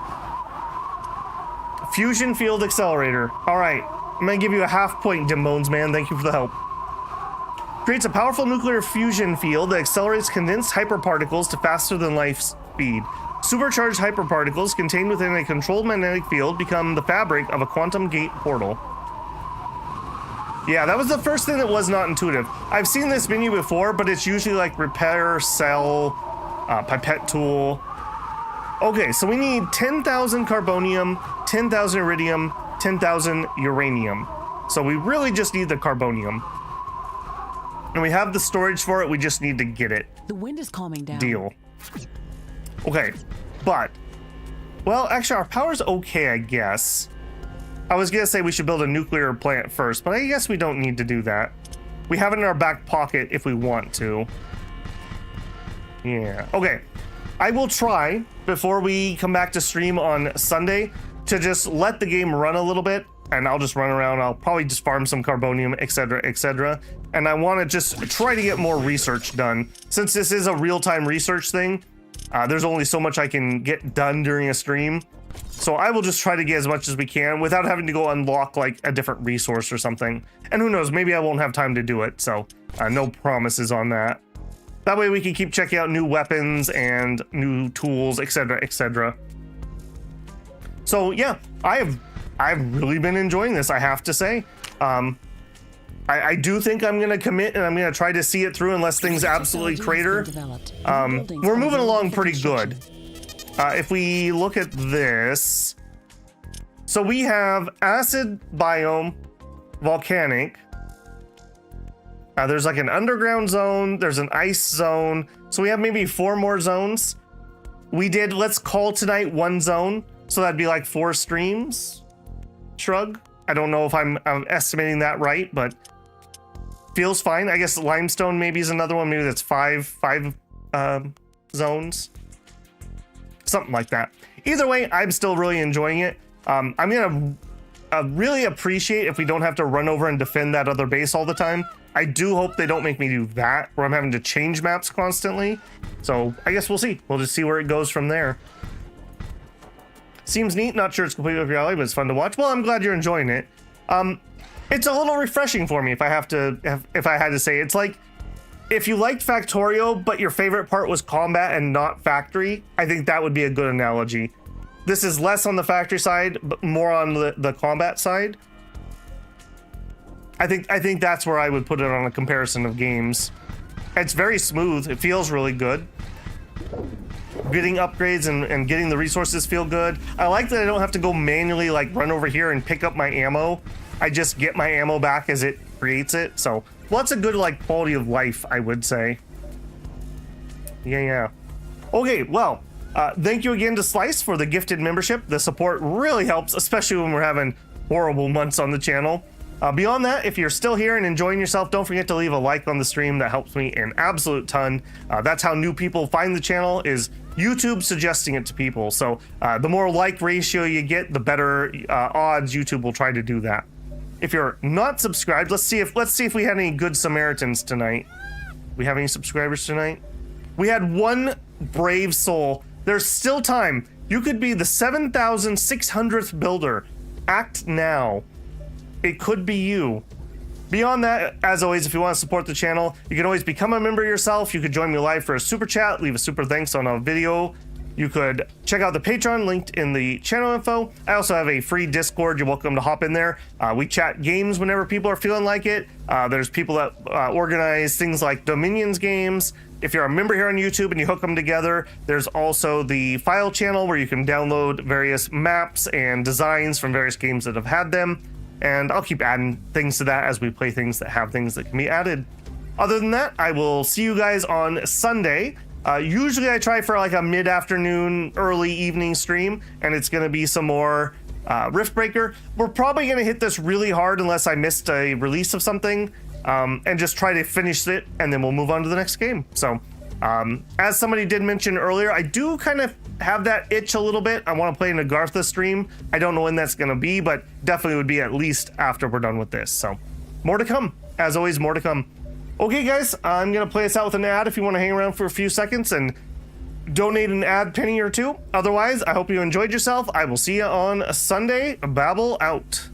Fusion field accelerator. All right, I'm gonna give you a half point, Dim Bones Man. Thank you for the help. Creates a powerful nuclear fusion field that accelerates condensed hyperparticles to faster than light speed. Supercharged hyperparticles contained within a controlled magnetic field become the fabric of a quantum gate portal. Yeah, that was the first thing that was not intuitive. I've seen this menu before, but it's usually like repair, sell, pipette tool. Okay, so we need 10,000 carbonium, 10,000 iridium, 10,000 uranium. So we really just need the carbonium. And we have the storage for it, we just need to get it. The wind is calming down. Deal. Okay, but, well, actually our power's okay, I guess. I was gonna say we should build a nuclear plant first, but I guess we don't need to do that. We have it in our back pocket if we want to. Yeah, okay. I will try, before we come back to stream on Sunday, to just let the game run a little bit, and I'll just run around. I'll probably just farm some carbonium, etc., etc. And I want to just try to get more research done. Since this is a real-time research thing, there's only so much I can get done during a stream. So I will just try to get as much as we can without having to go unlock like a different resource or something. And who knows, maybe I won't have time to do it. So no promises on that. That way we can keep checking out new weapons and new tools, etc., etc. So yeah, I've really been enjoying this, I have to say. I do think I'm gonna commit and I'm gonna try to see it through unless things absolutely crater. We're moving along pretty good. If we look at this, so we have acid biome, volcanic. There's like an underground zone, there's an ice zone. So we have maybe 4 more zones. We did, let's call tonight 1 zone. So that'd be like 4 streams. Shrug. I don't know if I'm estimating that right, but feels fine. I guess limestone maybe is another one. Maybe that's 5 zones. Something like that. Either way, I'm still really enjoying it. I'm gonna really appreciate if we don't have to run over and defend that other base all the time. I do hope they don't make me do that, where I'm having to change maps constantly. So I guess we'll see. We'll just see where it goes from there. Seems neat. Not sure it's completely up your alley, but it's fun to watch. Well, I'm glad you're enjoying it. It's a little refreshing for me if I had to say. It's like if you liked Factorio, but your favorite part was combat and not factory, I think that would be a good analogy. This is less on the factory side, but more on the combat side. I think that's where I would put it on a comparison of games. It's very smooth. It feels really good. Getting upgrades and getting the resources feel good. I like that I don't have to go manually like run over here and pick up my ammo. I just get my ammo back as it creates it. So lots of good like quality of life, I would say. Yeah. Okay, well, thank you again to Slice for the gifted membership. The support really helps, especially when we're having horrible months on the channel. Beyond that, if you're still here and enjoying yourself, don't forget to leave a like on the stream. That helps me an absolute ton. That's how new people find the channel, is YouTube suggesting it to people. So the more like ratio you get, the better odds YouTube will try to do that. If you're not subscribed, let's see if we had any good Samaritans tonight. We have any subscribers tonight? We had 1 brave soul. There's still time. You could be the 7,600th builder. Act now. It could be you. Beyond that, as always, if you want to support the channel, you can always become a member yourself. You could join me live for a super chat, leave a super thanks on a video. You could check out the Patreon linked in the channel info. I also have a free Discord. You're welcome to hop in there. We chat games whenever people are feeling like it. There's people that organize things like Dominions games. If you're a member here on YouTube and you hook them together, there's also the file channel where you can download various maps and designs from various games that have had them. And I'll keep adding things to that as we play things that have things that can be added. Other than that, I will see you guys on Sunday. Usually I try for like a mid-afternoon, early evening stream, and it's going to be some more Riftbreaker. We're probably going to hit this really hard unless I missed a release of something. and just try to finish it, and then we'll move on to the next game. So, as somebody did mention earlier, I do kind of have that itch a little bit. I want to play an Agartha stream. I don't know when that's going to be, but definitely would be at least after we're done with this. So, more to come. As always, more to come. Okay, guys, I'm going to play us out with an ad if you want to hang around for a few seconds and donate an ad penny or two. Otherwise, I hope you enjoyed yourself. I will see you on Sunday. Babble out.